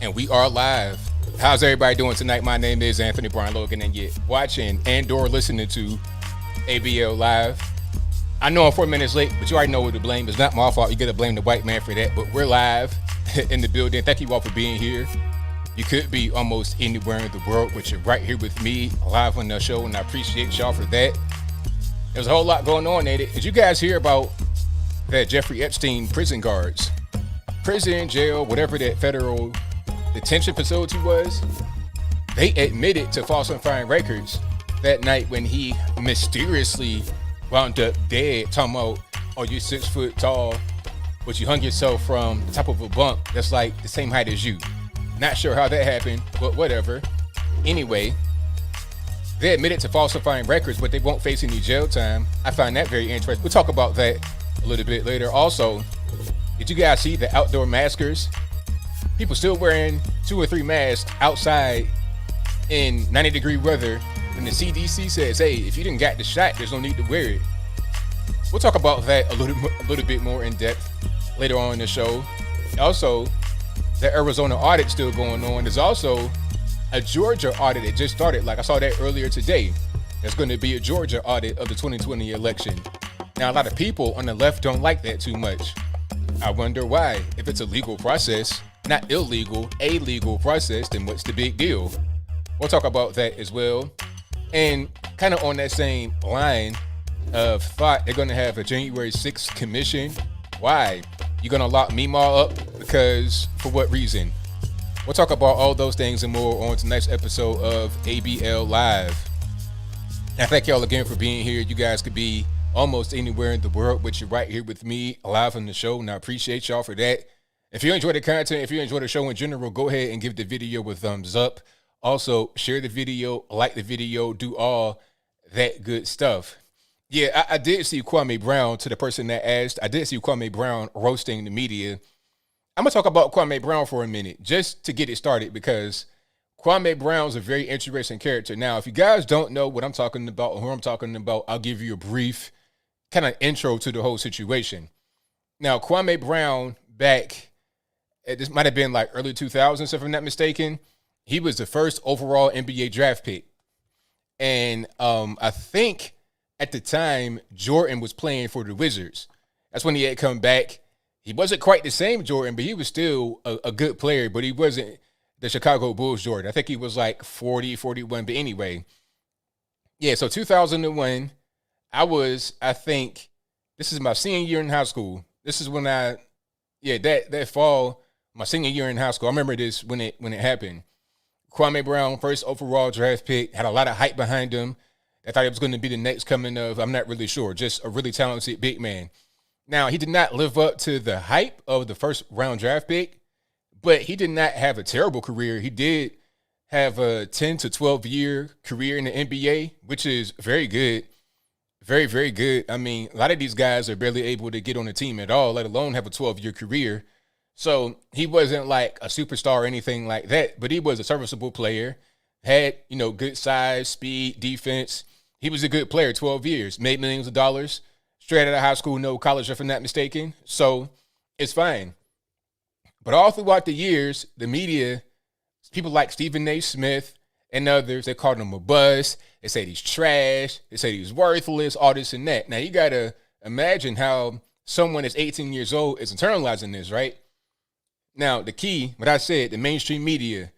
And we are live. How's everybody doing tonight? My name is Anthony Brian Logan, and you're watching and/or listening to ABL Live. I know I'm 4 minutes late, but you already know who to blame. It's not my fault. You got to blame the white man for that. But we're live in the building. Thank you all for being here. You could be almost anywhere in the world, but you're right here with me live on the show, and I appreciate y'all for that. There's a whole lot going on, Nate. Did you guys hear about that Jeffrey Epstein prison guards? Prison, jail, whatever that federal detention facility was, they admitted to falsifying records that night when he mysteriously wound up dead, talking about, oh, you're 6 foot tall, but you hung yourself from the top of a bunk that's like the same height as you. Not sure how that happened, but whatever. Anyway, they admitted to falsifying records, but they won't face any jail time. I find that very interesting. We'll talk about that a little bit later. Also, did you guys see the outdoor maskers? People still wearing 2 or 3 masks outside in 90-degree weather when the CDC says, hey, if you didn't get the shot, there's no need to wear it. We'll talk about that a little bit more in depth later on in the show. Also, the Arizona Audit still going on. There's also a Georgia audit that just started. Like I saw that earlier today. There's going to be a Georgia audit of the 2020 election. Now, a lot of people on the left don't like that too much. I wonder why. If it's a legal process, not illegal, a legal process, then what's the big deal? We'll talk about that as well. And kind of on that same line of thought, they're going to have a January 6th commission. Why? You're going to lock Meemaw up? Because for what reason? We'll talk about all those things and more on tonight's episode of ABL Live. And thank y'all again for being here. You guys could be almost anywhere in the world, but you're right here with me live on the show, and I appreciate y'all for that. If you enjoy the content, if you enjoy the show in general, go ahead and give the video a thumbs up. Also, share the video, like the video, do all that good stuff. Yeah, I did see Kwame Brown, to the person that asked, I did see Kwame Brown roasting the media. I'm going to talk about Kwame Brown for a minute, just to get it started, because Kwame Brown's a very interesting character. Now, if you guys don't know what I'm talking about or who I'm talking about, I'll give you a brief kind of intro to the whole situation. Now, Kwame Brown, back, this might have been like early 2000s, if I'm not mistaken, he was the first overall NBA draft pick. And I think at the time, Jordan was playing for the Wizards. That's when he had come back. He wasn't quite the same Jordan, but he was still a good player, but he wasn't the Chicago Bulls Jordan. I think he was like 40, 41, but anyway. Yeah, so 2001, I think, this is my senior year in high school. This is when that fall, my senior year in high school, I remember this when it happened. Kwame Brown, first overall draft pick, had a lot of hype behind him. I thought he was going to be the next coming of, I'm not really sure, just a really talented big man. Now, he did not live up to the hype of the first round draft pick, but he did not have a terrible career. He did have a 10 to 12 year career in the NBA, which is very good. Very, very good. I mean, a lot of these guys are barely able to get on the team at all, let alone have a 12-year career. So he wasn't like a superstar or anything like that, but he was a serviceable player, had, good size, speed, defense. He was a good player, 12 years, made millions of dollars, straight out of high school, no college, if I'm not mistaken. So it's fine. But all throughout the years, the media, people like Stephen A. Smith and others, they called him a bust. They said he's trash. They said he's worthless, all this and that. Now, you got to imagine how someone that's 18 years old is internalizing this, right? Now, the key, what I said, the mainstream media,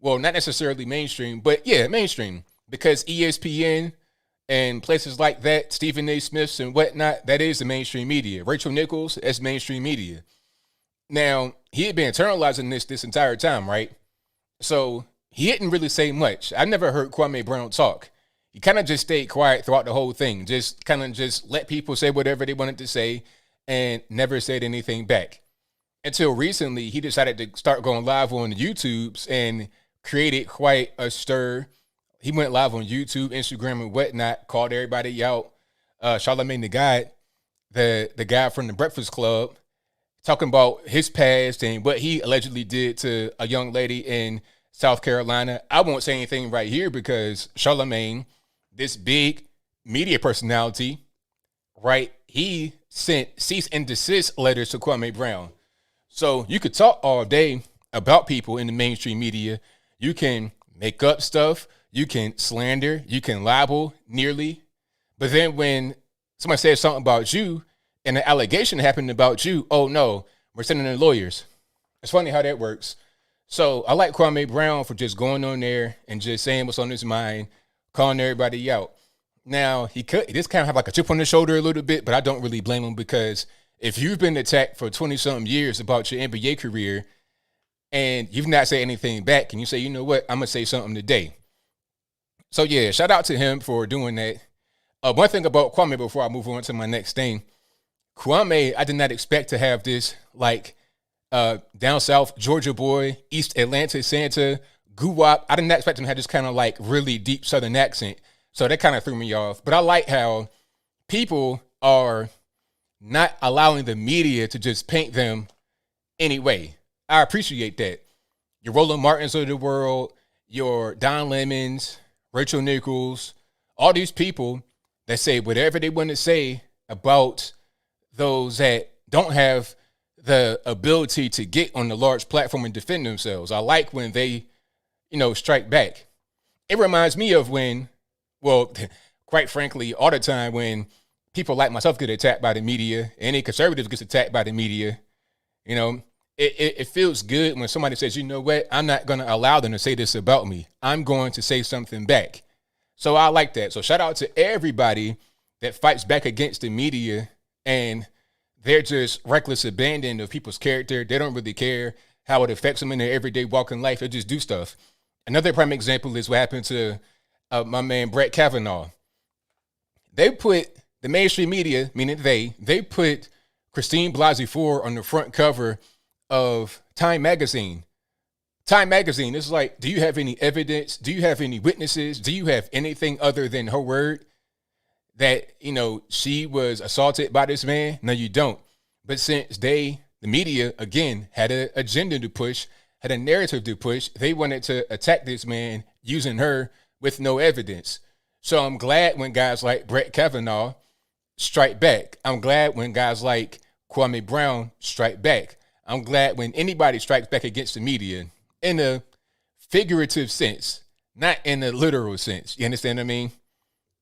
well, not necessarily mainstream, but yeah, mainstream, because ESPN and places like that, Stephen A. Smiths and whatnot, that is the mainstream media. Rachel Nichols, that's mainstream media. Now, he had been internalizing this entire time, right? So he didn't really say much. I never heard Kwame Brown talk. He kind of just stayed quiet throughout the whole thing, just kind of just let people say whatever they wanted to say and never said anything back. Until recently, he decided to start going live on YouTubes and created quite a stir. He went live on YouTube, Instagram, and whatnot, called everybody out. Charlamagne the God, the guy from the Breakfast Club, talking about his past and what he allegedly did to a young lady in South Carolina. I won't say anything right here because Charlamagne, this big media personality, right, he sent cease and desist letters to Kwame Brown. So you could talk all day about people in the mainstream media. You can make up stuff, you can slander, you can libel nearly. But then when somebody says something about you and an allegation happened about you, oh no, we're sending in lawyers. It's funny how that works. So I like Kwame Brown for just going on there and just saying what's on his mind, calling everybody out. Now, he just kind of have like a chip on the shoulder a little bit, but I don't really blame him, because if you've been attacked for 20-something years about your NBA career and you've not said anything back, and you say, you know what, I'm going to say something today. So, yeah, shout out to him for doing that. One thing about Kwame before I move on to my next thing, Kwame, I did not expect to have this, like, down south Georgia boy, East Atlanta Santa, guwap. I did not expect him to have this kind of, like, really deep Southern accent. So that kind of threw me off. But I like how people are not allowing the media to just paint them anyway. I appreciate that. Your Roland Martins of the world, your Don Lemons, Rachel Nichols, all these people that say whatever they want to say about those that don't have the ability to get on the large platform and defend themselves. I like when they, strike back. It reminds me of when, well, quite frankly, all the time when people like myself get attacked by the media, any conservative gets attacked by the media, it feels good when somebody says, you know what, I'm not going to allow them to say this about me. I'm going to say something back. So I like that. So shout out to everybody that fights back against the media and they're just reckless abandon of people's character. They don't really care how it affects them in their everyday walk in life. They just do stuff. Another prime example is what happened to my man Brett Kavanaugh. They put the mainstream media, meaning they put Christine Blasey Ford on the front cover of Time magazine. Time magazine is like, do you have any evidence? Do you have any witnesses? Do you have anything other than her word that, she was assaulted by this man? No, you don't. But since the media, again, had an agenda to push, had a narrative to push, they wanted to attack this man using her with no evidence. So I'm glad when guys like Brett Kavanaugh strike back. I'm glad when guys like Kwame Brown strike back. I'm glad when anybody strikes back against the media in a figurative sense, not in a literal sense. You understand what I mean?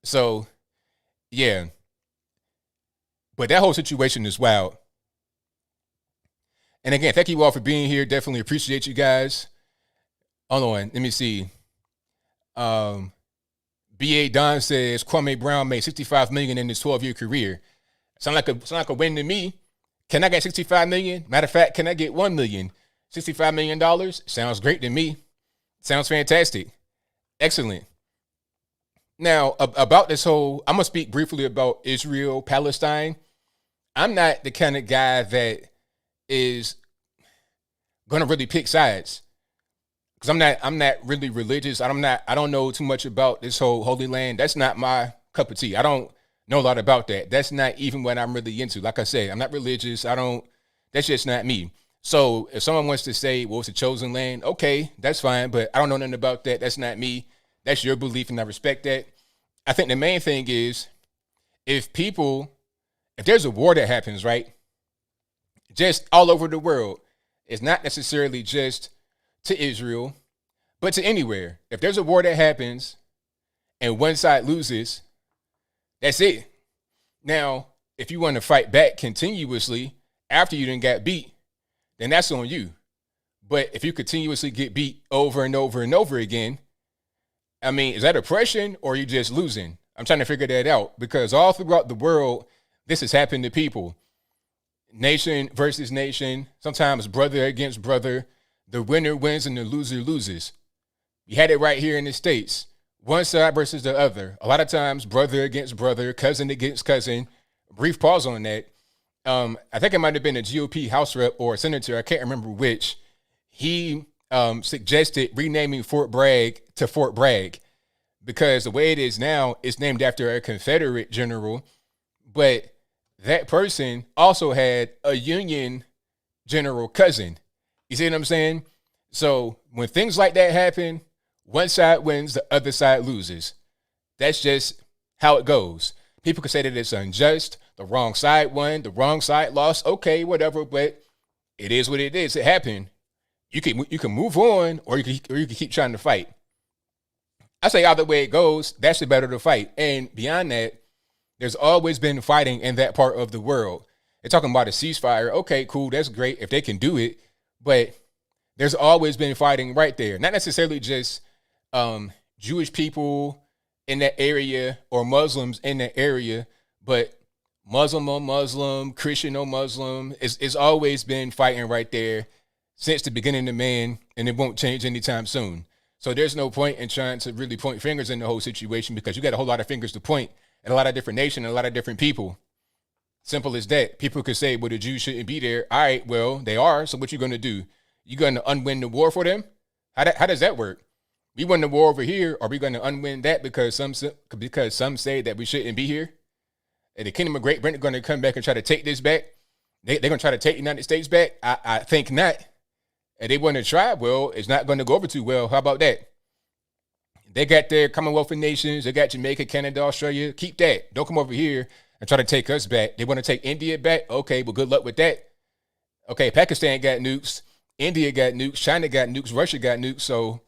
So, yeah. But that whole situation is wild. And again, thank you all for being here. Definitely appreciate you guys. Hold on, let me see. B.A. Don says Kwame Brown made $65 million in his 12-year career. Sound like a win to me. Can I get $65 million? Matter of fact, can I get $1 million? $65 million? Sounds great to me. Sounds fantastic. Excellent. Now, about this whole, I'm going to speak briefly about Israel, Palestine. I'm not the kind of guy that is going to really pick sides. Because I'm not really religious. I don't know too much about this whole Holy Land. That's not my cup of tea. I don't know a lot about that. That's not even what I'm really into. Like I said, I'm not religious. That's just not me. So if someone wants to say, well, it's a chosen land, okay, that's fine. But I don't know nothing about that. That's not me. That's your belief, and I respect that. I think the main thing is if there's a war that happens, right, just all over the world, it's not necessarily just to Israel, but to anywhere. If there's a war that happens and one side loses, that's it. Now, if you want to fight back continuously after you done got beat, then that's on you. But if you continuously get beat over and over and over again, I mean, is that oppression or are you just losing? I'm trying to figure that out, because all throughout the world, this has happened to people. Nation versus nation, sometimes brother against brother. The winner wins and the loser loses. We had it right here in the States. One side versus the other. A lot of times, brother against brother, cousin against cousin. Brief pause on that. I think it might have been a GOP House rep or a senator, I can't remember which. He suggested renaming Fort Bragg to Fort Bragg because the way it is now, it's named after a Confederate general. But that person also had a Union general cousin. You see what I'm saying? So when things like that happen, one side wins, the other side loses. That's just how it goes. People can say that it's unjust. The wrong side won, the wrong side lost. Okay, whatever, but it is what it is. It happened. you can move on, or you can keep trying to fight. I say either way it goes, that's the better to fight. And beyond that, there's always been fighting in that part of the world. They're talking about a ceasefire. Okay, cool, that's great if they can do it, but there's always been fighting right there. Not necessarily just Jewish people in that area or Muslims in that area, but Muslim on Muslim, Christian on Muslim. It's always been fighting right there since the beginning of man, and it won't change anytime soon. So there's no point in trying to really point fingers in the whole situation, because you got a whole lot of fingers to point at a lot of different nations and a lot of different people. Simple as that. People could say, well, the Jews shouldn't be there. All right, well, they are. So what you going to do? You going to unwin the war for them? How does that work? We won the war over here. Are we going to unwin that because some say that we shouldn't be here? And the Kingdom of Great Britain going to come back and try to take this back? They're going to try to take the United States back? I think not. And they want to try, well, it's not going to go over too well. How about that? They got their Commonwealth of Nations. They got Jamaica, Canada, Australia. Keep that. Don't come over here and try to take us back. They want to take India back? Okay, well, good luck with that. Okay, Pakistan got nukes. India got nukes. China got nukes. Russia got nukes. So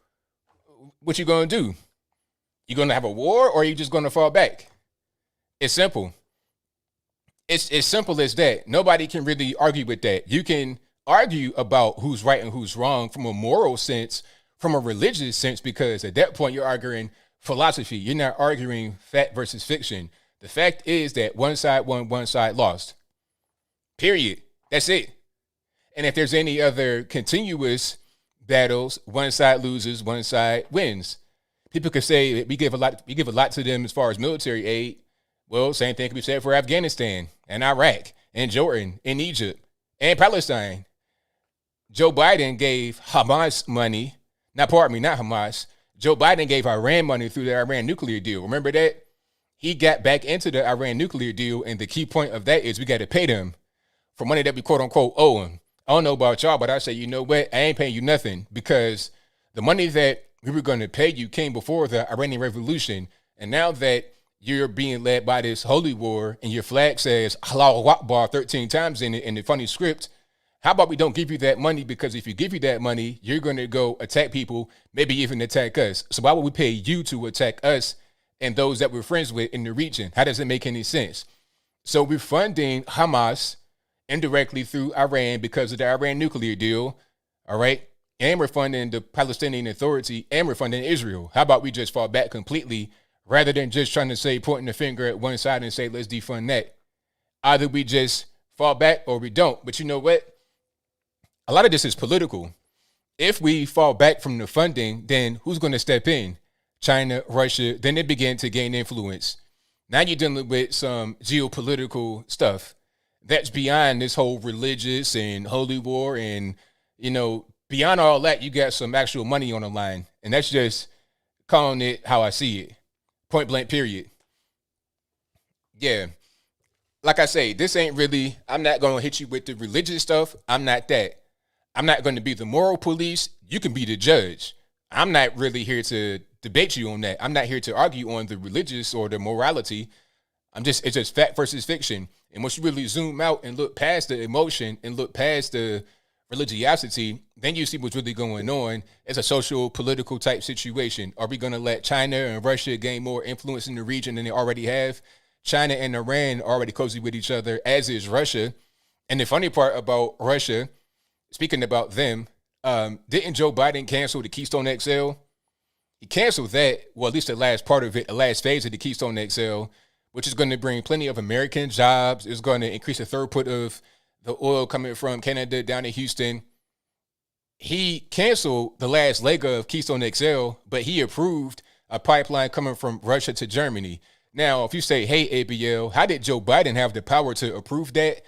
what you going to do? You going to have a war, or are you just going to fall back? It's simple. It's as simple as that. Nobody can really argue with that. You can argue about who's right and who's wrong from a moral sense, from a religious sense, because at that point you're arguing philosophy. You're not arguing fact versus fiction. The fact is that one side won, one side lost. Period. That's it. And if there's any other continuous battles, one side loses, one side wins. People could say that we give a lot to them as far as military aid. Well, same thing can be said for Afghanistan and Iraq and Jordan and Egypt and Palestine. Joe Biden gave Hamas money. Not Hamas. Joe Biden gave Iran money through the Iran nuclear deal. Remember that? He got back into the Iran nuclear deal, and the key point of that is we got to pay them for money that we quote unquote owe them. I don't know about y'all, but I say, you know what? I ain't paying you nothing, because the money that we were going to pay you came before the Iranian Revolution. And now that you're being led by this holy war and your flag says Allahu Akbar 13 times in it in the funny script, how about we don't give you that money? Because if you give you that money, you're going to go attack people, maybe even attack us. So why would we pay you to attack us and those that we're friends with in the region? How does it make any sense? So we're funding Hamas indirectly through Iran because of the Iran nuclear deal, all right? And we're funding the Palestinian Authority, and we're funding Israel. How about we just fall back completely, rather than just trying to say, pointing the finger at one side and say, let's defund that? Either we just fall back or we don't. But you know what? A lot of this is political. If we fall back from the funding, then who's going to step in? China, Russia. Then they begin to gain influence. Now you're dealing with some geopolitical stuff that's beyond this whole religious and holy war. And, you know, beyond all that, you got some actual money on the line. And that's just calling it how I see it. Point blank, period. Yeah. Like I say, this ain't really, I'm not going to hit you with the religious stuff. I'm not that. I'm not going to be the moral police. You can be the judge. I'm not really here to debate you on that. I'm not here to argue on the religious or the morality. It's just fact versus fiction. And once you really zoom out and look past the emotion and look past the religiosity, then you see what's really going on. It's a social, political type situation. Are we going to let China and Russia gain more influence in the region than they already have? China and Iran are already cozy with each other, as is Russia. And the funny part about Russia, speaking about them, didn't Joe Biden cancel the Keystone XL? He canceled that, well, at least the last part of it, the last phase of the Keystone XL, which is going to bring plenty of American jobs. It's going to increase the throughput of the oil coming from Canada down to Houston. He canceled the last leg of Keystone XL, but he approved a pipeline coming from Russia to Germany. Now, if you say, hey, ABL, how did Joe Biden have the power to approve that?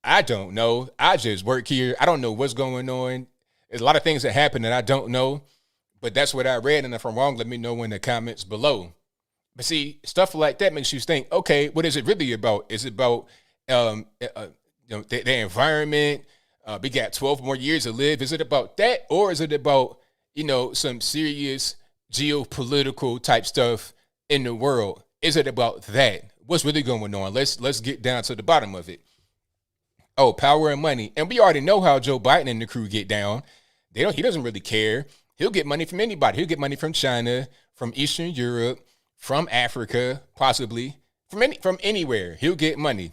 I don't know. I just work here. I don't know what's going on. There's a lot of things that happen that I don't know, but that's what I read. And if I'm wrong, let me know in the comments below. But see, stuff like that makes you think, okay, what is it really about? Is it about the environment? We got 12 more years to live. Is it about that? Or is it about, some serious geopolitical type stuff in the world? Is it about that? What's really going on? Let's get down to the bottom of it. Oh, power and money. And we already know how Joe Biden and the crew get down. He doesn't really care. He'll get money from anybody. He'll get money from China, from Eastern Europe, from Africa, possibly from anywhere. He'll get money.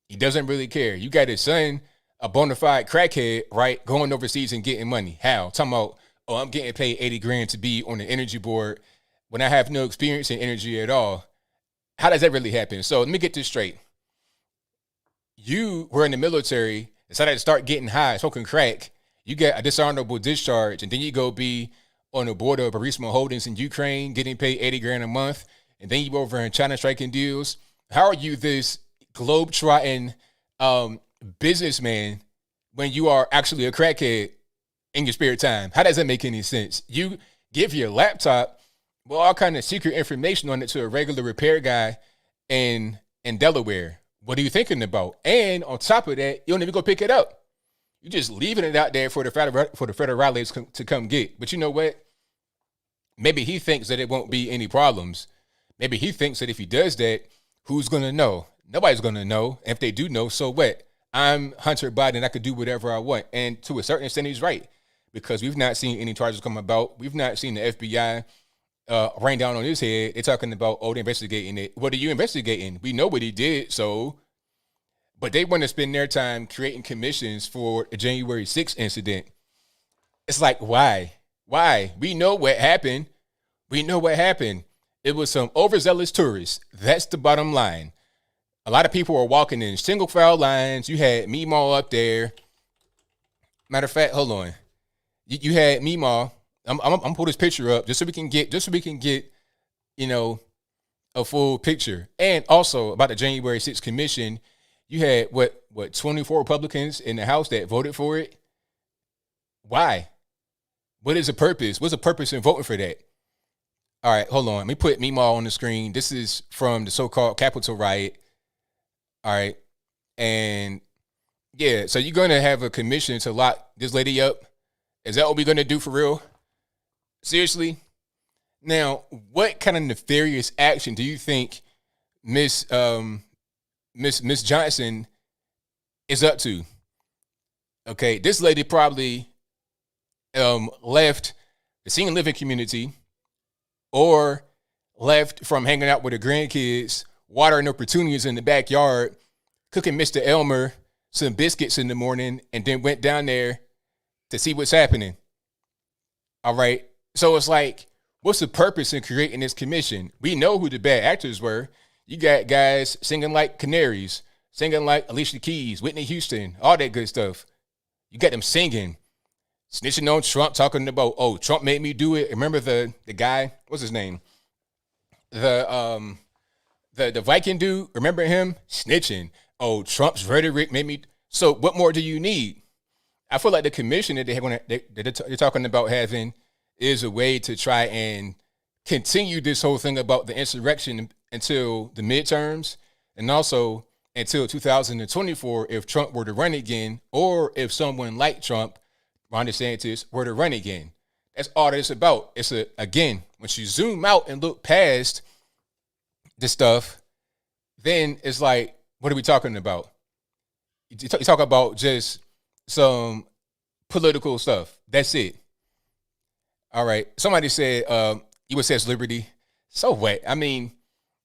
He doesn't really care. You got his son, a bona fide crackhead, right, going overseas and getting money. How? Talking about, oh, I'm getting paid 80 grand to be on the energy board when I have no experience in energy at all. How does that really happen? So let me get this straight. You were in the military, decided to start getting high, smoking crack. You get a dishonorable discharge, and then you go be on the board of Burisma Holdings in Ukraine, getting paid 80 grand a month, and then you over in China striking deals. How are you this globe-trotting businessman when you are actually a crackhead in your spare time? How does that make any sense? You give your laptop with all kind of secret information on it to a regular repair guy in Delaware. What are you thinking about? And on top of that, you don't even go pick it up. You're just leaving it out there for the federales to come get. But you know what? Maybe he thinks that it won't be any problems. Maybe he thinks that if he does that, who's going to know? Nobody's going to know. And if they do know, so what? I'm Hunter Biden. I could do whatever I want. And to a certain extent, he's right. Because we've not seen any charges come about. We've not seen the FBI rain down on his head. They're talking about, oh, they're investigating it. What are you investigating? We know what he did, so. But they want to spend their time creating commissions for the January 6th incident. It's like, why? Why? We know what happened. We know what happened. It was some overzealous tourists. That's the bottom line. A lot of people were walking in single file lines. You had Meemaw up there. Matter of fact, hold on. You had Meemaw. I'm gonna pull this picture up just so we can get, you know, a full picture. And also about the January 6th commission, you had what 24 Republicans in the House that voted for it. Why? What is the purpose? What's the purpose in voting for that? All right, hold on. Let me put Meemaw on the screen. This is from the so-called Capitol riot. All right. And yeah, so you're going to have a commission to lock this lady up? Is that what we're going to do for real? Seriously? Now, what kind of nefarious action do you think Miss Johnson is up to? Okay, this lady probably left the senior living community or left from hanging out with her grandkids, watering her petunias in the backyard, cooking Mr. Elmer some biscuits in the morning, and then went down there to see what's happening. All right. So it's like, what's the purpose in creating this commission? We know who the bad actors were. You got guys singing like canaries, singing like Alicia Keys, Whitney Houston, all that good stuff. You got them singing, snitching on Trump, talking about, oh, Trump made me do it. Remember the guy, what's his name? The Viking dude, remember him? Snitching. Oh, Trump's rhetoric made me. So what more do you need? I feel like the commission that they're talking about having is a way to try and continue this whole thing about the insurrection until the midterms and also until 2024 if Trump were to run again or if someone like Trump, Ron DeSantis, were to run again. That's all that it's about. Again, once you zoom out and look past this stuff, then it's like, what are we talking about? You talk about just some political stuff. That's it. All right. Somebody said USS Liberty. So what? I mean,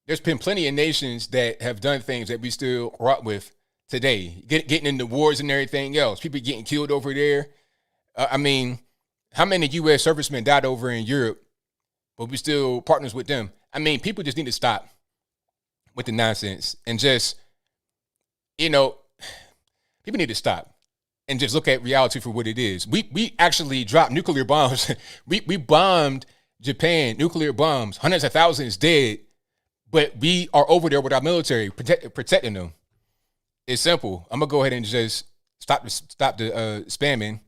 there's been plenty of nations that have done things that we still rock with today, getting into wars and everything else. People getting killed over there. I mean, how many U.S. servicemen died over in Europe, but we still partners with them? I mean, people just need to stop with the nonsense and just, people need to stop and just look at reality for what it is. We actually dropped nuclear bombs. we bombed Japan, nuclear bombs, hundreds of thousands dead, but we are over there with our military protecting them. It's simple. I'm gonna go ahead and just stop the spamming.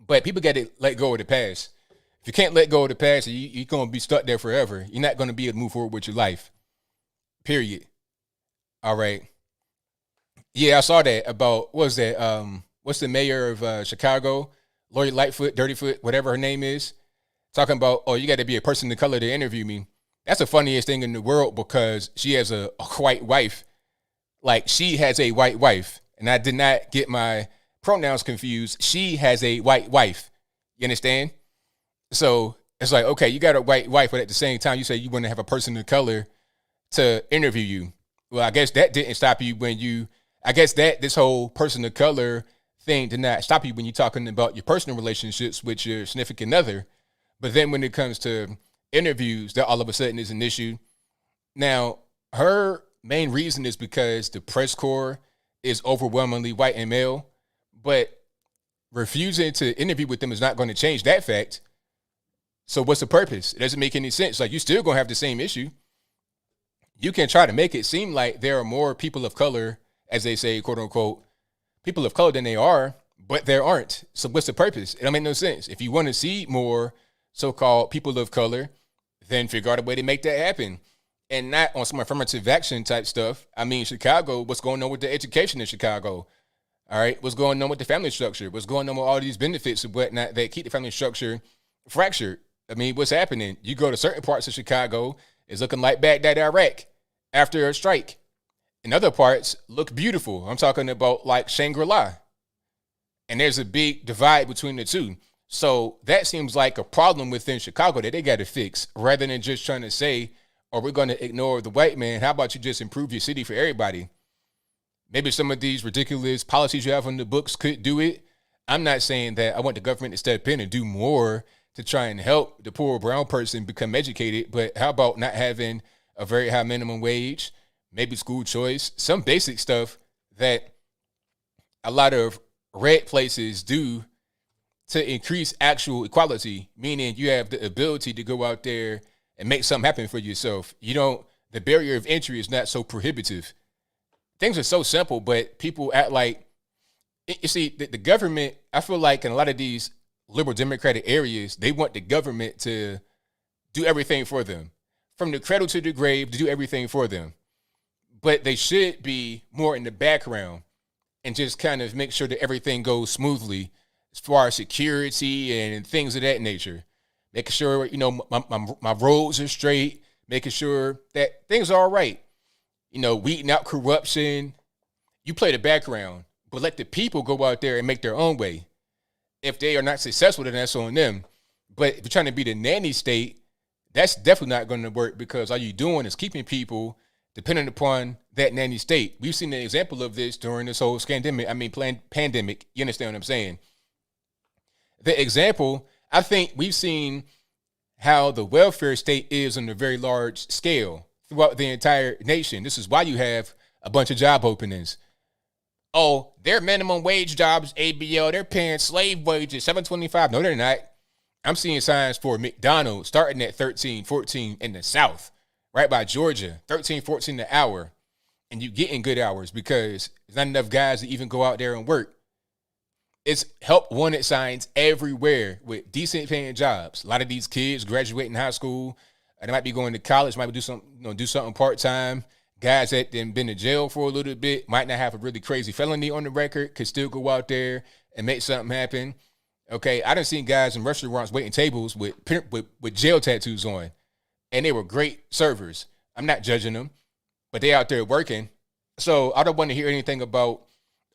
But people got to let go of the past. If you can't let go of the past, you're going to be stuck there forever. You're not going to be able to move forward with your life. Period. All right. Yeah, I saw that about, what's the mayor of Chicago? Lori Lightfoot, Dirtyfoot, whatever her name is. Talking about, oh, you got to be a person of color to interview me. That's the funniest thing in the world because she has a white wife. Like, she has a white wife. And I did not get my pronouns confused. She has a white wife. You understand? So it's like, okay, you got a white wife, but at the same time, you say you want to have a person of color to interview you. Well, I guess that didn't stop you this whole person of color thing did not stop you when you're talking about your personal relationships with your significant other. But then when it comes to interviews, that all of a sudden is an issue. Now, her main reason is because the press corps is overwhelmingly white and male, but refusing to interview with them is not going to change that fact. So what's the purpose? It doesn't make any sense. Like, you're still going to have the same issue. You can try to make it seem like there are more people of color, as they say, quote unquote, people of color than they are, but there aren't. So what's the purpose? It don't make no sense. If you want to see more so-called people of color, then figure out a way to make that happen. And not on some affirmative action type stuff. I mean, Chicago, what's going on with the education in Chicago? All right, what's going on with the family structure? What's going on with all these benefits and whatnot that keep the family structure fractured? I mean, what's happening? You go to certain parts of Chicago, it's looking like Baghdad, Iraq after a strike. And other parts look beautiful. I'm talking about like Shangri-La. And there's a big divide between the two. So that seems like a problem within Chicago that they got to fix, rather than just trying to say, or we're going to ignore the white man. How about you just improve your city for everybody? Maybe some of these ridiculous policies you have on the books could do it. I'm not saying that I want the government to step in and do more to try and help the poor brown person become educated, but how about not having a very high minimum wage, maybe school choice, some basic stuff that a lot of red places do to increase actual equality, meaning you have the ability to go out there and make something happen for yourself. The barrier of entry is not so prohibitive. Things are so simple, but people act like, you see, the government, I feel like in a lot of these liberal democratic areas, they want the government to do everything for them. From the cradle to the grave, to do everything for them. But they should be more in the background and just kind of make sure that everything goes smoothly as far as security and things of that nature. Making sure, my roads are straight, making sure that things are all right. Weeding out corruption. You play the background, but let the people go out there and make their own way. If they are not successful, then that's on them. But if you're trying to be the nanny state, that's definitely not going to work, because all you're doing is keeping people dependent upon that nanny state. We've seen an example of this during this whole pandemic. You understand what I'm saying? The example, I think we've seen how the welfare state is on a very large scale throughout the entire nation. This is why you have a bunch of job openings. Oh, they're minimum wage jobs, ABL, they're paying slave wages, $7.25. No, they're not. I'm seeing signs for McDonald's starting at $13, $14 in the South, right by Georgia, $13, $14 an hour. And you getting good hours because there's not enough guys to even go out there and work. It's help wanted signs everywhere with decent paying jobs. A lot of these kids graduating high school, they might be going to college, might do something part-time. Guys that then been in jail for a little bit, might not have a really crazy felony on the record, could still go out there and make something happen. Okay, I done seen guys in restaurants waiting tables with jail tattoos on, and they were great servers. I'm not judging them, but they out there working. So I don't want to hear anything about,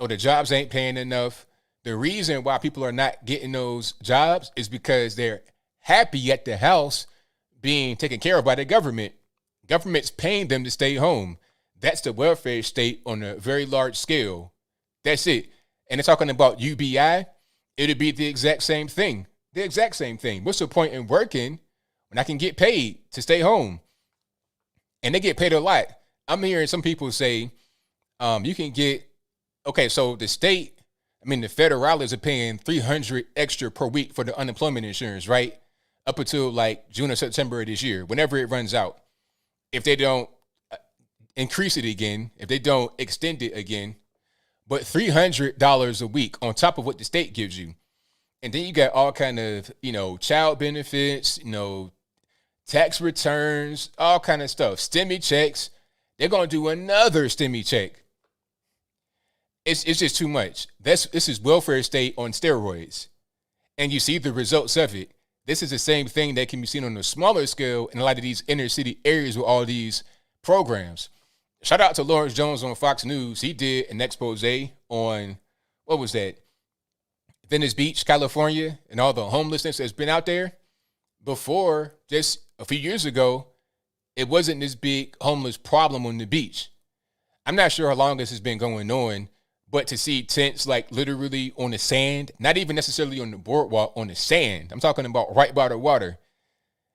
the jobs ain't paying enough. The reason why people are not getting those jobs is because they're happy at the house being taken care of by the government. Government's paying them to stay home. That's the welfare state on a very large scale. That's it. And they're talking about UBI. It'll be the exact same thing. The exact same thing. What's the point in working when I can get paid to stay home? And they get paid a lot. I'm hearing some people say, you can get, so the federales are paying $300 extra per week for the unemployment insurance, right? Up until like June or September of this year, whenever it runs out. If they don't increase it again, if they don't extend it again, but $300 a week on top of what the state gives you. And then you got all kind of, child benefits, tax returns, all kind of stuff, stimmy checks. They're going to do another stimmy check. It's just too much. This is welfare state on steroids. And you see the results of it. This is the same thing that can be seen on a smaller scale in a lot of these inner city areas with all these programs. Shout out to Lawrence Jones on Fox News. He did an expose on, what was that? Venice Beach, California, and all the homelessness that's been out there. Before, just a few years ago, it wasn't this big homeless problem on the beach. I'm not sure how long this has been going on, but to see tents like literally on the sand, not even necessarily on the boardwalk, on the sand. I'm talking about right by the water.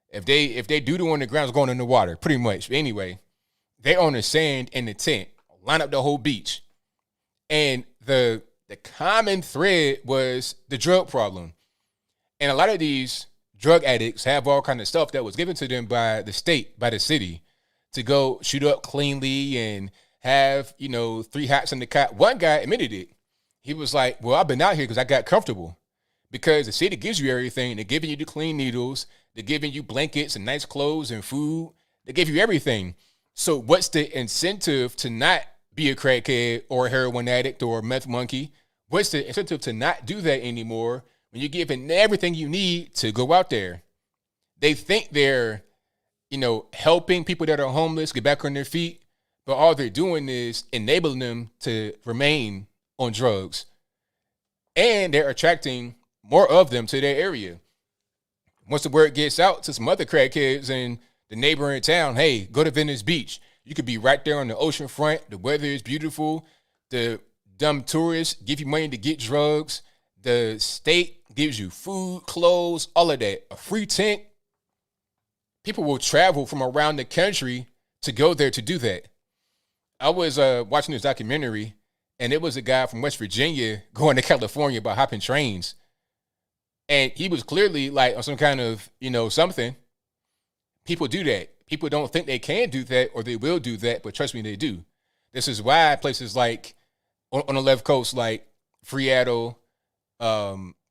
If they doo-doo on the ground, it's going in the water, pretty much. But anyway, they're on the sand in the tent, line up the whole beach. And the common thread was the drug problem. And a lot of these drug addicts have all kind of stuff that was given to them by the state, by the city, to go shoot up cleanly and have, 3 hots in the cot. One guy admitted it. He was like, well, I've been out here because I got comfortable. Because the city gives you everything. They're giving you the clean needles. They're giving you blankets and nice clothes and food. They give you everything. So what's the incentive to not be a crackhead or a heroin addict or a meth monkey? What's the incentive to not do that anymore when you're given everything you need to go out there? They think they're, helping people that are homeless get back on their feet, but all they're doing is enabling them to remain on drugs. And they're attracting more of them to their area. Once the word gets out to some other crackheads in the neighboring town, hey, go to Venice Beach. You could be right there on the ocean front. The weather is beautiful. The dumb tourists give you money to get drugs. The state gives you food, clothes, all of that. A free tent. People will travel from around the country to go there to do that. I was watching this documentary, and it was a guy from West Virginia going to California by hopping trains. And he was clearly like on some kind of, something. People do that. People don't think they can do that or they will do that, but trust me, they do. This is why places like on the left coast, like Seattle,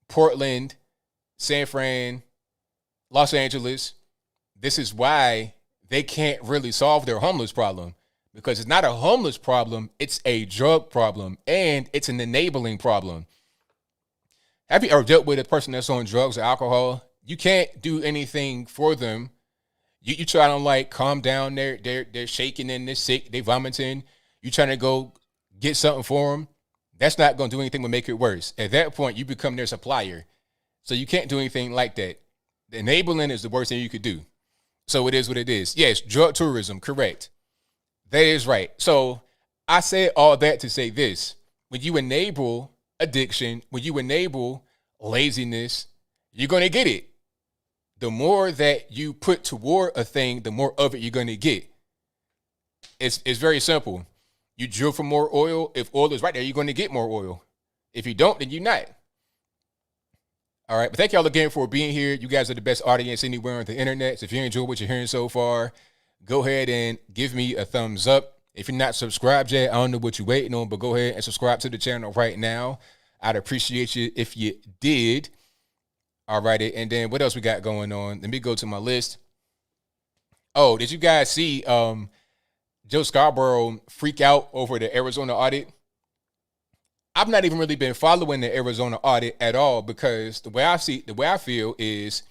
Portland, San Fran, Los Angeles, this is why they can't really solve their homeless problem, because it's not a homeless problem. It's a drug problem, and it's an enabling problem. Have you ever dealt with a person that's on drugs or alcohol? You can't do anything for them. You try to calm down. They're shaking and they're sick. They vomiting. You trying to go get something for them. That's not going to do anything but make it worse. At that point, you become their supplier. So you can't do anything like that. The enabling is the worst thing you could do. So it is what it is. Yes, drug tourism, correct. That is right. So I said all that to say this. When you enable addiction, when you enable laziness, you're going to get it. The more that you put toward a thing, the more of it you're going to get. It's very simple. You drill for more oil. If oil is right there, you're going to get more oil. If you don't, then you're not. All right. But thank y'all again for being here. You guys are the best audience anywhere on the internet. So if you enjoy what you're hearing so far, go ahead and give me a thumbs up. If you're not subscribed yet, I don't know what you're waiting on, but go ahead and subscribe to the channel right now. I'd appreciate you if you did. All righty. And then what else we got going on? Let me go to my list. Oh, did you guys see Joe Scarborough freak out over the Arizona audit? I've not even really been following the Arizona audit at all, because the way I feel is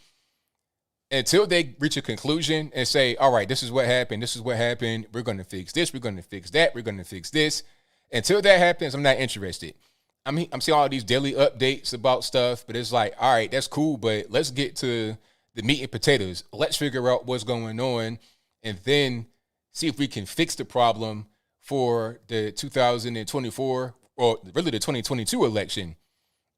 until they reach a conclusion and say, all right, this is what happened. We're going to fix this. We're going to fix that. We're going to fix this. Until that happens, I'm not interested. I'm seeing all these daily updates about stuff, but it's like, all right, that's cool, but let's get to the meat and potatoes. Let's figure out what's going on and then see if we can fix the problem for the 2024 or really the 2022 election.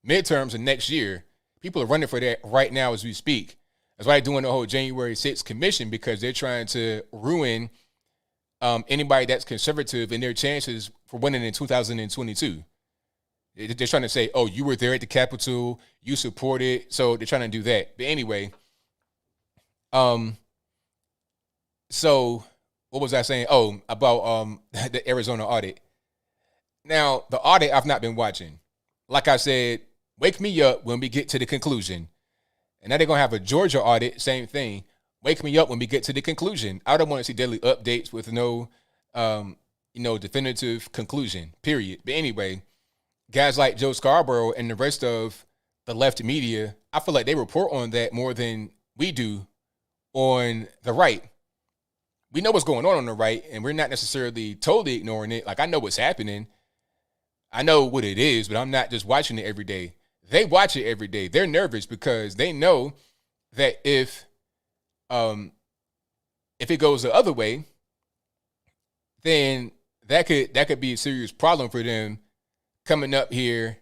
Midterms of next year. People are running for that right now as we speak. That's why they're doing the whole January 6th commission, because they're trying to ruin anybody that's conservative and their chances for winning in 2022. They're trying to say, oh, you were there at the Capitol, you supported, so they're trying to do that. But anyway, so what was I saying? Oh, about the Arizona audit. Now, the audit I've not been watching. Like I said, wake me up when we get to the conclusion. And now they're going to have a Georgia audit, same thing. Wake me up when we get to the conclusion. I don't want to see daily updates with no, definitive conclusion, period. But anyway, guys like Joe Scarborough and the rest of the left media, I feel like they report on that more than we do on the right. We know what's going on the right, and we're not necessarily totally ignoring it. Like, I know what's happening. I know what it is, but I'm not just watching it every day. they watch it every day. They're nervous because they know that if it goes the other way, then that could be a serious problem for them coming up here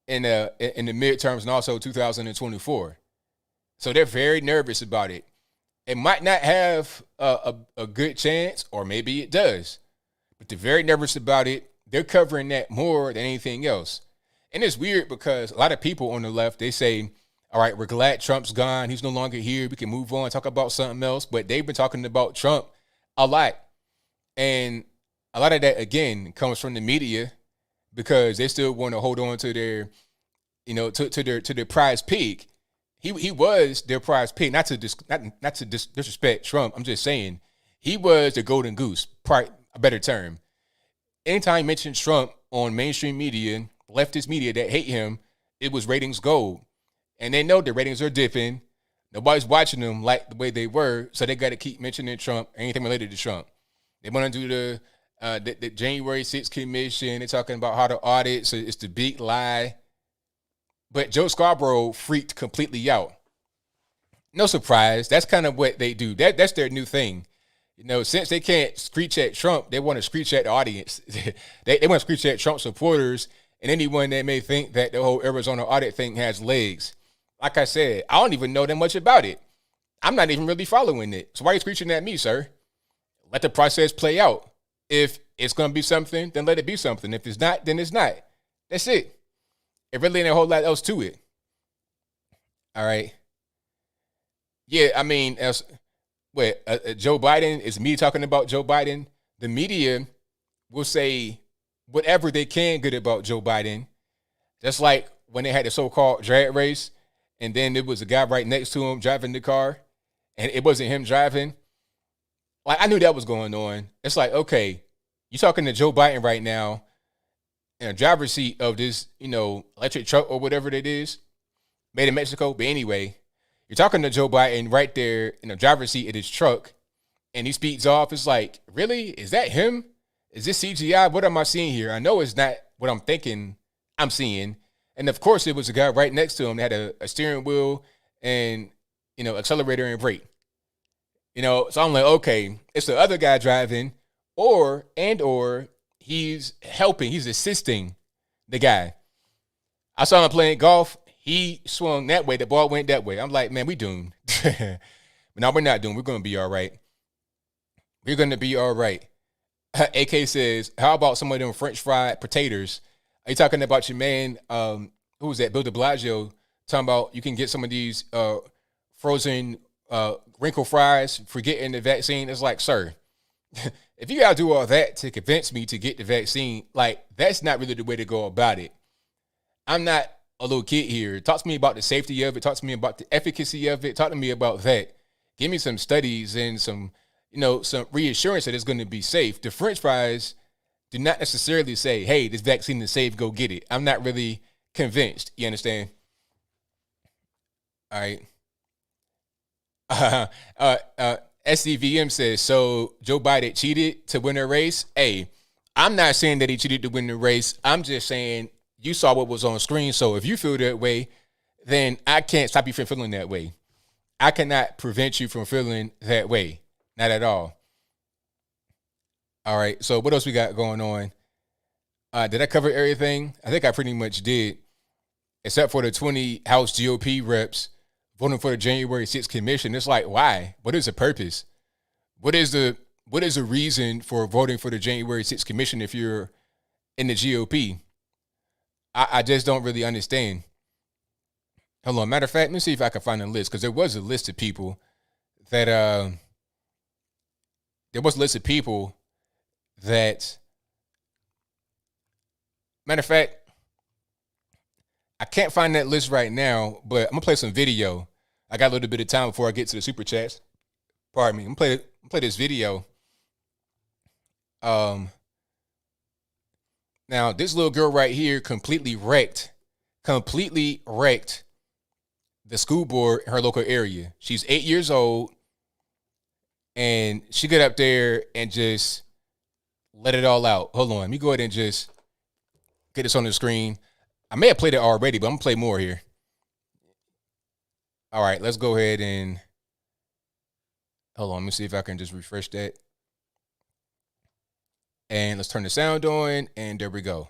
in the midterms and also 2024. So they're very nervous about it. It might not have a good chance, or maybe it does, but they're very nervous about it. They're covering that more than anything else. And it's weird because a lot of people on the left, they say, all right, we're glad Trump's gone. He's no longer here. We can move on, talk about something else. But they've been talking about Trump a lot. And a lot of that, again, comes from the media because they still want to hold on to their, to their prize pig. He was their prize pig, not to disrespect Trump. I'm just saying he was the golden goose, probably a better term. Anytime you mention Trump on mainstream media, leftist media that hate him, it was ratings gold. And they know the ratings are dipping. Nobody's watching them like the way they were, so they got to keep mentioning Trump, anything related to Trump. They want to do the January 6th commission. They're talking about how to audit, so it's the big lie. But Joe Scarborough freaked completely out. No surprise. That's kind of what they do. That's their new thing. Since they can't screech at Trump, they want to screech at the audience. they want to screech at Trump supporters and anyone that may think that the whole Arizona Audit thing has legs. Like I said, I don't even know that much about it. I'm not even really following it. So why are you screeching at me, sir? Let the process play out. If it's going to be something, then let it be something. If it's not, then it's not. That's it. It really ain't a whole lot else to it. All right. Yeah, I mean, Joe Biden, is me talking about Joe Biden. The media will say whatever they can good about Joe Biden. Just like when they had the so-called drag race, and then there was a guy right next to him driving the car, and it wasn't him driving. Like, I knew that was going on. It's like, okay, you're talking to Joe Biden right now in a driver's seat of this, electric truck or whatever it is, made in Mexico. But anyway, you're talking to Joe Biden right there in the driver's seat of his truck, and he speeds off. It's like, really? Is that him? Is this CGI? What am I seeing here? I know it's not what I'm thinking I'm seeing. And of course, it was a guy right next to him that had a steering wheel and, accelerator and brake. So I'm like, okay, it's the other guy driving, or he's helping, he's assisting the guy. I saw him playing golf. He swung that way. The ball went that way. I'm like, man, we doomed. But no, we're not doomed. We're going to be all right. We're going to be all right. AK says, how about some of them French fried potatoes? Are you talking about your man, who was that, Bill de Blasio, talking about you can get some of these frozen wrinkle fries for getting the vaccine? It's like, sir, if you got to do all that to convince me to get the vaccine, like, that's not really the way to go about it. I'm not a little kid here. Talk to me about the safety of it. Talk to me about the efficacy of it. Talk to me about that. Give me some studies and some reassurance that it's going to be safe. The French fries do not necessarily say, hey, this vaccine is safe, go get it. I'm not really convinced. You understand? All right. SCVM says, so Joe Biden cheated to win a race? Hey, I'm not saying that he cheated to win the race. I'm just saying you saw what was on screen. So if you feel that way, then I can't stop you from feeling that way. I cannot prevent you from feeling that way. Not at all. All right. So what else we got going on? Did I cover everything? I think I pretty much did, except for the 20 House GOP reps voting for the January 6th commission. It's like, why? What is the purpose? What is the reason for voting for the January 6th commission if you're in the GOP? I just don't really understand. Hold on. Matter of fact, let me see if I can find a list, because there was a list of people that matter of fact, I can't find that list right now, but I'm gonna play some video. I got a little bit of time before I get to the super chats. Pardon me. I'm gonna play this video. Now this little girl right here completely wrecked the school board in her local area. She's 8 years old, and she got up there and just let it all out. Hold on, let me go ahead and just get this on the screen. I may have played it already, but I'm going to play more here. All right, let's go ahead and hold on. Let me see if I can just refresh that. And let's turn the sound on, and there we go.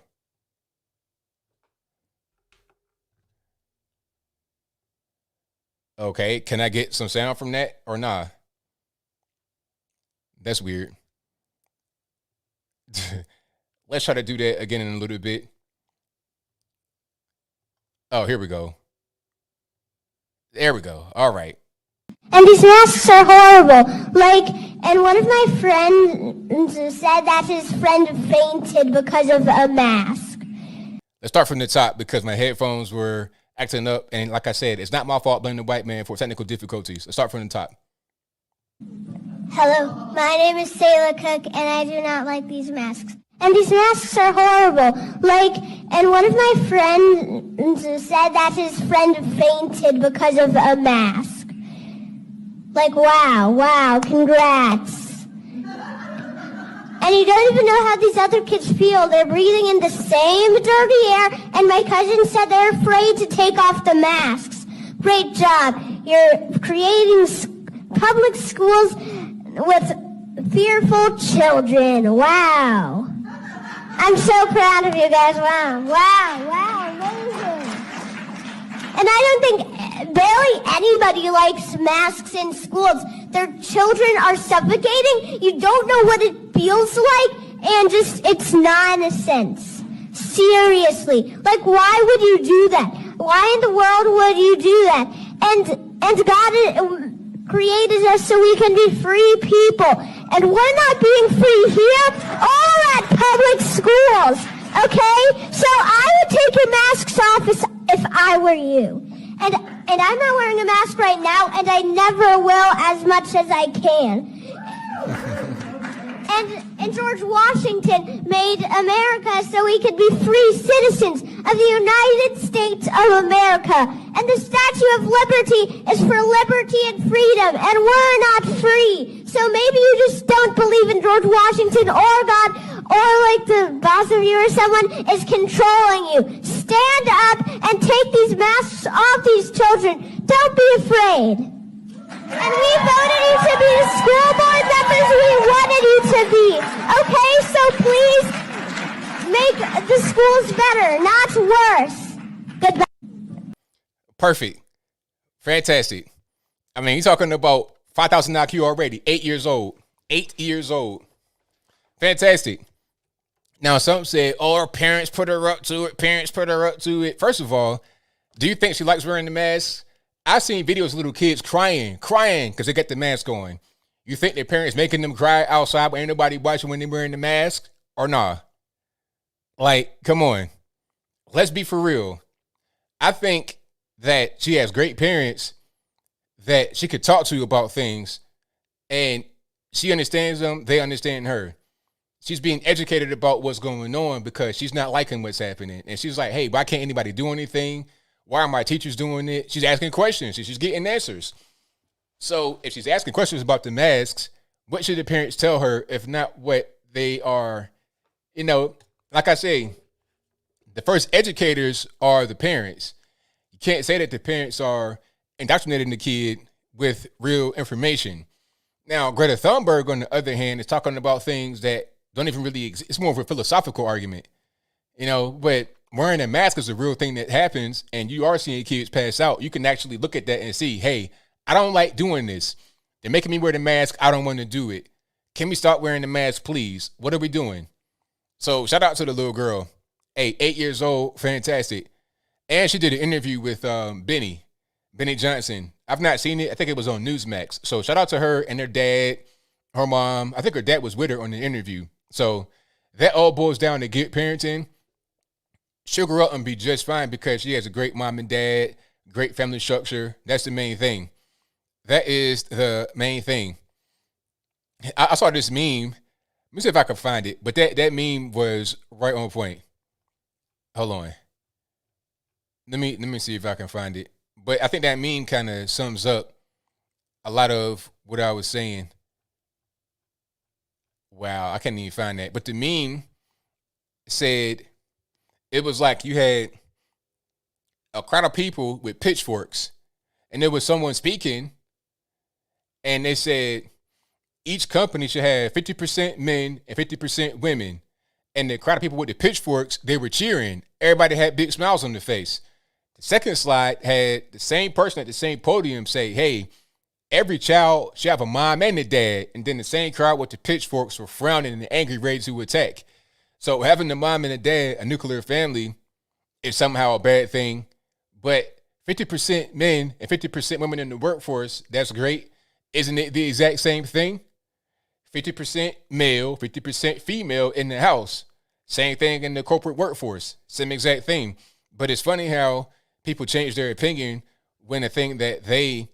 Okay, can I get some sound from that or nah? That's weird. Let's try to do that again in a little bit. Oh, here we go. There we go. All right. And these masks are horrible. And one of my friends said that his friend fainted because of a mask. Let's start from the top because my headphones were acting up. And like I said, it's not my fault blaming the white man for technical difficulties. Let's start from the top. Hello, my name is Sayla Cook, and I do not like these masks. And these masks are horrible. And one of my friends said that his friend fainted because of a mask. Wow, congrats. And you don't even know how these other kids feel. They're breathing in the same dirty air, and my cousin said they're afraid to take off the masks. Great job. You're creating public schools with fearful children. Wow. I'm so proud of you guys. Wow, amazing. And I don't think barely anybody likes masks in schools. Their children are suffocating. You don't know what it feels like, and it's nonsense. Seriously. Why would you do that? Why in the world would you do that? And God created us so we can be free people. And we're not being free here or at public schools, okay? So I would take your masks off if I were you. And I'm not wearing a mask right now, and I never will as much as I can. And George Washington made America so we could be free citizens of the United States of America. And the Statue of Liberty is for liberty and freedom, and we're not free. So maybe you just don't believe in George Washington or God, or the boss of you or someone is controlling you. Stand up and take these masks off these children. Don't be afraid. And we voted you to be the school board members we wanted you to be. Okay, so please make the schools better, not worse. Goodbye. Perfect. Fantastic. I mean, he's talking about 5,000 IQ already. 8 years old. 8 years old. Fantastic. Now, some say, her parents put her up to it. First of all, do you think she likes wearing the mask? I've seen videos of little kids crying because they got the mask on. You think their parents making them cry outside but ain't nobody watching when they're wearing the mask? Or nah? Come on. Let's be for real. I think that she has great parents that she could talk to about things, and she understands them, they understand her. She's being educated about what's going on because she's not liking what's happening. And she's like, hey, why can't anybody do anything? Why are my teachers doing it? She's asking questions. She's getting answers. So if she's asking questions about the masks, what should the parents tell her if not what they are? Like I say, the first educators are the parents. You can't say that the parents are indoctrinating the kid with real information. Now, Greta Thunberg, on the other hand, is talking about things that don't even really exist. It's more of a philosophical argument, but wearing a mask is a real thing that happens, and you are seeing kids pass out. You can actually look at that and see, hey, I don't like doing this. They're making me wear the mask. I don't want to do it. Can we start wearing the mask, please? What are we doing? So shout out to the little girl. Hey, 8 years old, fantastic. And she did an interview with Benny Johnson. I've not seen it. I think it was on Newsmax. So shout out to her and her dad, her mom. I think her dad was with her on the interview. So that all boils down to good parenting. She'll grow up and be just fine because she has a great mom and dad, great family structure. That's the main thing. That is the main thing. I saw this meme. Let me see if I can find it. But that meme was right on point. Hold on. Let me see if I can find it. But I think that meme kind of sums up a lot of what I was saying. Wow, I can't even find that. But the meme said, it was like you had a crowd of people with pitchforks, and there was someone speaking, and they said each company should have 50% men and 50% women. And the crowd of people with the pitchforks, they were cheering. Everybody had big smiles on their face. The second slide had the same person at the same podium say, hey, every child should have a mom and a dad. And then the same crowd with the pitchforks were frowning and angry, ready to attack. So having the mom and a dad, a nuclear family, is somehow a bad thing. But 50% men and 50% women in the workforce, that's great. Isn't it the exact same thing? 50% male, 50% female in the house. Same thing in the corporate workforce. Same exact thing. But it's funny how people change their opinion when a thing that they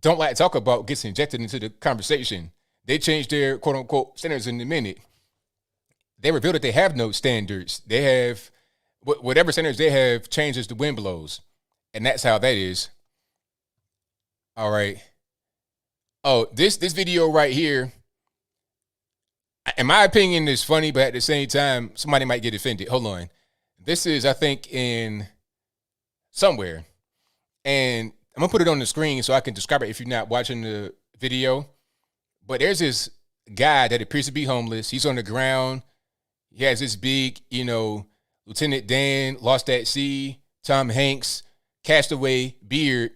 don't like to talk about gets injected into the conversation. They change their quote unquote standards in a minute. They reveal that they have no standards. They have whatever standards they have changes the wind blows. And that's how that is. All right. Oh, this video right here, in my opinion, is funny, but at the same time, somebody might get offended. Hold on. This is, I think, in somewhere. And I'm going to put it on the screen so I can describe it if you're not watching the video. But there's this guy that appears to be homeless. He's on the ground. He has this big, Lieutenant Dan, Lost at Sea, Tom Hanks, Castaway beard.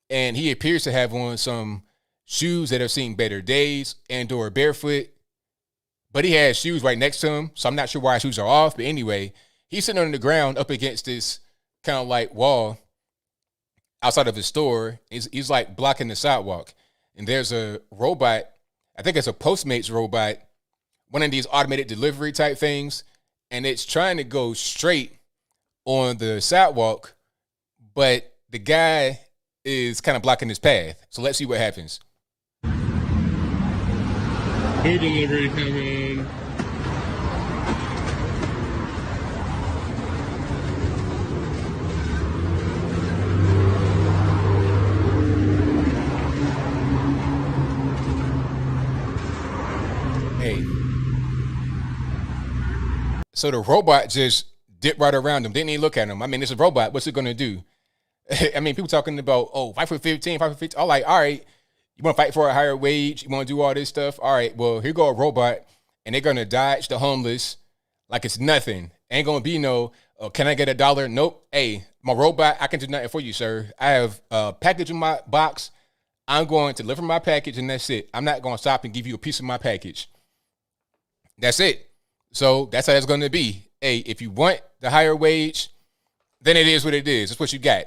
And he appears to have on some shoes that have seen better days and or barefoot. But he has shoes right next to him, so I'm not sure why his shoes are off. But anyway, he's sitting on the ground up against this kind of like wall outside of his store. He's like blocking the sidewalk. And there's a robot, I think it's a Postmates robot, one of these automated delivery type things. And it's trying to go straight on the sidewalk, but the guy is kind of blocking his path. So let's see what happens. Food delivery coming. Hey. So the robot just dipped right around him. Didn't even look at him. I mean, it's a robot. What's it going to do? I mean, people talking about, fight for 15, fight for 15. I'm like, all right. You want to fight for a higher wage? You want to do all this stuff? All right, well, here go a robot, and they're going to dodge the homeless like it's nothing. Ain't going to be no, can I get $1? Nope. Hey, my robot, I can do nothing for you, sir. I have a package in my box. I'm going to deliver my package, and that's it. I'm not going to stop and give you a piece of my package. That's it. So that's how it's going to be. Hey, if you want the higher wage, then it is what it is. That's what you got.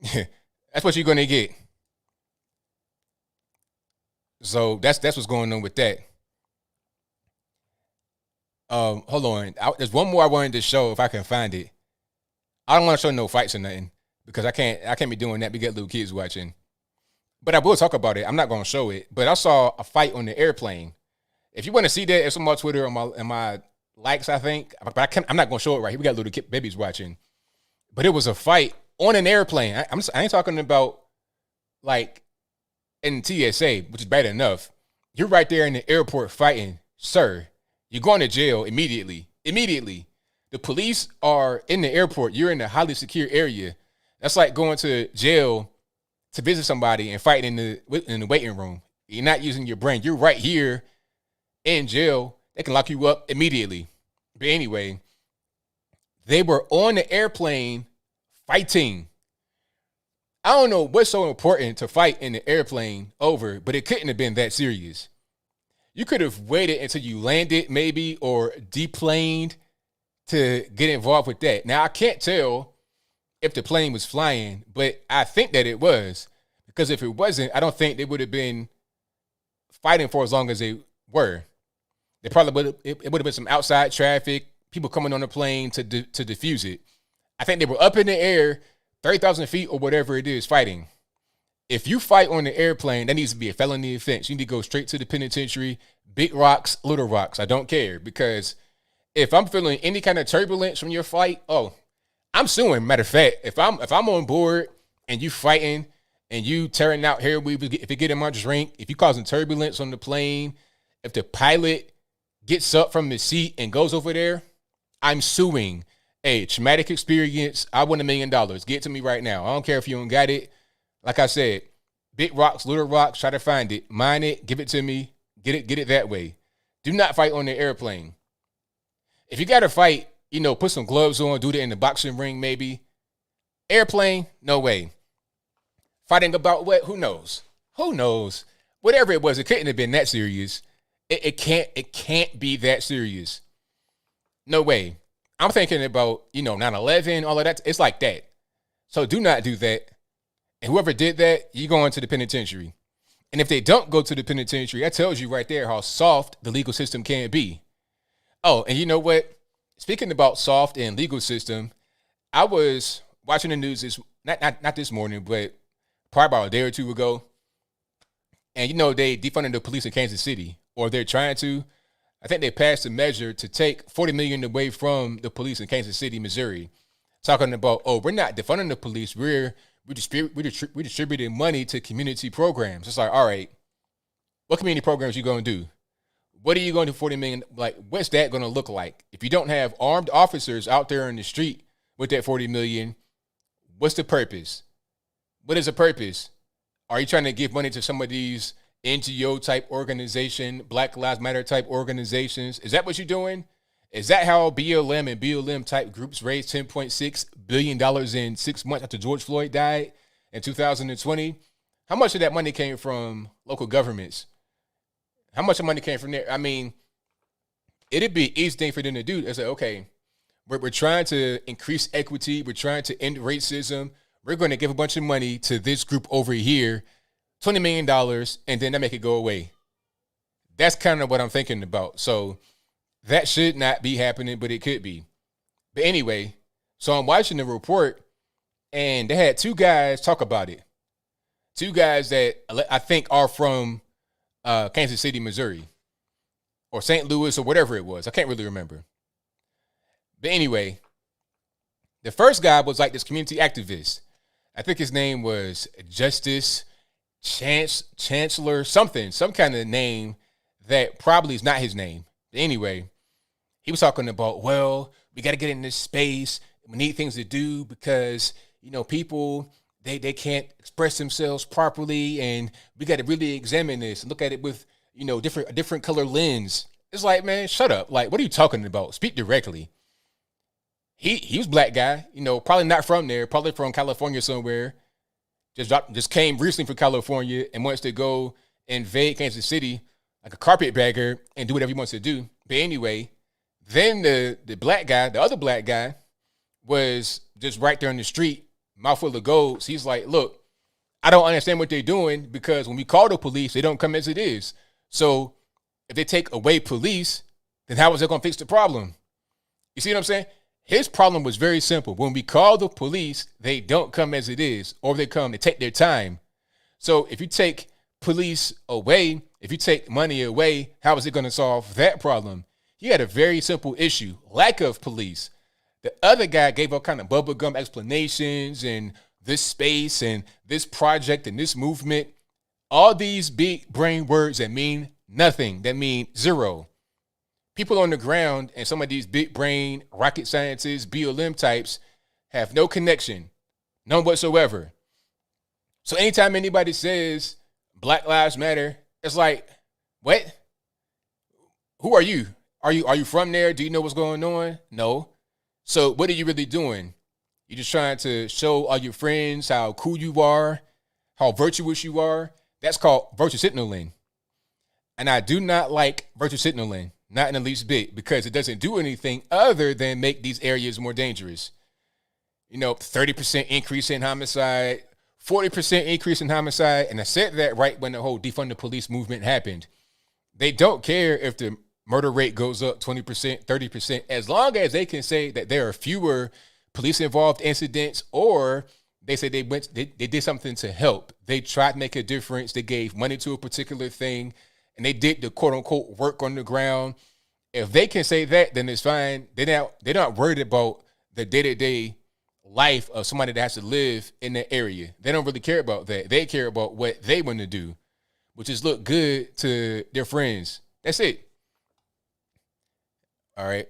That's what you're going to get. So that's what's going on with that. Hold on. There's one more I wanted to show if I can find it. I don't want to show no fights or nothing because I can't be doing that. We get little kids watching. But I will talk about it. I'm not going to show it. But I saw a fight on the airplane. If you want to see that, it's on my Twitter and my likes, I think. But I'm not going to show it right here. We got little babies watching. But it was a fight on an airplane. I ain't talking about like in TSA, which is bad enough. You're right there in the airport fighting. Sir, you're going to jail immediately. Immediately. The police are in the airport. You're in a highly secure area. That's like going to jail to visit somebody and fighting in the waiting room. You're not using your brain. You're right here in jail. They can lock you up immediately. But anyway, they were on the airplane fighting. I don't know what's so important to fight in the airplane over, but it couldn't have been that serious. You could have waited until you landed maybe or deplaned to get involved with that. Now, I can't tell if the plane was flying, but I think that it was, because if it wasn't, I don't think they would have been fighting for as long as they were. They probably it would have been some outside traffic, people coming on the plane to defuse it. I think they were up in the air, 30,000 feet or whatever it is, fighting. If you fight on the airplane, that needs to be a felony offense. You need to go straight to the penitentiary, big rocks, little rocks. I don't care, because if I'm feeling any kind of turbulence from your flight, I'm suing. Matter of fact, if I'm on board and you fighting and you tearing out hair weave, if you get in my drink, if you causing turbulence on the plane, if the pilot gets up from the seat and goes over there, I'm suing. Hey, traumatic experience. I won $1 million. Get it to me right now. I don't care if you don't got it. Like I said, big rocks, little rocks, try to find it. Mine it, give it to me. Get it that way. Do not fight on the airplane. If you got to fight, put some gloves on, do that in the boxing ring maybe. Airplane, no way. Fighting about what? Who knows? Who knows? Whatever it was, it couldn't have been that serious. It can't be that serious. No way. I'm thinking about, 9/11, all of that. It's like that. So do not do that. And whoever did that, you're going to the penitentiary. And if they don't go to the penitentiary, that tells you right there how soft the legal system can be. Oh, and you know what? Speaking about soft and legal system, I was watching the news not this morning, but probably about a day or two ago. And they defunded the police in Kansas City, or they're trying to. I think they passed a measure to take $40 million away from the police in Kansas City, Missouri. Talking about, we're not defunding the police. We're distributing money to community programs. It's like, all right, what community programs you going to do? What are you going to do $40 million? Like, what's that going to look like? If you don't have armed officers out there in the street with that $40 million, what's the purpose? What is the purpose? Are you trying to give money to some of these NGO type organization, Black Lives Matter type organizations? Is that what you're doing? Is that how BLM and BLM type groups raised $10.6 billion in 6 months after George Floyd died in 2020? How much of that money came from local governments? How much of money came from there? I mean, it'd be an easy thing for them to do. It's like, okay, we're trying to increase equity. We're trying to end racism. We're going to give a bunch of money to this group over here, $20 million, and then that make it go away. That's kind of what I'm thinking about. So that should not be happening, but it could be. But anyway, so I'm watching the report, and they had two guys talk about it. Two guys that I think are from Kansas City, Missouri, or St. Louis, or whatever it was. I can't really remember. But anyway, the first guy was like this community activist. I think his name was Justice Chancellor, some kind of name that probably is not his name. But anyway, he was talking about, well, we got to get in this space. We need things to do because, people, they can't express themselves properly. And we got to really examine this and look at it with, a different color lens. It's like, man, shut up. Like, what are you talking about? Speak directly. He was a black guy, probably not from there, probably from California somewhere. Just came recently from California and wants to go invade Kansas City like a carpetbagger and do whatever he wants to do. But anyway, then the black guy, the other black guy, was just right there on the street, mouthful of gold. So he's like, look, I don't understand what they're doing because when we call the police, they don't come as it is. So if they take away police, then how is that going to fix the problem? You see what I'm saying? His problem was very simple. When we call the police, they don't come as it is, or they take their time. So if you take police away, if you take money away, how is it going to solve that problem? He had a very simple issue, lack of police. The other guy gave all kind of bubblegum explanations and this space and this project and this movement. All these big brain words that mean nothing, that mean zero. People on the ground and some of these big brain rocket scientists, BLM types, have no connection, none whatsoever. So anytime anybody says Black Lives Matter, it's like, what? Who are you? Are you from there? Do you know what's going on? No. So what are you really doing? You're just trying to show all your friends how cool you are, how virtuous you are. That's called virtue signaling. And I do not like virtue signaling. Not in the least bit, because it doesn't do anything other than make these areas more dangerous. 30% increase in homicide, 40% increase in homicide. And I said that right when the whole defund the police movement happened. They don't care if the murder rate goes up 20%, 30%, as long as they can say that there are fewer police involved incidents, or they say they did something to help. They tried to make a difference. They gave money to a particular thing. And they did the quote unquote work on the ground. If they can say that, then it's fine. They're not worried about the day-to-day life of somebody that has to live in that area. They don't really care about that. They care about what they want to do, which is look good to their friends. That's it. All right.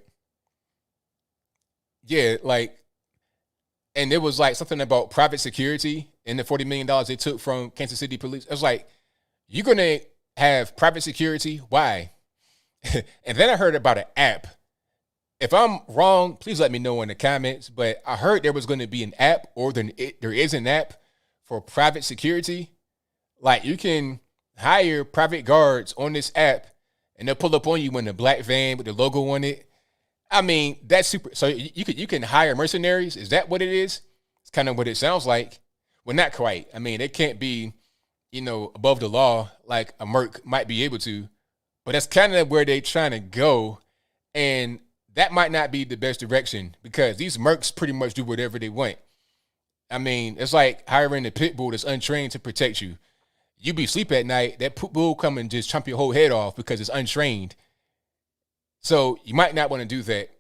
Yeah, like, and it was like something about private security and the $40 million they took from Kansas City police. It was like, you're going to have private security? Why? And then I heard about an app. If I'm wrong, please let me know in the comments. But I heard there was going to be an app, or there is an app for private security. Like, you can hire private guards on this app, and they'll pull up on you in a black van with the logo on it. I mean, that's super. So you can hire mercenaries. Is that what it is? It's kind of what it sounds like. Well, not quite. I mean, it can't be, above the law like a merc might be able to. But that's kind of where they're trying to go. And that might not be the best direction, because these mercs pretty much do whatever they want. I mean, it's like hiring a pit bull that's untrained to protect you. You be asleep at night, that pit bull come and just chomp your whole head off because it's untrained. So you might not want to do that.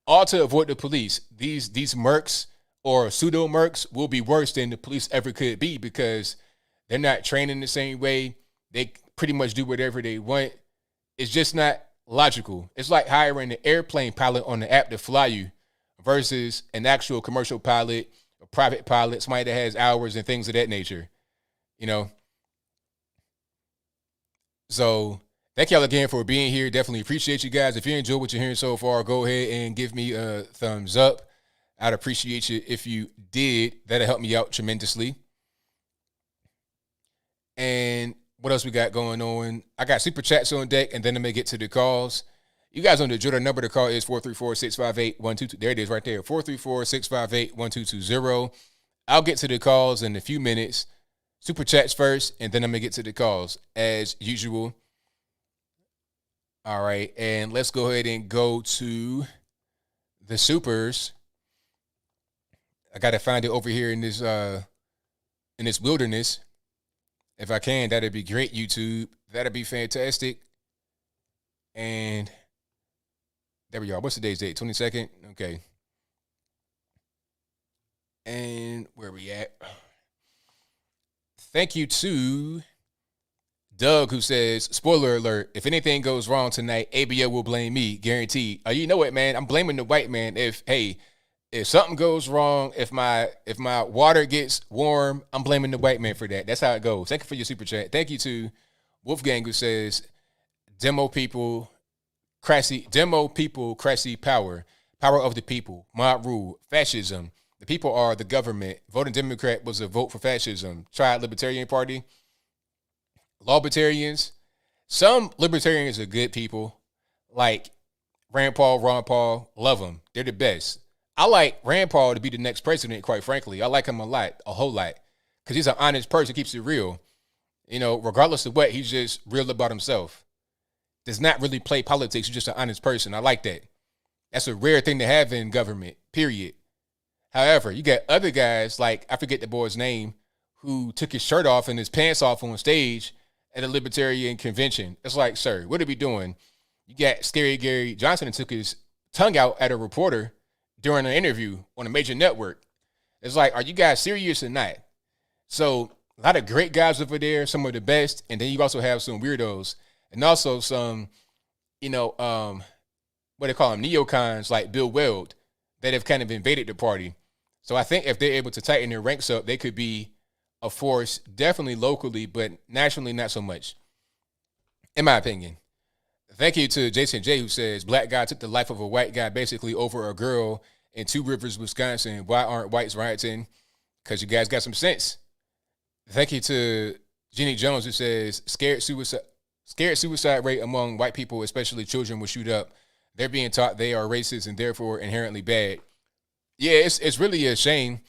All to avoid the police. These mercs or pseudo mercs will be worse than the police ever could be, because they're not trained in the same way. They pretty much do whatever they want. It's just not logical. It's like hiring an airplane pilot on the app to fly you versus an actual commercial pilot, a private pilot, somebody that has hours and things of that nature. So thank y'all again for being here. Definitely appreciate you guys. If you enjoyed what you're hearing so far, go ahead and give me a thumbs up. I'd appreciate you if you did. That'll help me out tremendously. And what else we got going on? I got super chats on deck, and then I'm going to get to the calls. You guys on the drill, the number to call is 434-658-1222. There it is right there, 434-658-1220. I'll get to the calls in a few minutes. Super chats first, and then I'm going to get to the calls as usual. All right, and let's go ahead and go to the supers. I got to find it over here in this wilderness. If I can, that'd be great, YouTube. That'd be fantastic. And there we are. What's today's date? 22nd? Okay. And where we at? Thank you to Doug, who says, spoiler alert, if anything goes wrong tonight, ABL will blame me, guaranteed. You know what, man? I'm blaming the white man. If something goes wrong, if my water gets warm, I'm blaming the white man for that. That's how it goes. Thank you for your super chat. Thank you to Wolfgang, who says, demo people, crassy power of the people, mob rule, fascism. The people are the government. Voting Democrat was a vote for fascism. Tried Libertarian Party. Lawbertarians. Some libertarians are good people. Like Rand Paul, Ron Paul, love them. They're the best. I like Rand Paul to be the next president, quite frankly. I like him a whole lot. Because he's an honest person, keeps it real. Regardless of what, he's just real about himself. Does not really play politics. He's just an honest person. I like that. That's a rare thing to have in government, period. However, you got other guys, like, I forget the boy's name, who took his shirt off and his pants off on stage at a libertarian convention. It's like, sir, what are we doing? You got Scary Gary Johnson, and took his tongue out at a reporter during an interview on a major network. It's like, are you guys serious or not? So a lot of great guys over there, some of the best, and then you also have some weirdos, and also some, what they call them, neocons like Bill Weld, that have kind of invaded the party. So I think if they're able to tighten their ranks up, they could be a force, definitely locally, but nationally, not so much, in my opinion. Thank you to Jason J, who says, black guy took the life of a white guy basically over a girl in Two Rivers, Wisconsin. Why aren't whites rioting? Because you guys got some sense. Thank you to Jenny Jones, who says, scared suicide rate among white people, especially children, will shoot up. They're being taught they are racist and therefore inherently bad. Yeah, it's really a shame.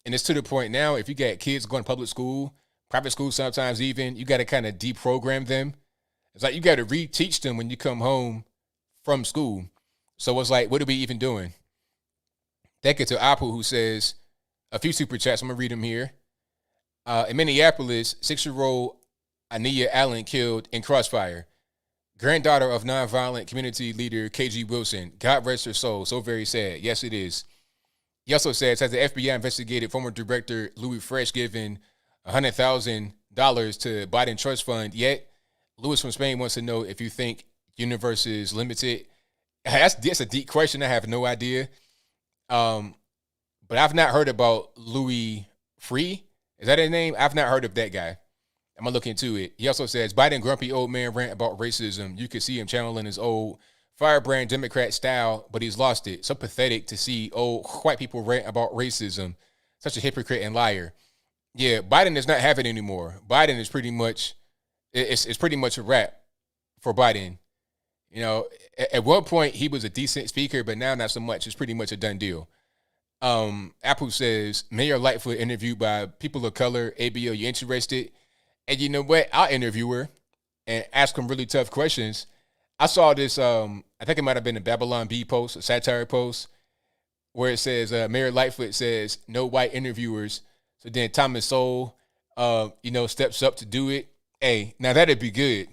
And it's to the point now, if you got kids going to public school, private school sometimes even, you got to kind of deprogram them. It's like you got to reteach them when you come home from school. So it's like, what are we even doing? Thank you to Apple, who says, a few super chats. I'm going to read them here. In Minneapolis, 6-year-old Ania Allen killed in crossfire. Granddaughter of nonviolent community leader KG Wilson. God rest her soul. So very sad. Yes, it is. He also says, has the FBI investigated former director Louis Fresh giving $100,000 to Biden Trust Fund yet? Louis from Spain wants to know if you think universe is limited. That's a deep question. I have no idea. But I've not heard about Louis Free. Is that his name? I've not heard of that guy. I'm going to look into it. He also says, Biden grumpy old man rant about racism. You can see him channeling his old firebrand Democrat style, but he's lost it. So pathetic to see old white people rant about racism. Such a hypocrite and liar. Yeah, Biden does not have it anymore. Biden is pretty much, it's pretty much a wrap for Biden. You know, at one point he was a decent speaker, but now not so much. It's pretty much a done deal. Apple says, Mayor Lightfoot interviewed by people of color. ABL, you interested? And you know what? I'll interview her and ask them really tough questions. I saw this, I think it might have been a Babylon Bee post, a satire post, where it says, Mayor Lightfoot says, no white interviewers. So then Thomas Sowell, steps up to do it. Hey, now that'd be good.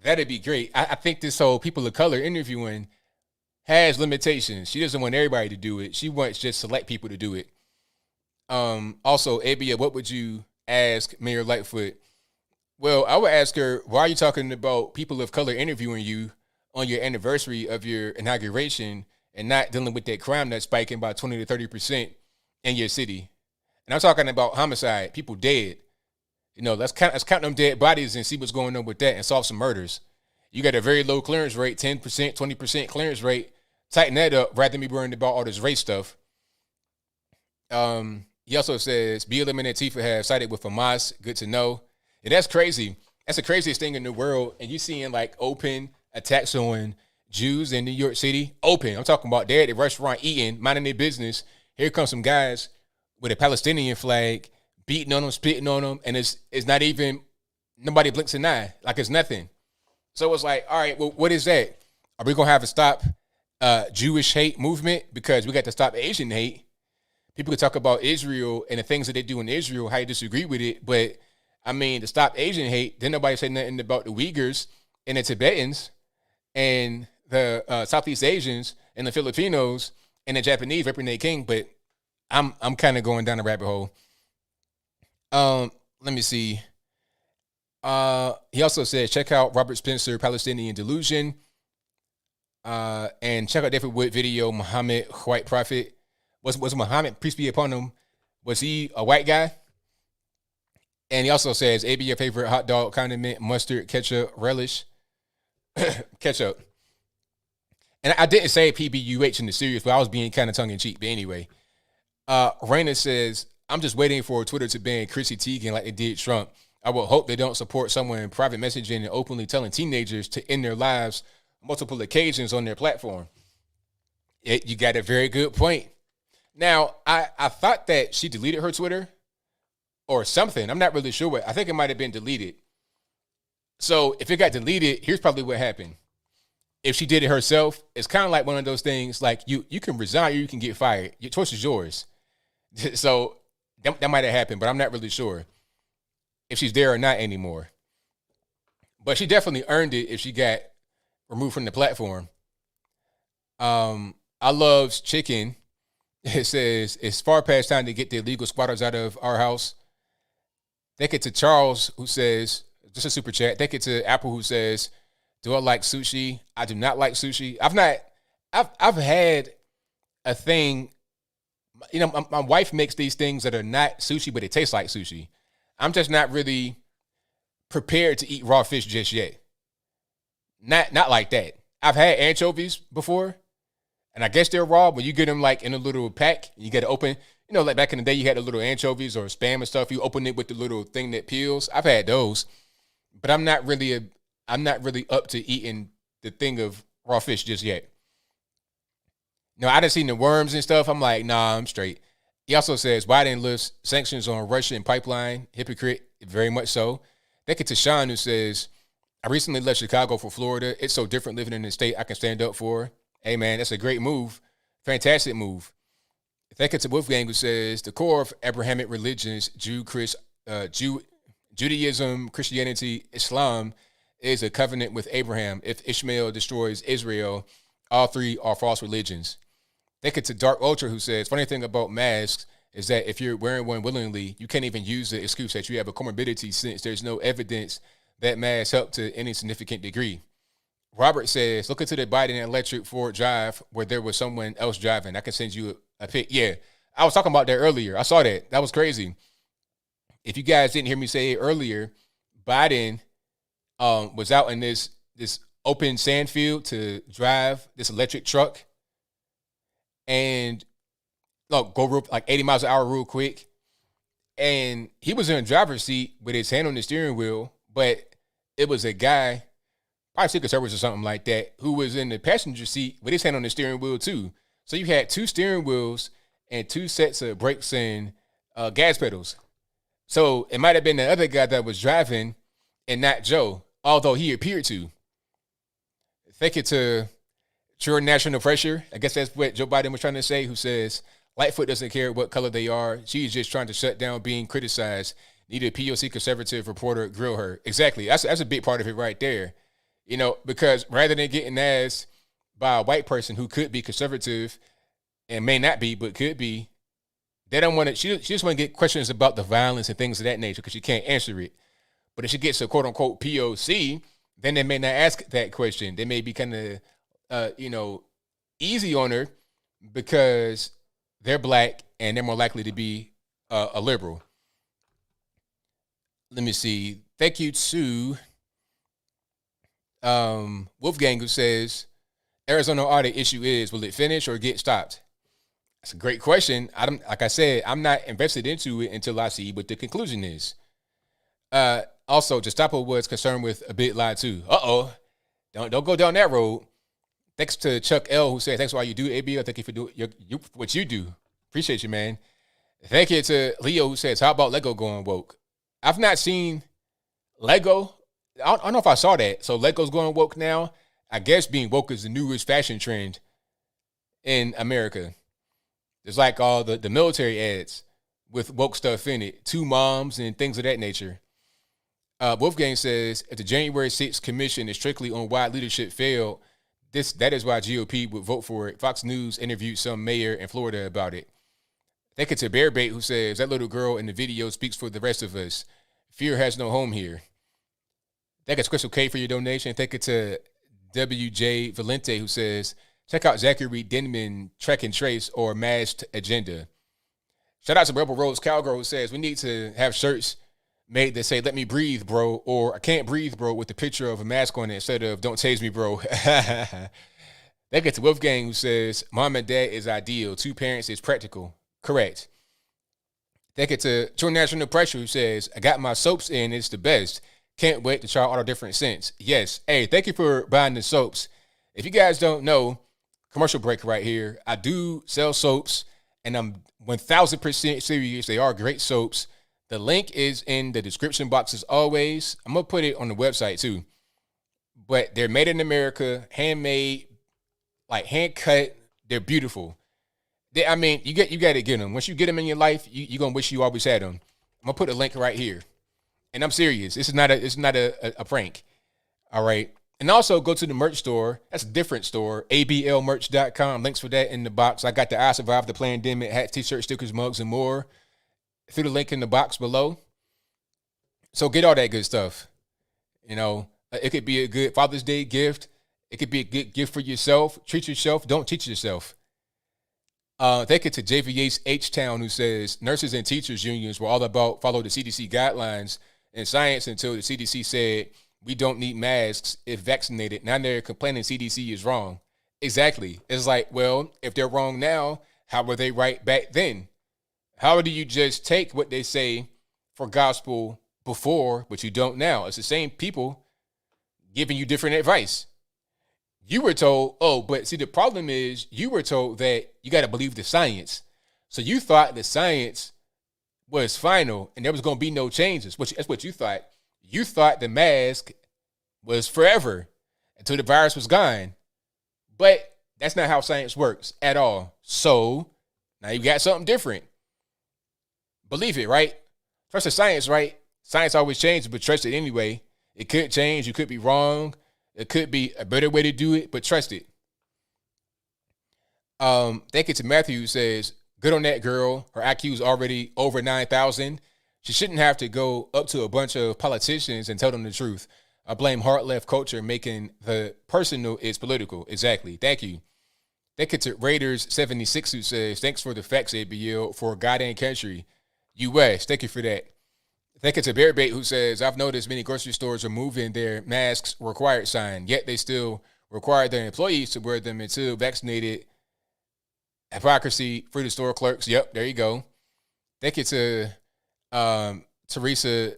That'd be great. I think this whole people of color interviewing has limitations. She doesn't want everybody to do it. She wants just select people to do it. Also, ABL, what would you ask Mayor Lightfoot? Well, I would ask her, why are you talking about people of color interviewing you on your anniversary of your inauguration and not dealing with that crime that's spiking by 20 to 30% in your city? And I'm talking about homicide, people dead. You know, let's count them dead bodies and see what's going on with that and solve some murders. You got a very low clearance rate, 10%, 20% clearance rate. Tighten that up rather than be worrying about all this race stuff. He also says, BLM and Antifa have sided with Hamas. Good to know. And that's crazy. That's the craziest thing in the world. And you seeing like open attacks on Jews in New York City. Open. I'm talking about they're at the restaurant eating, minding their business. Here comes some guys with a Palestinian flag, beating on them, spitting on them. And it's not even, nobody blinks an eye. Like it's nothing. So it's like, all right, well, what is that? Are we going to have to stop Jewish hate movement because we got to stop Asian hate? People can talk about Israel and the things that they do in Israel, how you disagree with it. But, I mean, to stop Asian hate, then nobody say nothing about the Uyghurs and the Tibetans and the Southeast Asians and the Filipinos and the Japanese repping their king. But I'm kind of going down a rabbit hole. Let me see. He also says, check out Robert Spencer, Palestinian Delusion. And check out David Wood video, Muhammad, White Prophet. Was Muhammad, peace be upon him, was he a white guy? And he also says, AB, your favorite hot dog condiment, mustard, ketchup, relish, ketchup. And I didn't say PBUH in the series, but I was being kind of tongue-in-cheek. But anyway, Raina says, I'm just waiting for Twitter to ban Chrissy Teigen like they did Trump. I will hope they don't support someone in private messaging and openly telling teenagers to end their lives multiple occasions on their platform. You got a very good point. Now, I thought that she deleted her Twitter or something. I'm not really sure what. I think it might have been deleted. So if it got deleted, here's probably what happened. If she did it herself, it's kind of like one of those things like you can resign or you can get fired. Your choice is yours. So that might have happened, but I'm not really sure if she's there or not anymore. But she definitely earned it if she got removed from the platform. I Loves Chicken. It says, it's far past time to get the illegal squatters out of our house. Thank it to Charles, who says, just a super chat. Thank it to Apple, who says, do I like sushi? I do not like sushi. I've had a thing, you know, my wife makes these things that are not sushi, but it tastes like sushi. I'm just not really prepared to eat raw fish just yet. Not like that. I've had anchovies before. And I guess they're raw, but you get them like in a little pack. You got to open, you know, like back in the day, you had the little anchovies or Spam and stuff. You open it with the little thing that peels. I've had those, but I'm not really up to eating the thing of raw fish just yet. No, I done seen the worms and stuff. I'm like, nah, I'm straight. He also says Biden lifts sanctions on Russian pipeline. Hypocrite, very much so. Thank you to Sean, who says, I recently left Chicago for Florida. It's so different living in a state I can stand up for. Hey, man, that's a great move. Fantastic move. Thank you to Wolfgang, who says, the core of Abrahamic religions, Judaism, Christianity, Islam, is a covenant with Abraham. If Ishmael destroys Israel, all three are false religions. Thank you to Dark Ultra, who says, funny thing about masks is that if you're wearing one willingly, you can't even use the excuse that you have a comorbidity since there's no evidence that masks help to any significant degree. Robert says, look into the Biden electric Ford Drive where there was someone else driving. I can send you a pic. Yeah, I was talking about that earlier. I saw that. That was crazy. If you guys didn't hear me say it earlier, Biden was out in this open sand field to drive this electric truck and go real, like 80 miles an hour real quick. And he was in the driver's seat with his hand on the steering wheel, but it was a guy, probably Secret Service or something like that, who was in the passenger seat with his hand on the steering wheel too. So you had two steering wheels and two sets of brakes and gas pedals. So it might have been the other guy that was driving and not Joe, although he appeared to. Thank you to True National Pressure. I guess that's what Joe Biden was trying to say, who says, Lightfoot doesn't care what color they are. She's just trying to shut down being criticized. Need a POC conservative reporter grill her. Exactly. That's a big part of it right there. You know, because rather than getting asked by a white person who could be conservative and may not be, but could be, they don't want to, she just want to get questions about the violence and things of that nature because she can't answer it. But if she gets a quote unquote POC, then they may not ask that question. They may be kind of, easy on her because they're black and they're more likely to be a liberal. Let me see. Thank you to Wolfgang, who says, Arizona Audit issue is, will it finish or get stopped? That's a great question. Like I said, I'm not invested into it until I see what the conclusion is. Also, Gestapo was concerned with a bit lie too. Don't go down that road. Thanks to Chuck L, who said, thanks for all you do, ABL. Thank you for doing what you do. Appreciate you, man. Thank you to Leo, who says, how about Lego going woke? I've not seen Lego. I don't know if I saw that. So Lego's going woke now. I guess being woke is the newest fashion trend in America. There's like all the military ads with woke stuff in it. 2 moms and things of that nature. Wolfgang says, if the January 6th commission is strictly on why leadership failed, that is why GOP would vote for it. Fox News interviewed some mayor in Florida about it. Thank you to Bearbait, who says, that little girl in the video speaks for the rest of us. Fear has no home here. Thank you to Crystal K for your donation. Thank you to WJ Valente, who says, check out Zachary Denman, Track and Trace, or Masked Agenda. Shout out to Rebel Rose Cowgirl, who says, we need to have shirts made that say, let me breathe, bro, or I can't breathe, bro, with the picture of a mask on it instead of don't tase me, bro. They get to Wolfgang, who says, mom and dad is ideal. 2 parents is practical. Correct. They get to True National Pressure, who says, I got my soaps in. It's the best. Can't wait to try all the different scents. Yes. Hey, thank you for buying the soaps. If you guys don't know, commercial break right here. I do sell soaps, and I'm 1,000% serious. They are great soaps. The link is in the description box as always. I'm going to put it on the website too. But they're made in America, handmade, like hand cut. They're beautiful. You got to get them. Once you get them in your life, you're going to wish you always had them. I'm going to put a link right here. And I'm serious. This is not a prank. All right. And also go to the merch store. That's a different store. ABLmerch.com. Links for that in the box. I got the I Survived the Pandemic hats, t-shirts, stickers, mugs, and more through the link in the box below. So get all that good stuff. You know, it could be a good Father's Day gift. It could be a good gift for yourself. Treat yourself. Don't teach yourself. Thank you to JVH H-Town, who says, nurses and teachers unions were all about follow the CDC guidelines and science until the CDC said we don't need masks if vaccinated. Now they're complaining CDC is wrong. Exactly. It's like, well, if they're wrong now, how were they right back then? How do you just take what they say for gospel before, but you don't now? It's the same people giving you different advice. You were told, but see, the problem is you were told that you got to believe the science. So you thought the science was final and there was going to be no changes. That's what you thought. You thought the mask was forever until the virus was gone. But that's not how science works at all. So now you got something different. Believe it, right? Trust the science, right? Science always changes, but trust it anyway. It could change. You could be wrong. It could be a better way to do it, but trust it. Thank you to Matthew, who says, good on that girl. Her IQ is already over 9,000. She shouldn't have to go up to a bunch of politicians and tell them the truth. I blame hard left culture making the personal is political. Exactly. Thank you. Thank you to Raiders 76 who says, thanks for the facts, ABL, for God and country. U.S. Thank you for that. Thank you to Bearbait who says, I've noticed many grocery stores are moving their masks required sign, yet they still require their employees to wear them until vaccinated. Hypocrisy for the store clerks. Yep, there you go. Thank you to Teresa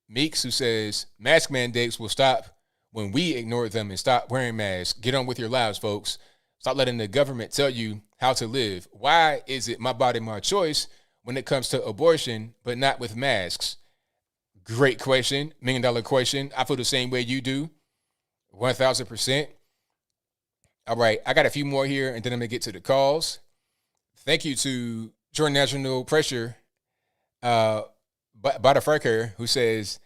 Meeks who says, mask mandates will stop when we ignore them and stop wearing masks. Get on with your lives, folks. Stop letting the government tell you how to live. Why is it my body, my choice when it comes to abortion, but not with masks? Great question. $1 million question. I feel the same way you do. 1,000%. All right. I got a few more here, and then I'm going to get to the calls. Thank you to Jordan National Pressure, Butterfrecker, who says,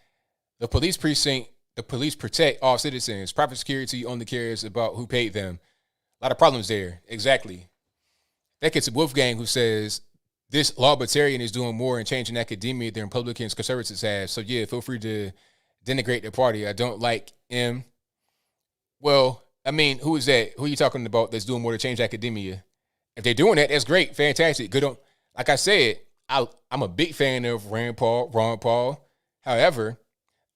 the police protect all citizens. Private security only cares about who paid them. A lot of problems there. Exactly. Thank you to Wolfgang, who says, this libertarian is doing more in changing academia than Republicans, conservatives have. So, yeah, feel free to denigrate the party. I don't like him. Well, I mean, who is that? Who are you talking about that's doing more to change academia? If they're doing that, that's great. Fantastic. Good on. Like I said, I'm a big fan of Ron Paul. However,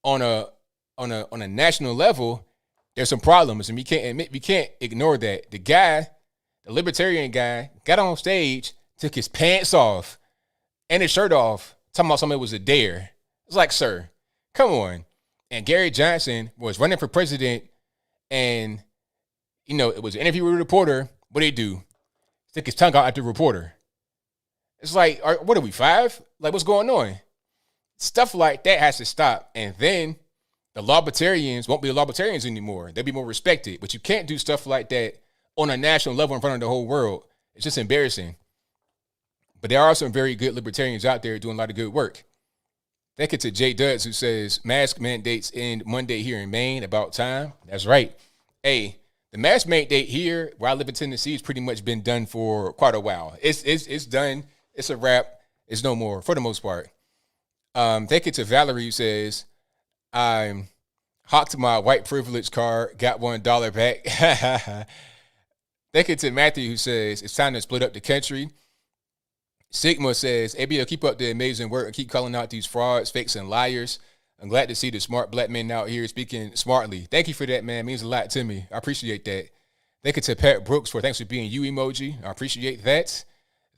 on a national level, there's some problems, and we can't ignore that. The libertarian guy, got on stage, took his pants off and his shirt off, talking about something that was a dare. It's like, sir, come on. And Gary Johnson was running for president, and it was an interview with a reporter. What did he do? Stick his tongue out at the reporter. It's like, what are we, 5? Like, what's going on? Stuff like that has to stop. And then the libertarians won't be the libertarians anymore. They'll be more respected. But you can't do stuff like that on a national level in front of the whole world. It's just embarrassing. But there are some very good libertarians out there doing a lot of good work. Thank you to Jay Dudds, who says, mask mandates end Monday here in Maine. About time. That's right. Hey, the mask mandate here, where I live in Tennessee, has pretty much been done for quite a while. It's done. It's a wrap. It's no more, for the most part. Thank you to Valerie, who says, I'm hawked my white privilege card, got $1 back. Thank you to Matthew, who says, it's time to split up the country. Sigma says, ABL, keep up the amazing work and keep calling out these frauds, fakes, and liars. I'm glad to see the smart black men out here speaking smartly. Thank you for that, man. It means a lot to me. I appreciate that. Thank you to Pat Brooks for thanks for being you emoji. I appreciate that.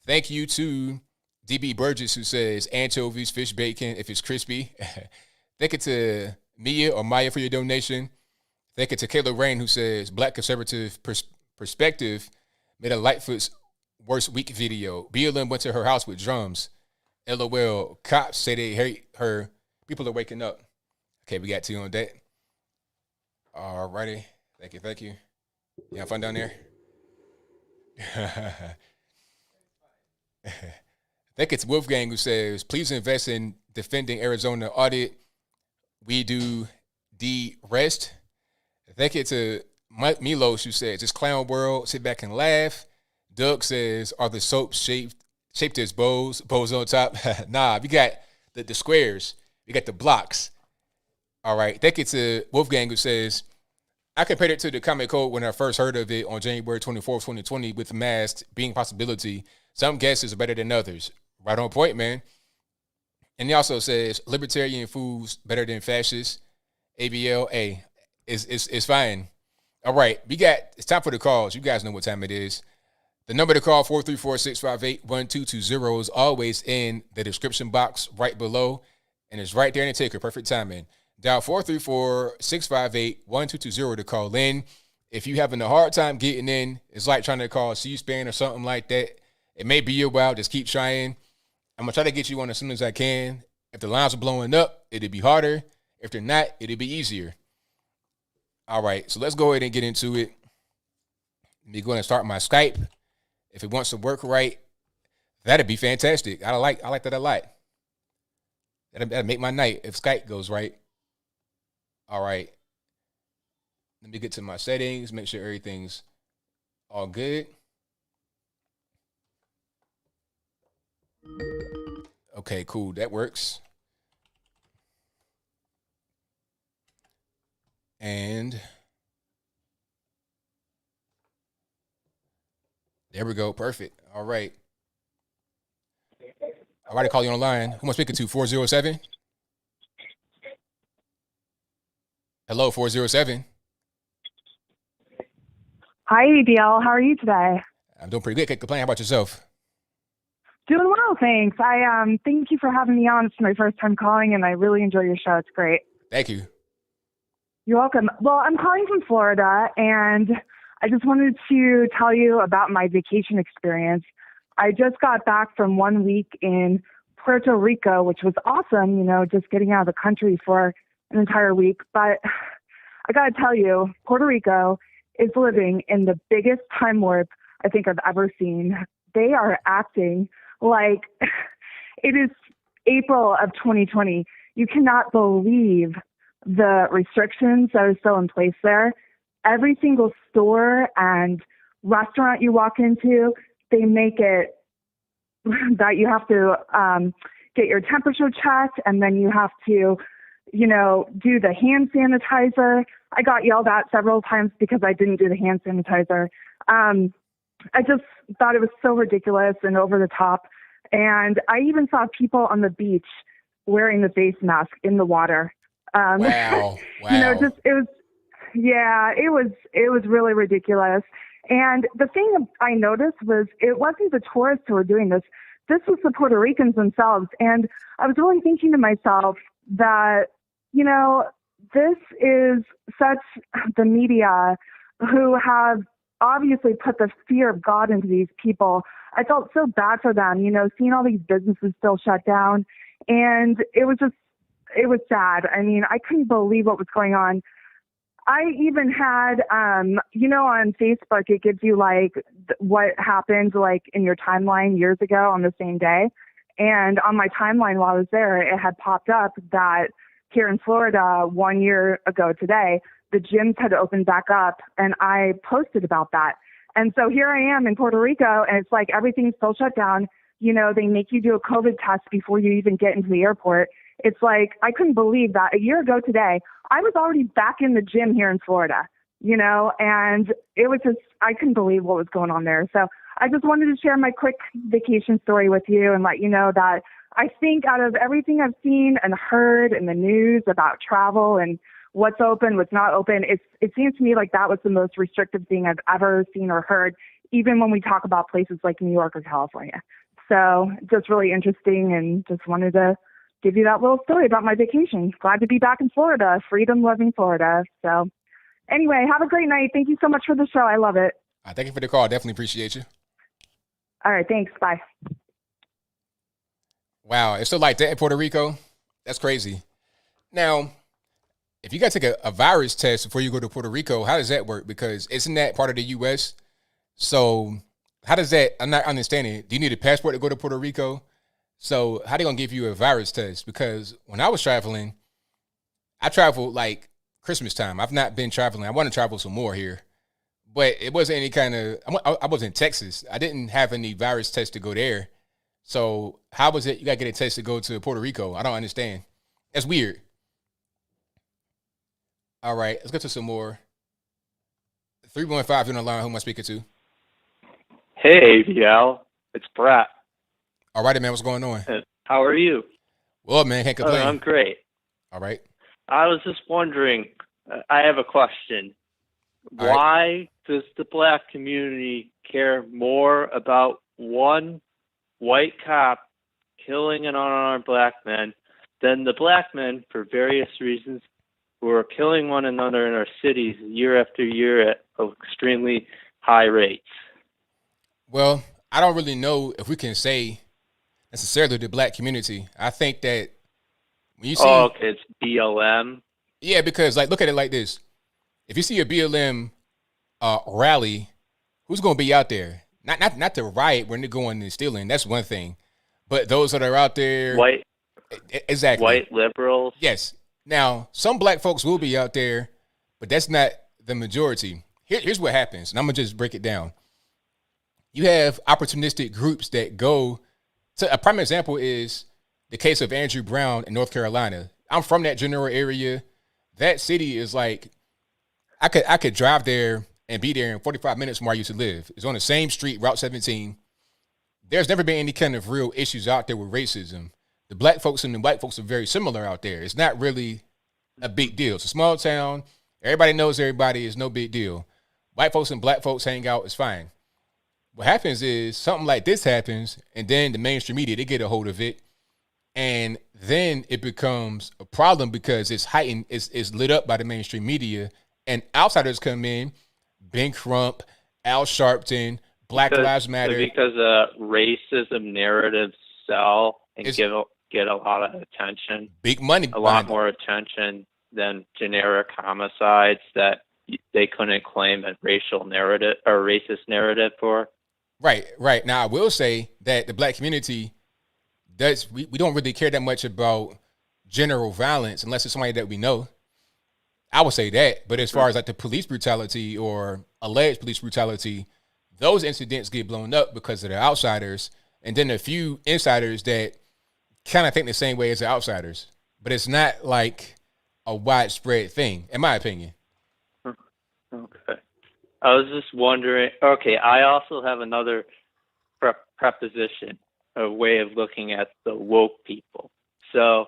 Thank you to DB Burgess, who says anchovies, fish bacon, if it's crispy. Thank you to Mia or Maya for your donation. Thank you to Kayla Rain, who says black conservative perspective made a Lightfoot's worst week video. BLM went to her house with drums. LOL. Cops say they hate her. People are waking up. Okay, we got 2 on that. All righty. Thank you. You have fun down there? I think it's Wolfgang who says, please invest in defending Arizona Audit. We do the rest. Thank you to Milos who says, it's clown world. Sit back and laugh. Doug says, are the soaps shaped as bows on top? Nah, we got the squares. We got the blocks. All right. Thank you to Wolfgang who says, I compared it to the comic code when I first heard of it on January 24th, 2020 with masks being a possibility. Some guesses are better than others. Right on point, man. And he also says, libertarian fools better than fascists. ABL, it's fine. All right. It's time for the calls. You guys know what time it is. The number to call, 434-658-1220, is always in the description box right below. And it's right there in the ticker. Perfect timing. Dial 434-658-1220 to call in. If you're having a hard time getting in, it's like trying to call C-SPAN or something like that. It may be a while. Just keep trying. I'm going to try to get you on as soon as I can. If the lines are blowing up, it'll be harder. If they're not, it'll be easier. All right. So let's go ahead and get into it. Let me go ahead and start my Skype. If it wants to work right, that'd be fantastic. I like that a lot. That'll make my night if Skype goes right. All right. Let me get to my settings, make sure everything's all good. Okay, cool. That works. And there we go. Perfect. All right. All right, I call you on the line. Who am I speaking to? 407? Hello, 407. Hi, ABL. How are you today? I'm doing pretty good. Can't complain. How about yourself? Doing well, thanks. I thank you for having me on. It's my first time calling, and I really enjoy your show. It's great. Thank you. You're welcome. Well, I'm calling from Florida, and I just wanted to tell you about my vacation experience. I just got back from 1 week in Puerto Rico, which was awesome, you know, just getting out of the country for an entire week. But I got to tell you, Puerto Rico is living in the biggest time warp I think I've ever seen. They are acting like it is April of 2020. You cannot believe the restrictions that are still in place there. Every single store and restaurant you walk into, they make it that you have to get your temperature checked, and then you have to, you know, do the hand sanitizer. I got yelled at several times because I didn't do the hand sanitizer. I just thought it was so ridiculous and over the top. And I even saw people on the beach wearing the face mask in the water. Wow. You know, just it was really ridiculous. And the thing I noticed was it wasn't the tourists who were doing this. This was the Puerto Ricans themselves. And I was really thinking to myself that, you know, this is such the media who have obviously put the fear of God into these people. I felt so bad for them, you know, seeing all these businesses still shut down. And it was sad. I mean, I couldn't believe what was going on. I even had, you know, on Facebook, it gives you like what happened like in your timeline years ago on the same day. And on my timeline while I was there, it had popped up that here in Florida 1 year ago today, the gyms had opened back up, and I posted about that. And so here I am in Puerto Rico, and it's like everything's still shut down. You know, they make you do a COVID test before you even get into the airport. It's like, I couldn't believe that a year ago today, I was already back in the gym here in Florida, you know, and it was just, I couldn't believe what was going on there. So I just wanted to share my quick vacation story with you and let you know that I think out of everything I've seen and heard in the news about travel and what's open, what's not open, it seems to me like that was the most restrictive thing I've ever seen or heard, even when we talk about places like New York or California. So just really interesting, and just wanted to give you that little story about my vacation. Glad to be back in Florida, freedom-loving Florida. So anyway, have a great night. Thank you so much for the show. I love it. Thank you for the call. Definitely appreciate you. All right, thanks. Bye. Wow, it's still like that in Puerto Rico? That's crazy. Now, if you got to take a virus test before you go to Puerto Rico, how does that work? Because isn't that part of the U.S.? So how does that, I'm not understanding. Do you need a passport to go to Puerto Rico? So how they going to give you a virus test? Because when I was traveling, I traveled like Christmas time. I've not been traveling. I want to travel some more here. But it wasn't any kind of, I was in Texas. I didn't have any virus test to go there. So how was it? You got to get a test to go to Puerto Rico. I don't understand. That's weird. All right, let's get to some more. 315, you're on the line. Who am I speaking to? Hey, ABL. It's Brett. All right, man. What's going on? How are you? Well, man, can't complain. I'm great. All right. I was just wondering, I have a question. All Why does the black community care more about one white cop killing an unarmed black man than the black men, for various reasons, who are killing one another in our cities year after year at extremely high rates? Well, I don't really know if we can say necessarily the black community. I think that when you see... Oh, okay, it's BLM? Yeah, because like look at it like this. If you see a BLM rally, who's going to be out there? Not to riot when they're going and stealing. That's one thing. But those that are out there... White. Exactly. White liberals. Yes. Now, some black folks will be out there, but that's not the majority. Here's what happens, and I'm going to just break it down. You have opportunistic groups that go to, a prime example is the case of Andrew Brown in North Carolina. I'm from that general area. That city is like I could drive there and be there in 45 minutes from where I used to live. It's on the same street, Route 17. There's never been any kind of real issues out there with racism. The black folks and the white folks are very similar out there. It's not really a big deal. It's a small town. Everybody knows everybody. It's no big deal. White folks and black folks hang out. It's fine. What happens is something like this happens, and then the mainstream media, they get a hold of it, and then it becomes a problem because it's heightened, it's lit up by the mainstream media, and outsiders come in, Ben Crump, Al Sharpton, Black Lives Matter. Because racism narratives sell and get a lot of attention. Big money. A lot more attention than generic homicides that they couldn't claim a racial narrative or racist narrative for. Right. Now, I will say that the black community we don't really care that much about general violence unless it's somebody that we know. I would say that. But as far as like the police brutality or alleged police brutality, those incidents get blown up because of the outsiders. And then a few insiders that kind of think the same way as the outsiders. But it's not like a widespread thing, in my opinion. Okay. I was just wondering, okay, I also have another preposition, a way of looking at the woke people. So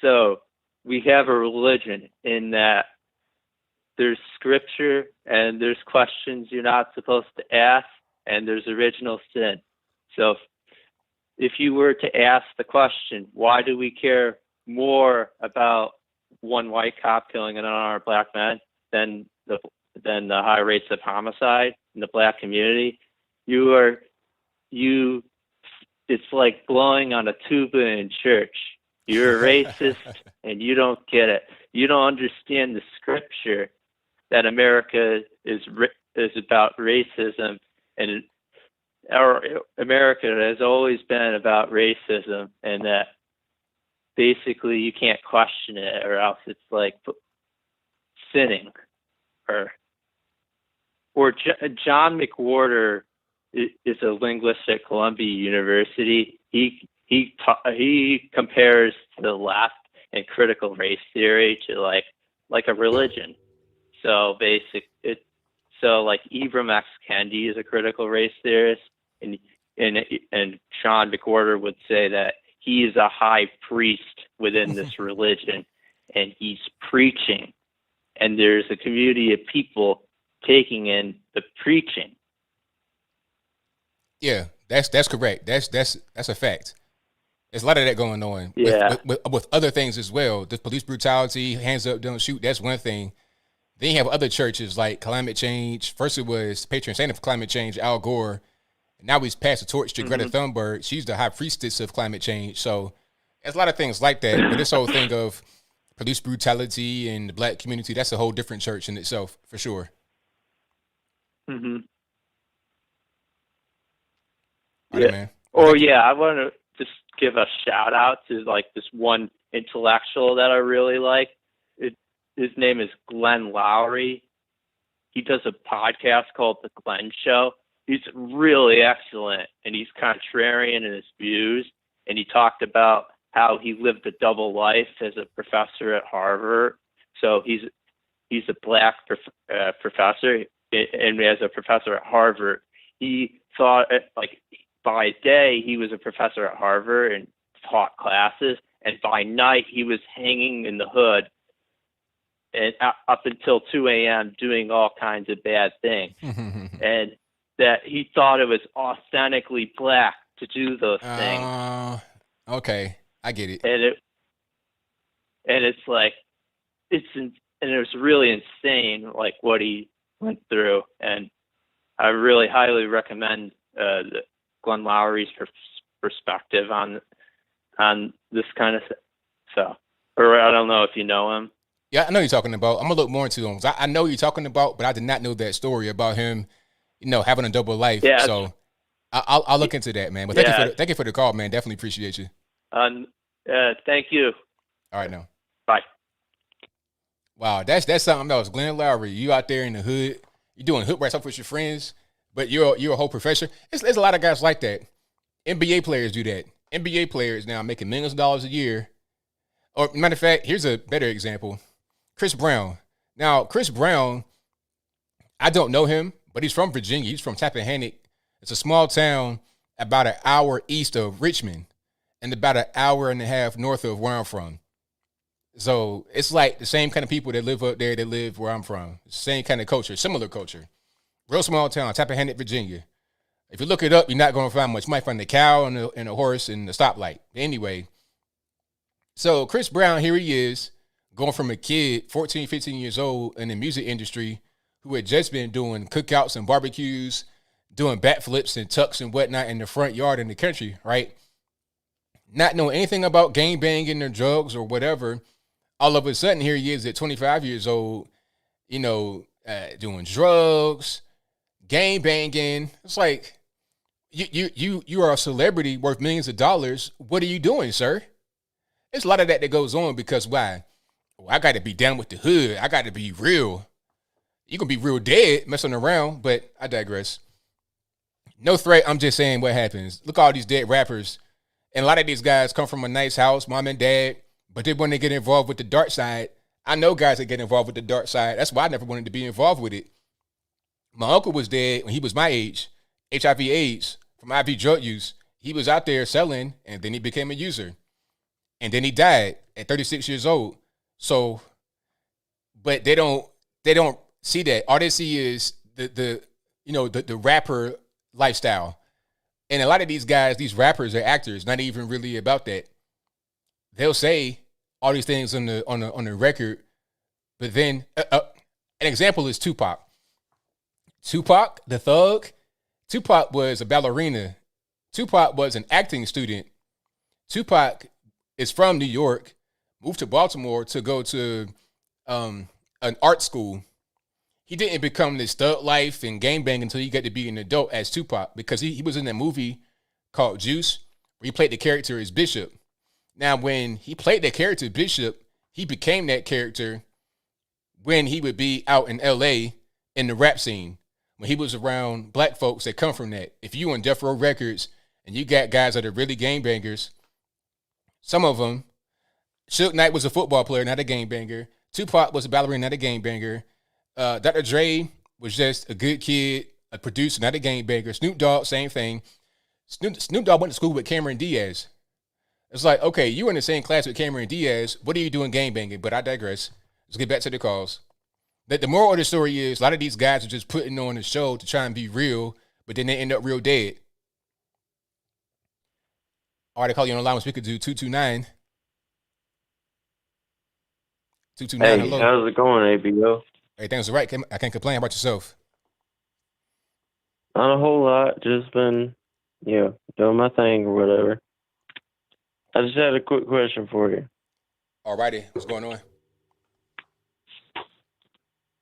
so we have a religion in that there's scripture and there's questions you're not supposed to ask and there's original sin. So if you were to ask the question, why do we care more about one white cop killing an unarmed black man than the high rates of homicide in the black community, it's like blowing on a tuba in church. You're a racist and you don't get it. You don't understand the scripture that America is about racism, and America has always been about racism, and that basically you can't question it or else it's like sinning. Or John McWhorter is a linguist at Columbia University. He compares the left and critical race theory to like a religion. So like Ibram X. Kendi is a critical race theorist, and Sean McWhorter would say that he is a high priest within this religion, and he's preaching, and there's a community of people taking in the preaching. Yeah, that's correct. That's a fact. There's a lot of that going on. Yeah. With other things as well. The police brutality, hands up, don't shoot. That's one thing. Then you have other churches like climate change. First it was patron saint of climate change, Al Gore. Now he's passed the torch to Greta Thunberg. She's the high priestess of climate change. So there's a lot of things like that. But this whole thing of police brutality and the black community, that's a whole different church in itself, for sure. Mm-hmm. Yeah. Man. I want to just give a shout out to like this one intellectual that I really like. His name is Glenn Lowry. He does a podcast called The Glenn Show. He's really excellent, and he's contrarian in his views. And he talked about how he lived a double life as a professor at Harvard. So he's a black professor, and as a professor at Harvard, he thought like by day he was a professor at Harvard and taught classes, and by night he was hanging in the hood and up until 2 a.m. doing all kinds of bad things. And that he thought it was authentically black to do those things. Okay, I get it. And it's like, and it was really insane, like what he went through. And I really highly recommend Glenn Lowry's perspective on this kind of stuff. Or I don't know if you know him. Yeah, I know you're talking about. I'm gonna look more into him. I know you're talking about, but I did not know that story about him, having a double life. Yeah. So I'll look into that, man. But thank you for the call, man. Definitely appreciate you. Thank you. All right, now. Bye. Wow, that's something else. Glenn Lowry, you out there in the hood, you're doing hood rats up with your friends, but you're a whole professor. There's a lot of guys like that. NBA players do that. NBA players now making millions of dollars a year. Or matter of fact, here's a better example. Chris Brown. Now, Chris Brown, I don't know him, but he's from Virginia. He's from Tappahannock. It's a small town about an hour east of Richmond and about an hour and a half north of where I'm from. So it's like the same kind of people that live up there that live where I'm from. Same kind of culture, similar culture. Real small town, Tappahannock, Virginia. If you look it up, you're not going to find much. You might find the cow and a horse and the stoplight. Anyway, so Chris Brown, here he is, going from a kid, 14, 15 years old, in the music industry, who had just been doing cookouts and barbecues, doing backflips and tucks and whatnot in the front yard in the country, right? Not knowing anything about gang banging or drugs or whatever. All of a sudden, here he is at 25 years old, doing drugs, gang banging. It's like, you are a celebrity worth millions of dollars. What are you doing, sir? There's a lot of that goes on because why? Well, I got to be down with the hood. I got to be real. You can be real dead messing around, but I digress. No threat. I'm just saying what happens. Look at all these dead rappers. And a lot of these guys come from a nice house, mom and dad, but then when they get involved with the dark side, I know guys that get involved with the dark side. That's why I never wanted to be involved with it. My uncle was dead when he was my age, HIV AIDS, from IV drug use. He was out there selling, and then he became a user. And then he died at 36 years old. So, but they don't see that. All they see is the rapper lifestyle. And a lot of these guys, these rappers are actors, not even really about that. They'll say all these things on the record, but then an example is Tupac. Tupac, the thug. Tupac was a ballerina. Tupac was an acting student. Tupac is from New York, moved to Baltimore to go to an art school. He didn't become this thug life and gangbang until he got to be an adult as Tupac, because he was in that movie called Juice, where he played the character as Bishop. Now, when he played that character Bishop, he became that character when he would be out in LA in the rap scene, when he was around black folks that come from that. If you on Death Row Records and you got guys that are really gangbangers, some of them, Suge Knight was a football player, not a gangbanger. Tupac was a ballerina, not a gangbanger. Dr. Dre was just a good kid, a producer, not a gangbanger. Snoop Dogg, same thing. Snoop Dogg went to school with Cameron Diaz. It's like, okay, you were in the same class with Cameron Diaz. What are you doing gangbanging? But I digress. Let's get back to the cause. The moral of the story is a lot of these guys are just putting on a show to try and be real, but then they end up real dead. All right, I call you on the line with Speaker Dude 229. 229, Hey, hello. how's it going, ABL? Everything's all right. I can't complain. How about yourself? Not a whole lot. Just been, doing my thing or whatever. I just had a quick question for you. All righty. What's going on?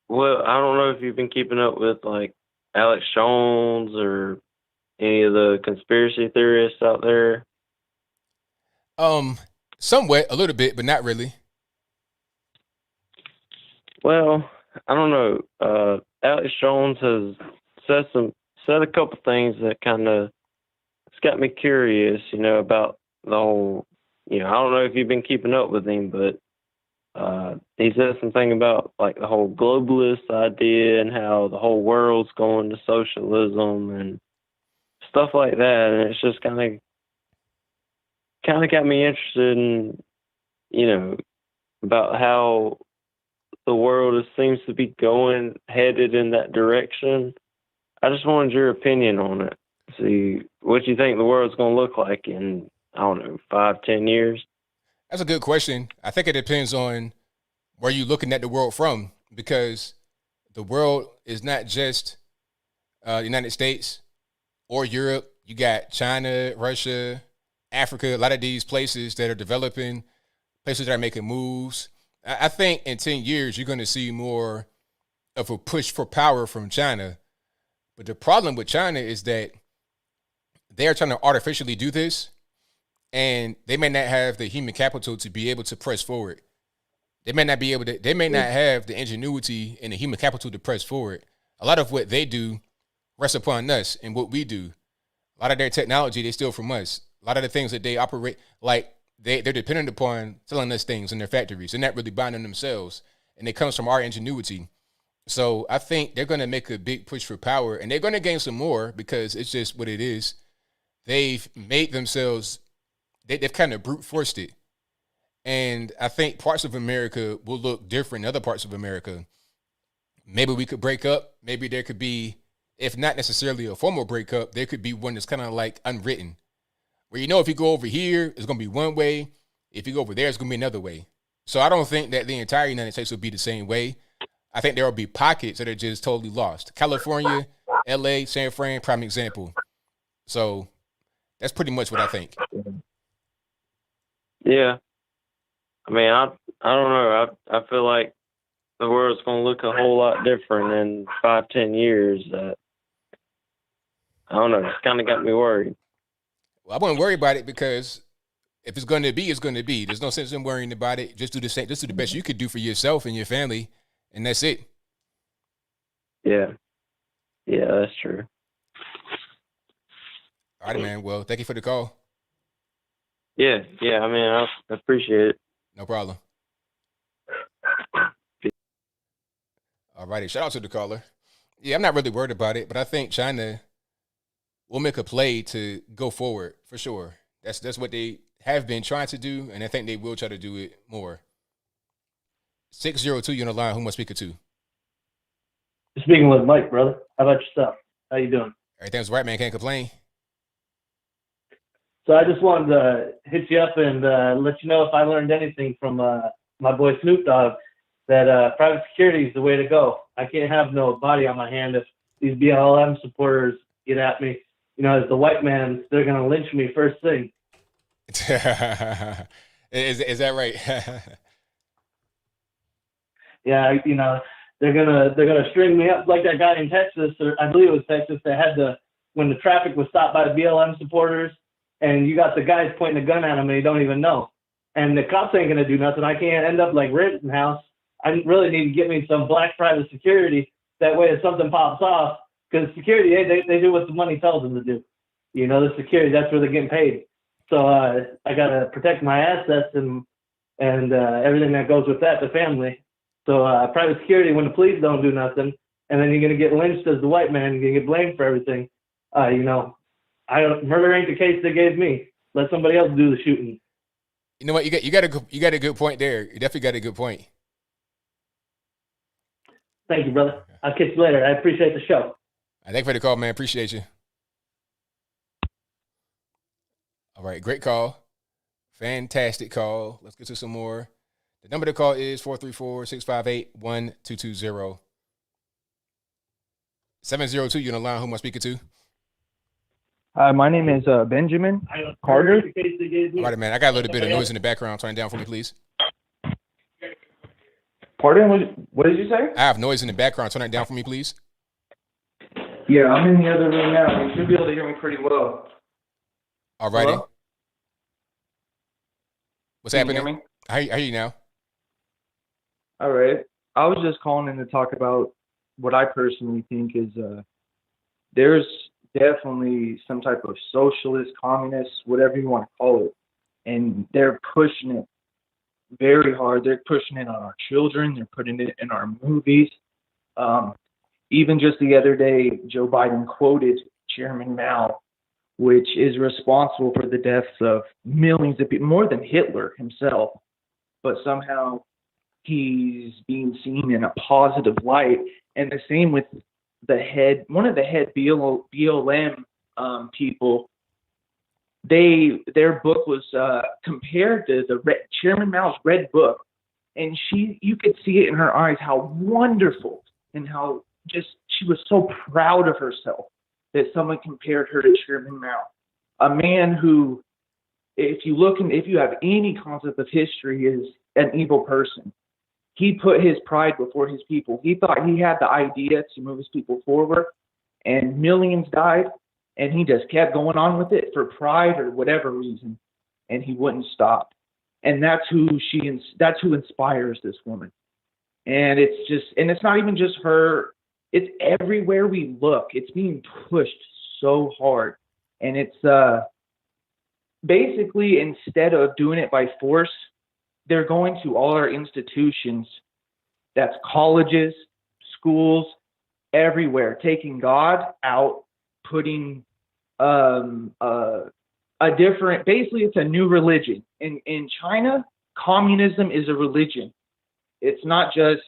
Well, I don't know if you've been keeping up with, like, Alex Jones or any of the conspiracy theorists out there. Somewhat, a little bit, but not really. Well, I don't know. Alex Jones has said a couple things that kind of, it's got me curious, about the whole, I don't know if you've been keeping up with him, but he said something about like the whole globalist idea and how the whole world's going to socialism and stuff like that. And it's just kind of got me interested in, about how the world seems to be headed in that direction. I just wanted your opinion on it. See what you think the world's going to look like in, I don't know, 5-10 years. That's a good question. I think it depends on where you're looking at the world from, because the world is not just the United States or Europe. You got China, Russia, Africa, a lot of these places that are developing, places that are making moves. I think in 10 years, you're going to see more of a push for power from China. But the problem with China is that they're trying to artificially do this, and they may not have the human capital to be able to press forward. They may not have the ingenuity and the human capital to press forward. A lot of what they do rests upon us and what we do. A lot of their technology, they steal from us. A lot of the things that they operate, like they're dependent upon selling us things in their factories. They're not really buying them themselves. and it comes from our ingenuity. So I think they're going to make a big push for power, and they're going to gain some more because it's just what it is. They've made themselves, they've kind of brute forced it. And I think parts of America will look different than other parts of America. Maybe we could break up. Maybe there could be, if not necessarily a formal breakup, there could be one that's kind of like unwritten. Where if you go over here, it's going to be one way. If you go over there, it's going to be another way. So I don't think that the entire United States will be the same way. I think there will be pockets that are just totally lost. California, LA, San Fran, prime example. So that's pretty much what I think. Yeah. I mean, I don't know. I feel like the world's going to look a whole lot different in 5-10 years. I don't know. It's kind of got me worried. Well, I wouldn't worry about it because if it's going to be, it's going to be. There's no sense in worrying about it. Just do the same. Just do the best you could do for yourself and your family, and that's it. Yeah. Yeah, that's true. All right, man. Well, thank you for the call. Yeah. I mean, I appreciate it. No problem. All righty. Shout out to the caller. Yeah, I'm not really worried about it, but I think China will make a play to go forward for sure. That's what they have been trying to do, and I think they will try to do it more. 602, you on the line. Who am I speaking to? Speaking with Mike, brother. How about yourself? How you doing? Everything's right, man. Can't complain. So I just wanted to hit you up and let you know if I learned anything from my boy Snoop Dogg, that private security is the way to go. I can't have no body on my hand if these BLM supporters get at me. As the white man, they're going to lynch me first thing. Is that right? Yeah, they're gonna string me up like that guy in Texas, or I believe it was Texas, that had when the traffic was stopped by the BLM supporters, and you got the guys pointing a gun at him and you don't even know. And the cops ain't gonna do nothing. I can't end up like Rittenhouse. I really need to get me some black private security. That way if something pops off, because security, they do what the money tells them to do. The security, that's where they're getting paid. So I gotta protect my assets and everything that goes with that, the family. So private security, when the police don't do nothing, and then you're gonna get lynched as the white man, you're gonna get blamed for everything. Murder ain't the case they gave me. Let somebody else do the shooting. You know what? You got a good point there. You definitely got a good point. Thank you, brother. I'll catch you later. I appreciate the show. Thank you for the call, man. Appreciate you. All right, great call. Fantastic call. Let's get to some more. The number to call is 434-658-1220. 702, you're on the line. Who am I speaking to? Hi, my name is Benjamin Carter. All right, man. I got a little bit of noise in the background. Turn it down for me, please. Pardon? What did you say? I have noise in the background. Turn it down for me, please. Yeah, I'm in the other room now. You should be able to hear me pretty well. All righty. Hello? What's Can you happening? hear me? I hear you now. All right. I was just calling in to talk about what I personally think is there's definitely some type of socialist, communist, whatever you want to call it, and they're pushing it very hard. They're pushing it on our children. They're putting it in our movies. Even just the other day, Joe Biden quoted Chairman Mao, which is responsible for the deaths of millions of people, more than Hitler himself. But somehow he's being seen in a positive light. And the same with one of the head BLM people. Their book was compared to Chairman Mao's Red Book, and you could see it in her eyes how wonderful and how just she was so proud of herself that someone compared her to Chairman Mao, a man who, if you have any concept of history, is an evil person. He put his pride before his people. He thought he had the idea to move his people forward, and millions died, and he just kept going on with it for pride or whatever reason, and he wouldn't stop. And that's who inspires this woman. And it's not even just her. It's everywhere we look. It's being pushed so hard. And it's basically, instead of doing it by force, they're going to all our institutions That's colleges, schools, everywhere, taking God out, putting a different, basically it's a new religion. In China, communism is a religion. It's not just,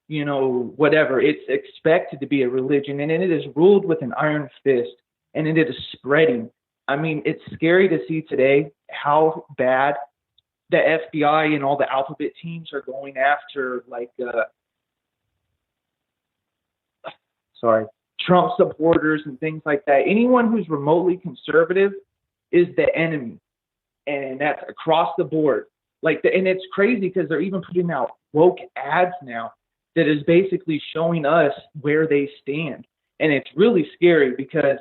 whatever. It's expected to be a religion, and it is ruled with an iron fist, and it is spreading. I mean, it's scary to see today how bad the FBI and all the alphabet teams are going after, Trump supporters and things like that. Anyone who's remotely conservative is the enemy, and that's across the board. And it's crazy because they're even putting out woke ads now that is basically showing us where they stand, and it's really scary because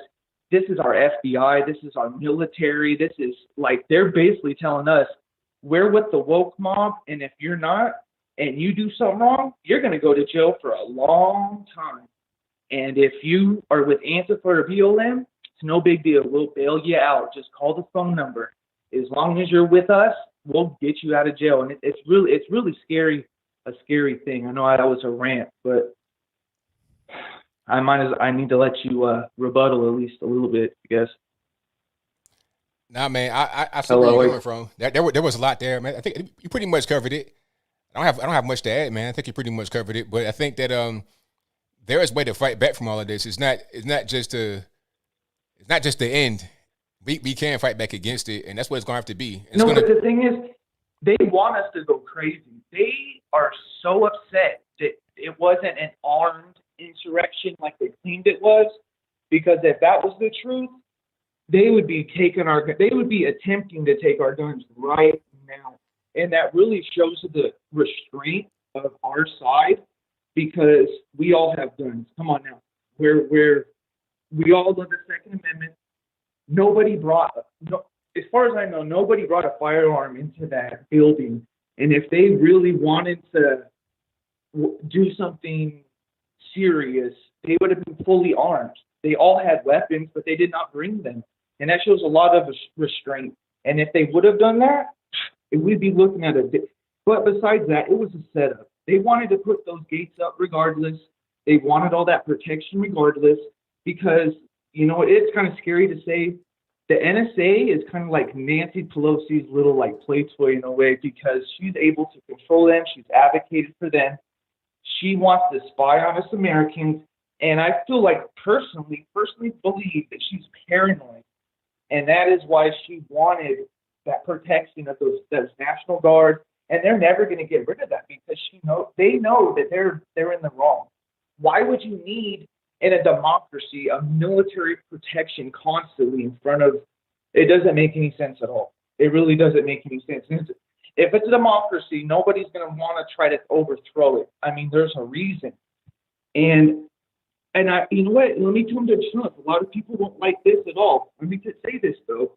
this is our FBI, this is our military, this is they're basically telling us we're with the woke mob, and if you're not and you do something wrong, you're going to go to jail for a long time. And if you are with Antifa or BLM, it's no big deal. We'll bail you out. Just call the phone number. As long as you're with us, we'll get you out of jail. And it's really scary, a scary thing. I know that was a rant, but I need to let you rebuttal at least a little bit, I guess. Nah, man, I see where you're coming from. There was a lot there, man. I think you pretty much covered it. I don't have much to add, man. I think you pretty much covered it. But I think that there is a way to fight back from all of this. It's not just the end. We can fight back against it, and that's what it's going to have to be. But the thing is, they want us to go crazy. They are so upset that it wasn't an armed insurrection like they claimed it was, because if that was the truth, they would be attempting to take our guns right now, and that really shows the restraint of our side, because we all have guns. Come on now, we all love the Second Amendment. As far as I know, nobody brought a firearm into that building. And if they really wanted to do something serious, they would have been fully armed. They all had weapons, but they did not bring them. And that shows a lot of restraint. And if they would have done that, we'd be looking at But besides that, it was a setup. They wanted to put those gates up regardless. They wanted all that protection regardless, because, it's kind of scary to say the NSA is kind of like Nancy Pelosi's little play toy in a way, because she's able to control them. She's advocated for them. She wants to spy on us Americans. And I feel personally believe that she's paranoid. And that is why she wanted that protection of those National Guard. And they're never going to get rid of that, because they know that they're in the wrong. Why would you need, in a democracy, a military protection constantly in front of? It doesn't make any sense at all. It really doesn't make any sense. If it's a democracy, nobody's going to want to try to overthrow it. I mean, there's a reason. And you know what? Let me come to Trump. A lot of people don't like this at all. Let me just say this, though.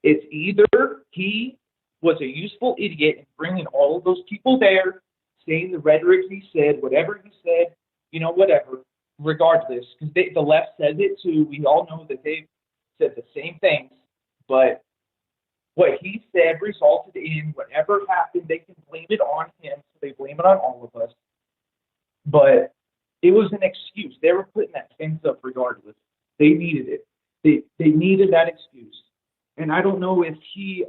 It's either he was a useful idiot in bringing all of those people there, saying the rhetoric he said, whatever he said, whatever, regardless, because the left says it too. We all know that they've said the same things, but what he said resulted in whatever happened. They can blame it on him, so they blame it on all of us. But it was an excuse. They were putting that fence up regardless. They needed it. They needed that excuse. And I don't know if he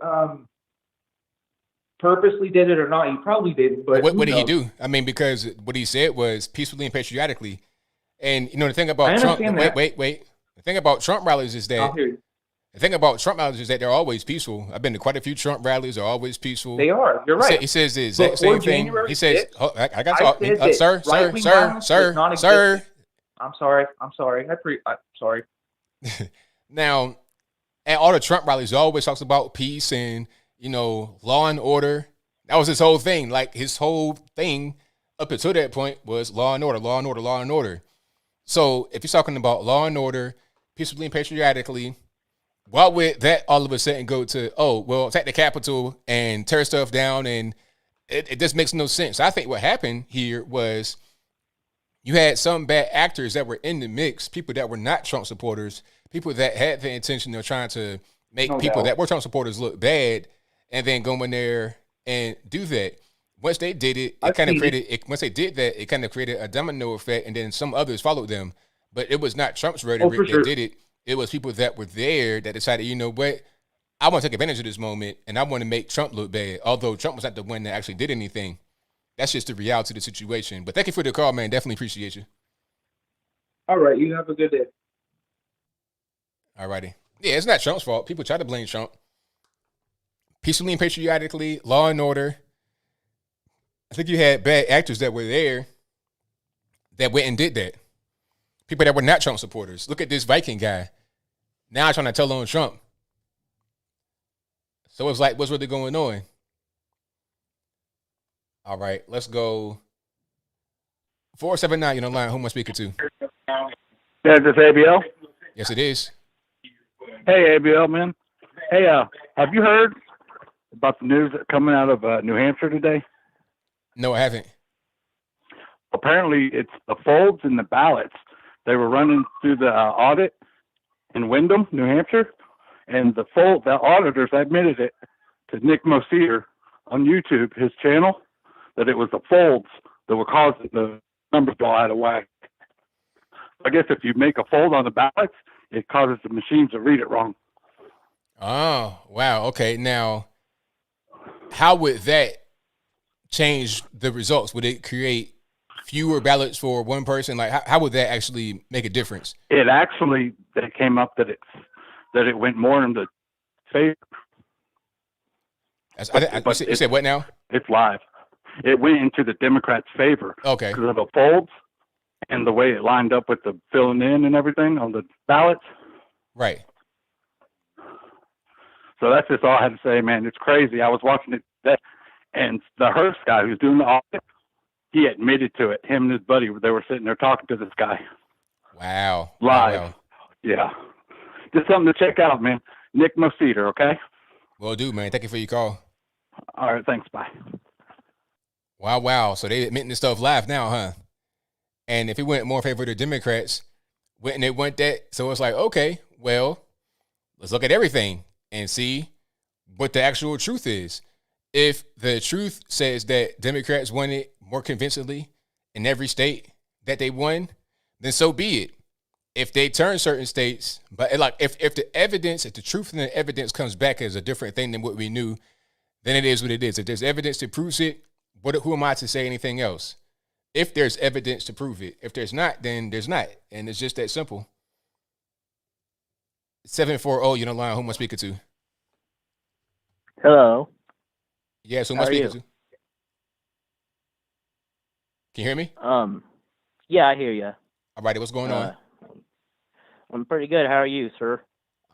purposely did it or not. He probably didn't. But what did he do? I mean, because what he said was peacefully and patriotically. And the thing about Trump. Wait. The thing about Trump rallies is that they're always peaceful. I've been to quite a few Trump rallies. They're always peaceful. They are. You're right. He says the exact same thing. He says, "I got to talk, sir." I'm sorry. I'm sorry. Now, at all the Trump rallies, he always talks about peace and law and order. That was his whole thing. His whole thing up until that point was law and order, law and order, law and order. So if you're talking about law and order, peacefully and patriotically, why would that all of a sudden go to, attack the Capitol and tear stuff down? And it just makes no sense. I think what happened here was you had some bad actors that were in the mix, people that were not Trump supporters, people that had the intention of trying to make people that were Trump supporters look bad, and then go in there and do that. once they did it, I've it kind of seen created. Once they did that, it kind of created a domino effect, and then some others followed them. But it was not Trump's rhetoric for that sure. did it. It was people that were there that decided, you know what, I want to take advantage of this moment, and I want to make Trump look bad. Although Trump was not the one that actually did anything. That's just the reality of the situation. But thank you for the call, man. Definitely appreciate you. All right, you have a good day. All righty. Yeah, it's not Trump's fault. People try to blame Trump. Peacefully and patriotically, law and order. I think you had bad actors that were there that went and did that. People that were not Trump supporters. Look at this Viking guy. Now trying to tell on Trump. So it's like, what's really going on? All right, let's go. 479, you know, line. Who am I speaking to? Yeah, is this ABL? Yes, it is. Hey, ABL, man. Hey, have you heard about the news coming out of New Hampshire today? No, I haven't. Apparently, it's the folds in the ballots. They were running through the audit in Windham, New Hampshire, and the auditors admitted it to Nick Mosier on YouTube, his channel, that it was the folds that were causing the numbers to go out of whack. I guess if you make a fold on the ballots, it causes the machines to read it wrong. Oh, wow. Okay. Now, how would that change the results? Would it create fewer ballots for one person? Like, how would that actually make a difference? It actually, they came up that it went more in the favor. You said what now? It's live. It went into the Democrats' favor. Okay. Because of the folds and the way it lined up with the filling in and everything on the ballots. Right. So that's just all I had to say, man. It's crazy. I was watching it today, and the Hearst guy who's doing the audit, he admitted to it. Him and his buddy, they were sitting there talking to this guy. Wow. Live. Wow. Yeah. Just something to check out, man. Nick Mosier, okay? Well, dude, man. Thank you for your call. All right, thanks. Bye. Wow. So they admitting this stuff live now, huh? And if it went more in favor of the Democrats, wouldn't it want that? So it's like, okay, well, let's look at everything and see what the actual truth is. If the truth says that Democrats won it more convincingly in every state that they won, then so be it. If they turn certain states, but like if the truth and the evidence comes back as a different thing than what we knew, then it is what it is. If there's evidence that proves it, who am I to say anything else? If there's evidence to prove it. If there's not, then there's not. And it's just that simple. 740, you know, line. Who am I speaking to? Hello. Yes, who am How I are speaking you? to? Can you hear me? Yeah, I hear you. All righty, what's going on? I'm pretty good. How are you, sir?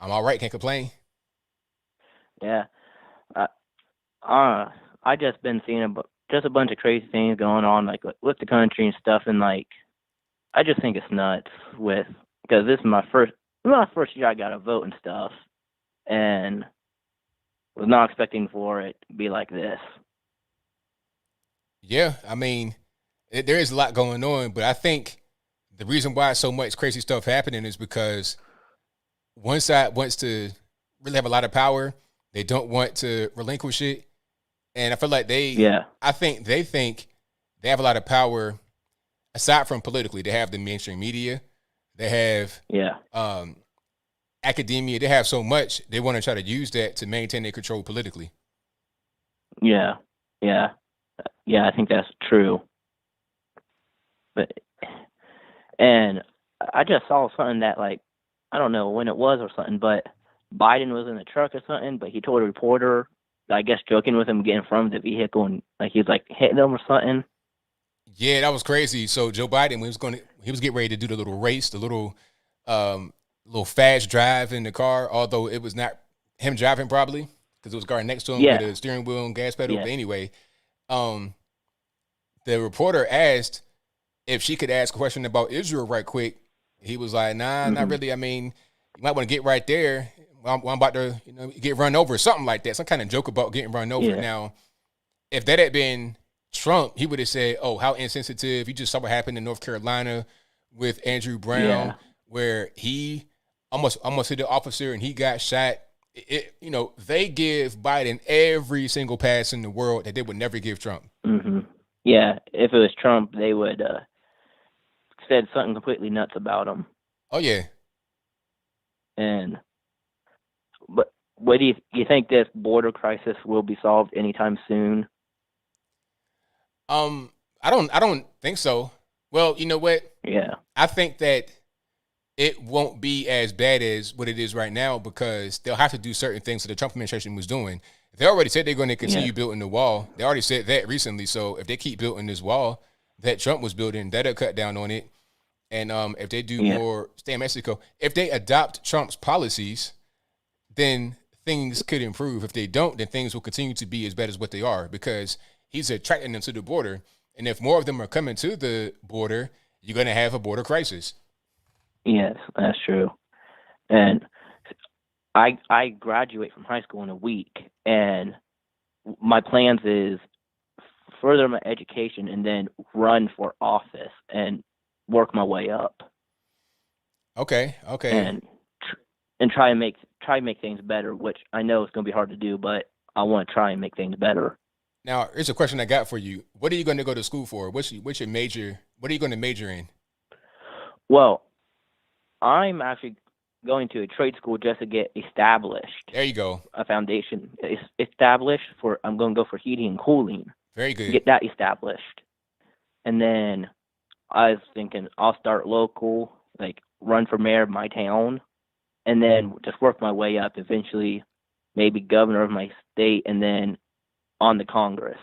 I'm all right, can't complain. Yeah. I just been seeing just a bunch of crazy things going on, like with the country and stuff, and like, I just think it's nuts because this is my first year I got to vote and stuff, and was not expecting for it to be like this. Yeah, I mean, there is a lot going on, but I think the reason why so much crazy stuff happening is because one side wants to really have a lot of power. They don't want to relinquish it. And I feel like I think they have a lot of power aside from politically. They have the mainstream media. They have academia. They have so much. They want to try to use that to maintain their control politically. Yeah. I think that's true. And I just saw something that, like, I don't know when it was or something, but Biden was in the truck or something, but he told a reporter, I guess joking with him, getting from the vehicle, and like he was like hitting them or something. Yeah, that was crazy. So Joe Biden, he was getting ready to do the little race, the little fast drive in the car, although it was not him driving probably because it was a car next to him with a steering wheel and gas pedal. But anyway, the reporter asked if she could ask a question about Israel right quick. He was like, nah, not really. I mean, you might want to get right there. I'm about to, get run over, something like that. Some kind of joke about getting run over. Now, if that had been Trump, he would have said, oh, how insensitive. You just saw what happened in North Carolina with Andrew Brown, where he almost hit the officer and he got shot. they give Biden every single pass in the world that they would never give Trump. Mm-hmm. Yeah, if it was Trump, they would said something completely nuts about him. Oh yeah. But what do you think this border crisis will be solved anytime soon? I don't think so. Well, you know what? Yeah. I think that it won't be as bad as what it is right now because they'll have to do certain things that the Trump administration was doing. They already said they're going to continue building the wall. They already said that recently. So if they keep building this wall that Trump was building, that'll cut down on it. And if they do more, stay in Mexico, if they adopt Trump's policies, then things could improve. If they don't, then things will continue to be as bad as what they are because he's attracting them to the border. And if more of them are coming to the border, you're going to have a border crisis. Yes, that's true. And I graduate from high school in a week, and my plans is further my education and then run for office and work my way up. Okay. And try and make things better, which I know is going to be hard to do, but I want to try and make things better. Now, here's a question I got for you. What are you going to go to school for? What's your major? What are you going to major in? Well, I'm actually going to a trade school just to get established. There you go. A foundation established for. I'm going to go for heating and cooling. Very good. Get that established, and then I was thinking I'll start local, like run for mayor of my town, and then just work my way up. Eventually, maybe governor of my state, and then on the Congress.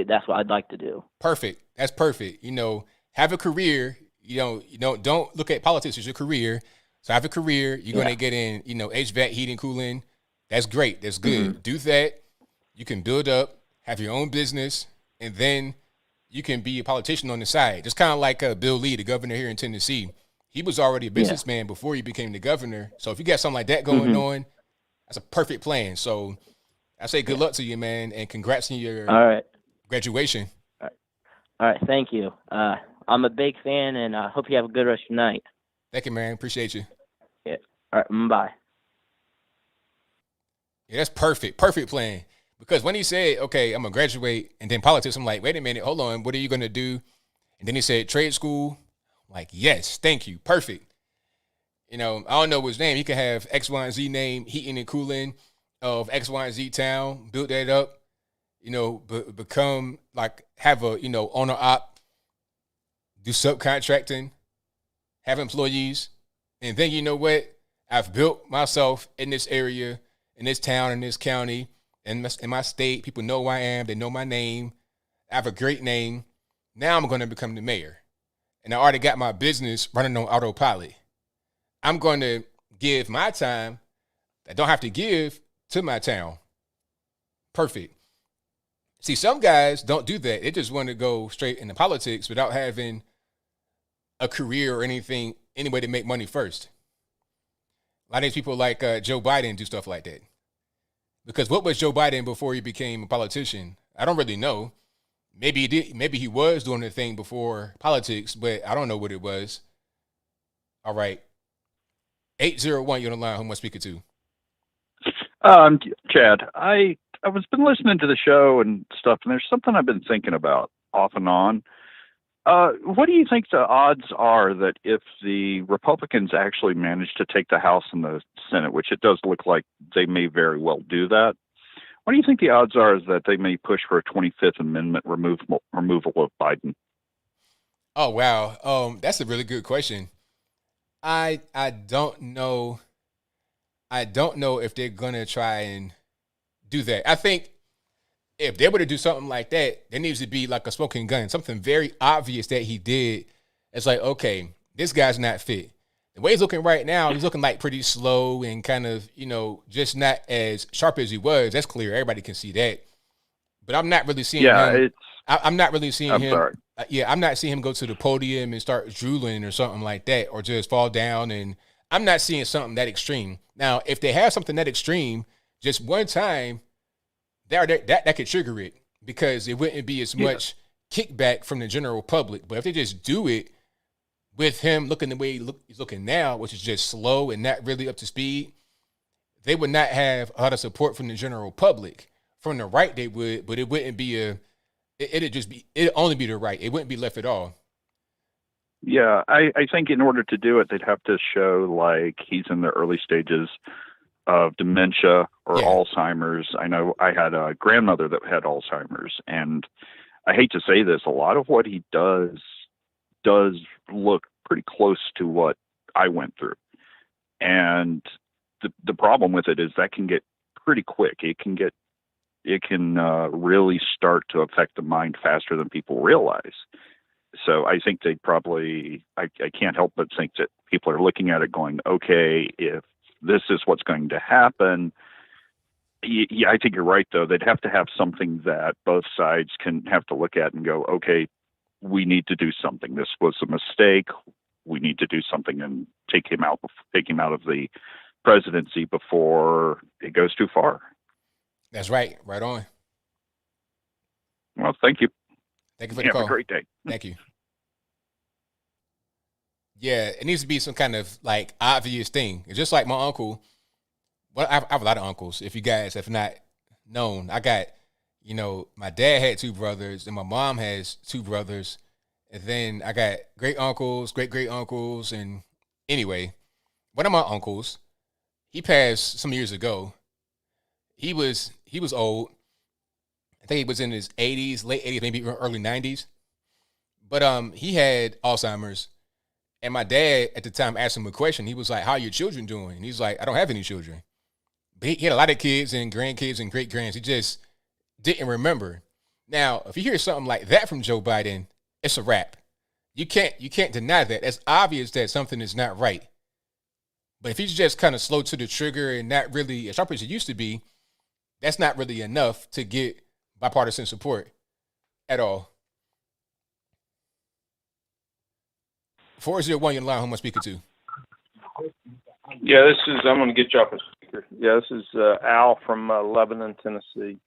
That's what I'd like to do. Perfect. That's perfect. Have a career. Don't look at politics as your career. So have a career. You're going to get in, HVAC, heating, cooling. That's great. That's good. Mm-hmm. Do that. You can build up, have your own business, and then you can be a politician on the side. Just kind of like Bill Lee, the governor here in Tennessee. He was already a businessman before he became the governor. So if you got something like that going on, that's a perfect plan. So I say good luck to you, man, and congrats on your graduation. All right. Thank you. I'm a big fan, and I hope you have a good rest of your night. Thank you, man. Appreciate you. Yeah. All right. Bye. Yeah, that's perfect. Perfect plan. Because when he said, okay, I'm going to graduate, and then politics, I'm like, wait a minute, hold on. What are you going to do? And then he said trade school. I'm like, yes, thank you. Perfect. I don't know his name. He could have X, Y, and Z name, heating and cooling of X, Y, and Z town, build that up, become like, have a, owner op, do subcontracting, have employees. And then, you know what? I've built myself in this area, in this town, in this county, in my state. People know who I am. They know my name. I have a great name. Now I'm going to become the mayor. And I already got my business running on autopilot. I'm going to give my time I don't have to give to my town. Perfect. See, some guys don't do that. They just want to go straight into politics without having a career or anything, any way to make money first. A lot of these people like Joe Biden do stuff like that. Because what was Joe Biden before he became a politician? I don't really know. Maybe he did. Maybe he was doing the thing before politics, but I don't know what it was. All right. 801, you're on the line. Who am I speaking to? Chad. I was been listening to the show and stuff, and there's something I've been thinking about off and on. What do you think the odds are that if the Republicans actually manage to take the House and the Senate, which it does look like they may very well do that, what do you think the odds are that they may push for a 25th Amendment removal of Biden? Oh, wow. That's a really good question. I don't know. I don't know if they're going to try and do that. I think if they were to do something like that, there needs to be like a smoking gun, something very obvious that he did. It's like, okay, this guy's not fit. The way he's looking right now, he's looking like pretty slow and kind of, just not as sharp as he was. That's clear. Everybody can see that. But I'm not really seeing him. I'm not really seeing him. Sorry. I'm not seeing him go to the podium and start drooling or something like that, or just fall down. And I'm not seeing something that extreme. Now, if they have something that extreme, just one time, that could trigger it because it wouldn't be as much kickback from the general public. But if they just do it with him looking the way he's looking now, which is just slow and not really up to speed, they would not have a lot of support from the general public. From the right, they would, but it wouldn't be it'd only be the right. It wouldn't be left at all. Yeah, I think in order to do it, they'd have to show like he's in the early stages of dementia or Alzheimer's. I know I had a grandmother that had Alzheimer's, and I hate to say this, a lot of what he does look pretty close to what I went through. And the problem with it is that can get pretty quick. It can really start to affect the mind faster than people realize. So I think they probably, I can't help but think that people are looking at it going, okay, if this is what's going to happen. Yeah, I think you're right, though. They'd have to have something that both sides can have to look at and go, okay, we need to do something. This was a mistake. We need to do something and take him out of the presidency before it goes too far. That's right. Right on. Well, thank you. Thank you for the call. Have a great day. Thank you. Yeah, it needs to be some kind of like obvious thing. It's just like my uncle. Well, I have a lot of uncles. If you guys have not known, I got, my dad had 2 brothers, and my mom has 2 brothers, and then I got great uncles, great uncles, and anyway, one of my uncles, he passed some years ago. He was old. I think he was in his 80s, late 80s, maybe early 90s. But he had Alzheimer's. And my dad at the time asked him a question. He was like, how are your children doing? And he's like, I don't have any children. But he had a lot of kids and grandkids and great-grands. He just didn't remember. Now, if you hear something like that from Joe Biden, it's a wrap. You can't deny that. It's obvious that something is not right. But if he's just kind of slow to the trigger and not really as sharp as he used to be, that's not really enough to get bipartisan support at all. 401, you're line. Who am I speaking to? Yeah, I'm going to get you off a speaker. Yeah, this is Al from Lebanon, Tennessee.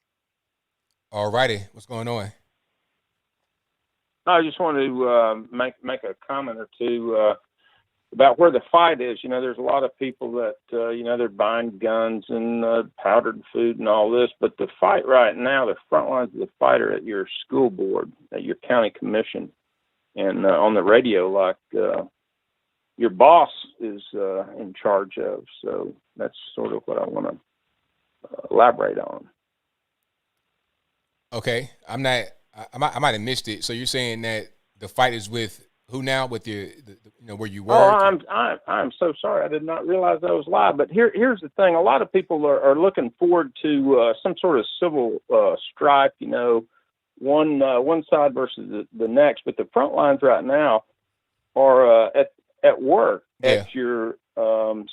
All righty. What's going on? I just wanted to make a comment or two about where the fight is. There's a lot of people that, they're buying guns and powdered food and all this, but the fight right now, the front lines of the fight are at your school board, at your county commission, and on the radio, like your boss is in charge of. So that's sort of what I want to elaborate on. Okay, I might have missed it. So you're saying that the fight is with who now? With your, where you work? Oh, I'm so sorry. I did not realize that was live. But here's the thing: a lot of people are looking forward to some sort of civil strife. One side versus the next. But the front lines right now are at work, at your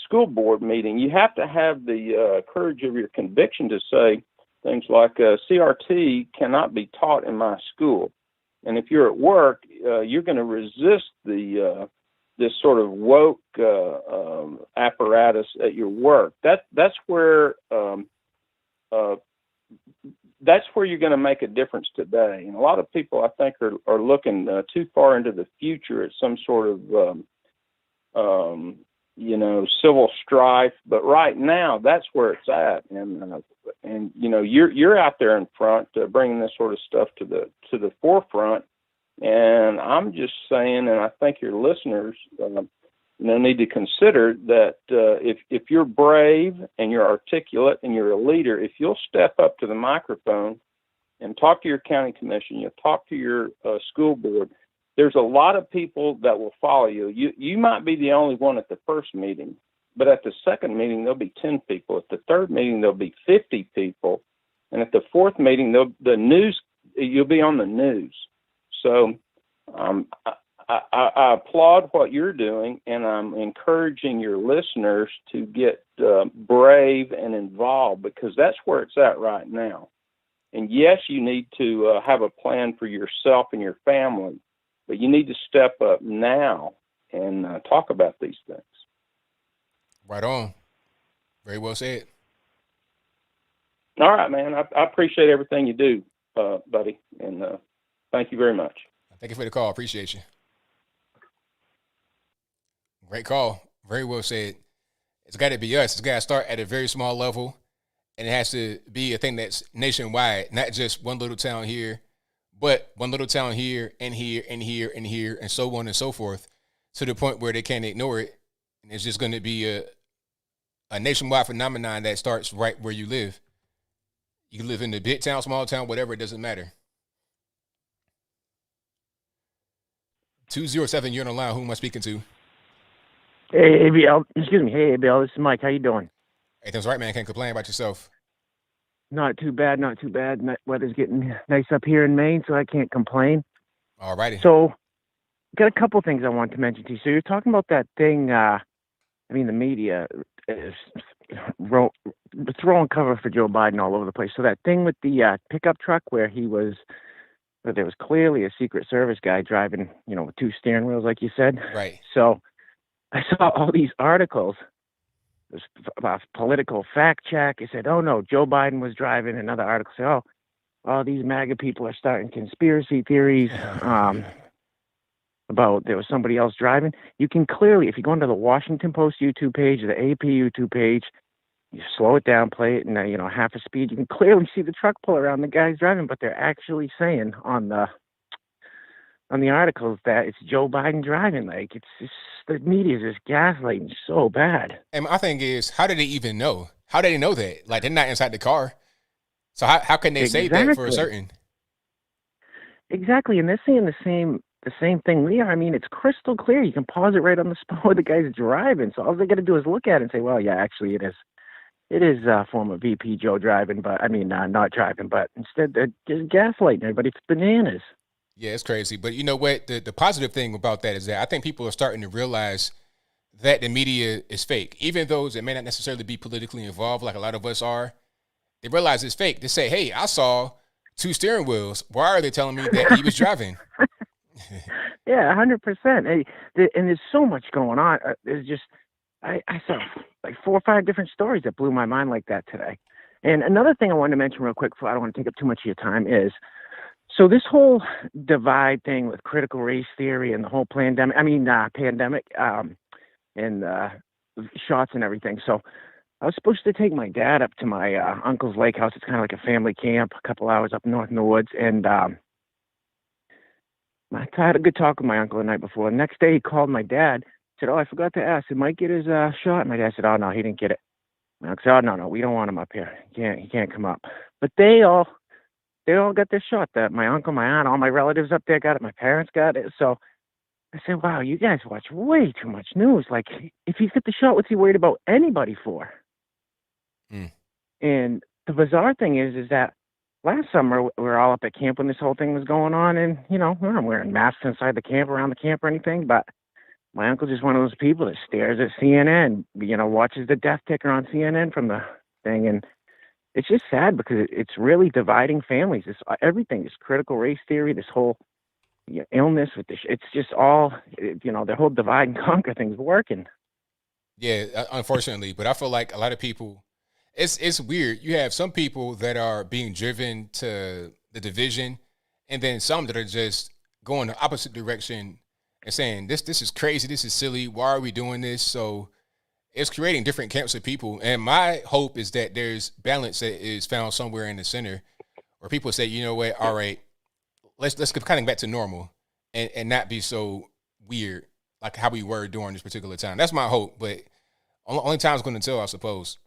school board meeting. You have to have the courage of your conviction to say things like CRT cannot be taught in my school. And if you're at work, you're going to resist this sort of woke apparatus at your work. That's where you're going to make a difference today. And a lot of people, I think, are looking too far into the future at some sort of civil strife. But right now, that's where it's at. And you're out there in front bringing this sort of stuff to the forefront. And I'm just saying, and I think your listeners need to consider that if you're brave and you're articulate and you're a leader, if you'll step up to the microphone and talk to your county commission, you'll talk to your school board, there's a lot of people that will follow you. You might be the only one at the first meeting, but at the second meeting, there'll be 10 people. At the third meeting, there'll be 50 people. And at the fourth meeting, you'll be on the news. So I applaud what you're doing, and I'm encouraging your listeners to get brave and involved, because that's where it's at right now. And yes, you need to have a plan for yourself and your family, but you need to step up now and talk about these things. Right on. Very well said. All right, man. I appreciate everything you do, buddy, and thank you very much. Thank you for the call. Appreciate you. Great call. Very well said. It's got to be us. It's got to start at a very small level, and it has to be a thing that's nationwide, not just one little town here, but one little town here and here and here and here and so on and so forth, to the point where they can't ignore it, and it's just going to be a nationwide phenomenon that starts right where you live. You can live in the big town, small town, whatever, it doesn't matter. 207, you're on the line. Who am I speaking to? Hey, ABL. Excuse me. Hey, ABL. This is Mike. How you doing? Hey, that's right, man. Can't complain about yourself. Not too bad. Not too bad. Weather's getting nice up here in Maine, so I can't complain. All righty. So, got a couple things I want to mention to you. So, you're talking about that thing. The media is throwing cover for Joe Biden all over the place. So, that thing with the pickup truck where there was clearly a Secret Service guy driving, with two steering wheels, like you said. Right. So, I saw all these articles. There's about political fact check. It said, oh, no, Joe Biden was driving. Another article said, all these MAGA people are starting conspiracy theories about there was somebody else driving. You can clearly, if you go into the Washington Post YouTube page, the AP YouTube page, you slow it down, play it in half a speed, you can clearly see the truck pull around the guy's driving, but they're actually saying on the articles that it's Joe Biden driving. Like, it's just, the media is just gaslighting so bad. And my thing is, how did they even know? How did they know that? Like, they're not inside the car. So how can they say that for a certain? Exactly. And they're saying the same thing we are. I mean, it's crystal clear. You can pause it right on the spot where the guy's driving. So all they got to do is look at it and say, well, yeah, actually it is. It is former VP Joe driving, but not driving, but instead they're just gaslighting everybody. It's bananas. Yeah, it's crazy. But you know what? The positive thing about that is that I think people are starting to realize that the media is fake. Even those that may not necessarily be politically involved, like a lot of us are, they realize it's fake. They say, hey, I saw two steering wheels. Why are they telling me that he was driving? Yeah, 100%. Hey, and there's so much going on. There's just, I saw like 4 or 5 different stories that blew my mind like that today. And another thing I wanted to mention real quick, before I don't want to take up too much of your time, is so this whole divide thing with critical race theory and the whole pandemic, and shots and everything. So I was supposed to take my dad up to my uncle's lake house. It's kind of like a family camp, a couple hours up north in the woods. And I had a good talk with my uncle the night before. The next day he called my dad, said, I forgot to ask, did Mike get his shot? And my dad said, oh, no, he didn't get it. My uncle said, oh, no, we don't want him up here. He can't come up. But they all got their shot. That my uncle, my aunt, all my relatives up there got it. My parents got it. So I said, wow, you guys watch way too much news. Like, if he's got the shot, what's he worried about anybody for? And the bizarre thing is that last summer we were all up at camp when this whole thing was going on, and we weren't wearing masks inside the camp, around the camp or anything, but my uncle's just one of those people that stares at CNN, watches the death ticker on CNN from the thing, and it's just sad because it's really dividing families. Everything is critical race theory, this whole illness with this. It's just all, the whole divide and conquer thing's working. Yeah, unfortunately, but I feel like a lot of people, it's weird. You have some people that are being driven to the division, and then some that are just going the opposite direction and saying, this is crazy, this is silly, why are we doing this? So it's creating different camps of people. And my hope is that there's balance that is found somewhere in the center where people say, you know what, all right, let's get kind of back to normal and not be so weird like how we were during this particular time. That's my hope, but only time's going to tell, I suppose.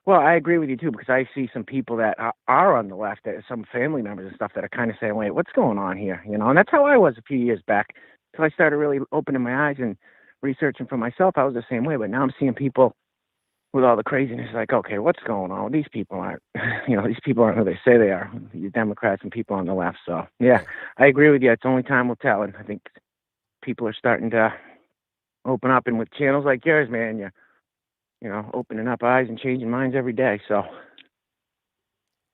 Well, I agree with you too, because I see some people that are on the left, that some family members and stuff that are kind of saying, wait, what's going on here? And that's how I was a few years back until I started really opening my eyes and researching for myself. I was the same way, but now I'm seeing people with all the craziness, like, okay, what's going on? These people aren't, these people aren't who they say they are, the Democrats and people on the left. So, yeah, I agree with you. It's only time will tell. And I think people are starting to open up. And with channels like yours, man, you're opening up eyes and changing minds every day. So,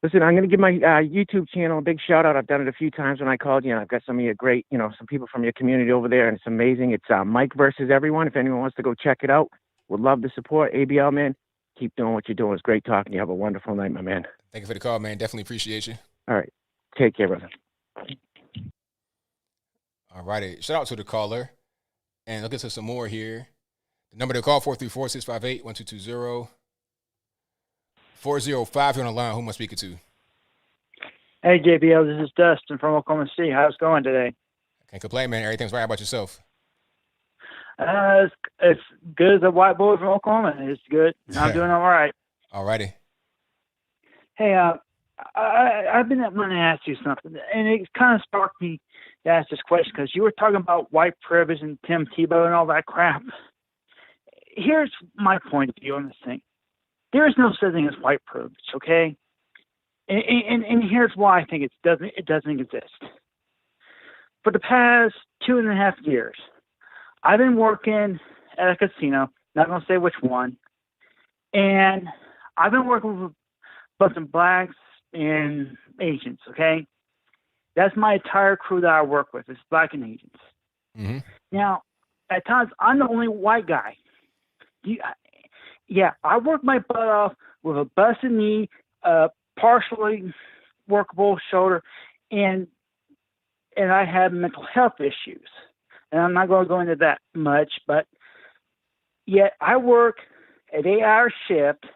listen, I'm going to give my YouTube channel a big shout out. I've done it a few times when I called you, and I've got some of your great, some people from your community over there, and it's amazing. It's Mike versus Everyone. If anyone wants to go check it out, would love the support. ABL, man, keep doing what you're doing. It's great talking to you. Have a wonderful night, my man. Thank you for the call, man. Definitely appreciate you. All right. Take care, brother. All righty. Shout out to the caller. And look at some more here. The number to call, 434-658-1220. 405, you're on the line. Who am I speaking to? Hey, JBL, this is Dustin from Oklahoma City. How's it going today? Can't complain, man. Everything's right. How about yourself? It's good as a white boy from Oklahoma. It's good. I'm doing all right. All righty. Hey, I've been wanting to ask you something, and it kind of sparked me to ask this question because you were talking about white privilege and Tim Tebow and all that crap. Here's my point of view on this thing. There is no such thing as white privilege, okay? And here's why I think it doesn't exist. For the past 2.5 years, I've been working at a casino, not going to say which one, and I've been working with a bunch of blacks and Asians, okay? That's my entire crew that I work with, is black and Asians. Mm-hmm. Now, at times, I'm the only white guy. I work my butt off with a busted knee, partially workable shoulder, and I have mental health issues. And I'm not going to go into that much, but yet I work an 8-hour shift,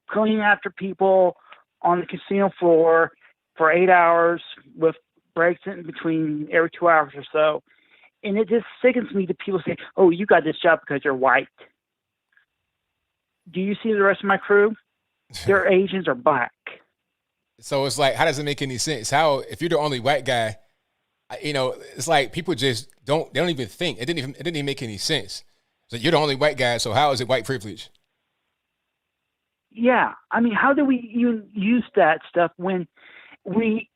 cleaning after people on the casino floor for 8 hours with breaks in between every 2 hours or so. And it just sickens me that people say, oh, you got this job because you're white. Do you see the rest of my crew? They're Asians or black. So it's like, how does it make any sense? How, if you're the only white guy, it's like people just they don't even think. It didn't even make any sense. So you're the only white guy, so how is it white privilege? Yeah. I mean, how do we even use that stuff when we,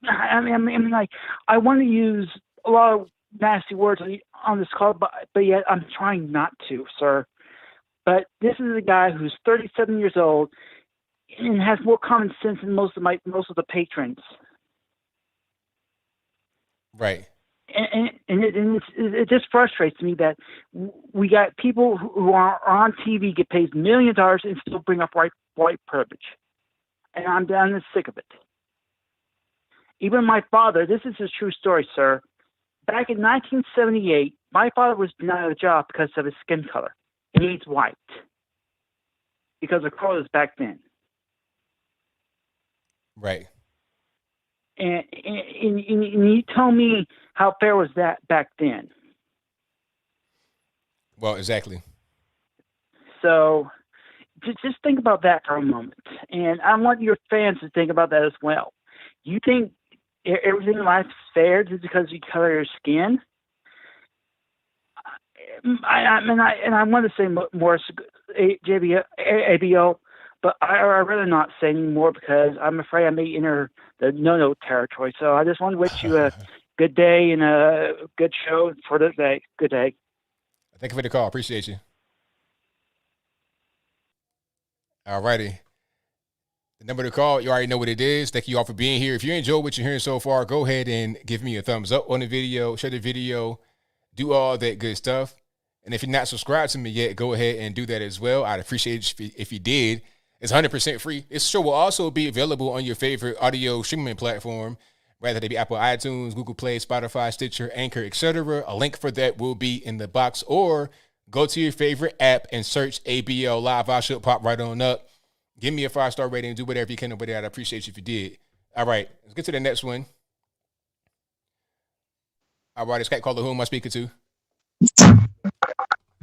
I want to use a lot of nasty words on this call, but yet I'm trying not to, sir. But this is a guy who's 37 years old and has more common sense than most of the patrons. Right. And it just frustrates me that we got people who are on TV get paid millions of dollars and still bring up white privilege. And I'm done and sick of it. Even my father, this is a true story, sir. Back in 1978, my father was denied a job because of his skin color. And he's white. Because of colors back then. Right. And you tell me how fair was that back then? Well, exactly. So just think about that for a moment. And I want your fans to think about that as well. You think everything in life is fair just because you color your skin? I want to say more, ABL, but I'd rather not say anymore because I'm afraid I may enter the no-no territory. So I just want to wish you a good day and a good show for the day. Good day. Thank you for the call. Appreciate you. All righty. The number to call, you already know what it is. Thank you all for being here. If you enjoyed what you're hearing so far, go ahead and give me a thumbs up on the video, share the video, do all that good stuff. And if you're not subscribed to me yet, go ahead and do that as well. I'd appreciate it if you did. It's 100% free. This show will also be available on your favorite audio streaming platform, whether they be Apple iTunes, Google Play, Spotify, Stitcher, Anchor, etc. A link for that will be in the box, or go to your favorite app and search ABL Live. I should pop right on up. Give me a 5-star rating. Do whatever you can over there. I'd appreciate you if you did. All right, let's get to the next one. All right, it's Cat Caller. Who am I speaking to?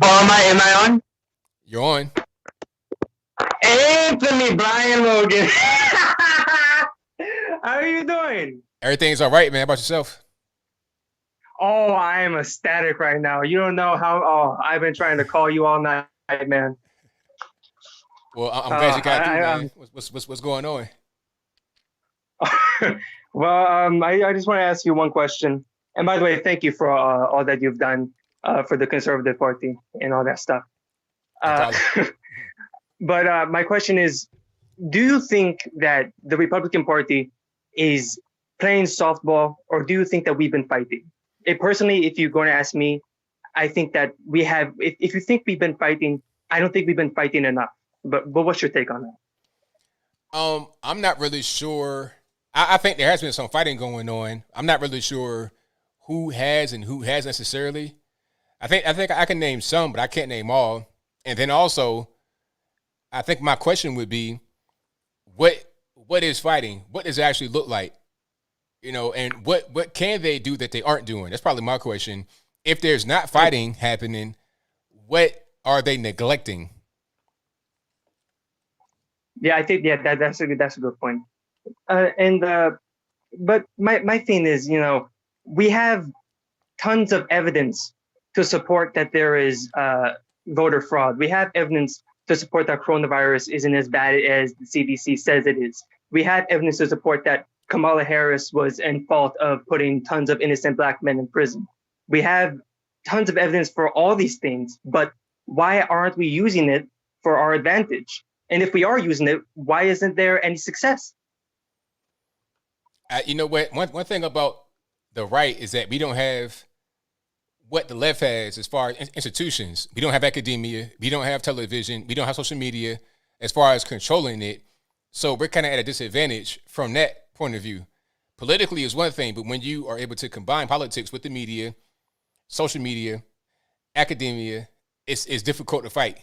Am I on? You're on. Anthony Brian Logan. How are you doing? Everything's all right, man. How about yourself? Oh, I am ecstatic right now. You don't know how. I've been trying to call you all night, man. Well, I'm glad you got through, man. What's going on? Well, I just want to ask you one question. And by the way, thank you for all that you've done for the Conservative Party and all that stuff. But my question is, do you think that the Republican Party is playing softball, or do you think that we've been fighting? Personally, if you're going to ask me, I think that we have. If you think we've been fighting, I don't think we've been fighting enough. But what's your take on that? I'm not really sure. I think there has been some fighting going on. I'm not really sure who has and who has necessarily. I think I can name some, but I can't name all. And then also, I think my question would be, what is fighting? What does it actually look like? You know, and what can they do that they aren't doing? That's probably my question. If there's not fighting happening, what are they neglecting? Yeah, I think that's a good point. But my thing is, we have tons of evidence to support that there is voter fraud. We have evidence to support that coronavirus isn't as bad as the CDC says it is. We have evidence to support that Kamala Harris was in fault of putting tons of innocent black men in prison. We have tons of evidence for all these things, but why aren't we using it for our advantage? And if we are using it, why isn't there any success? You know what? One thing about the right is that we don't have what the left has as far as institutions. We don't have academia. We don't have television. We don't have social media as far as controlling it. So we're kind of at a disadvantage from that point of view. Politically is one thing, but when you are able to combine politics with the media, social media, academia, it's difficult to fight.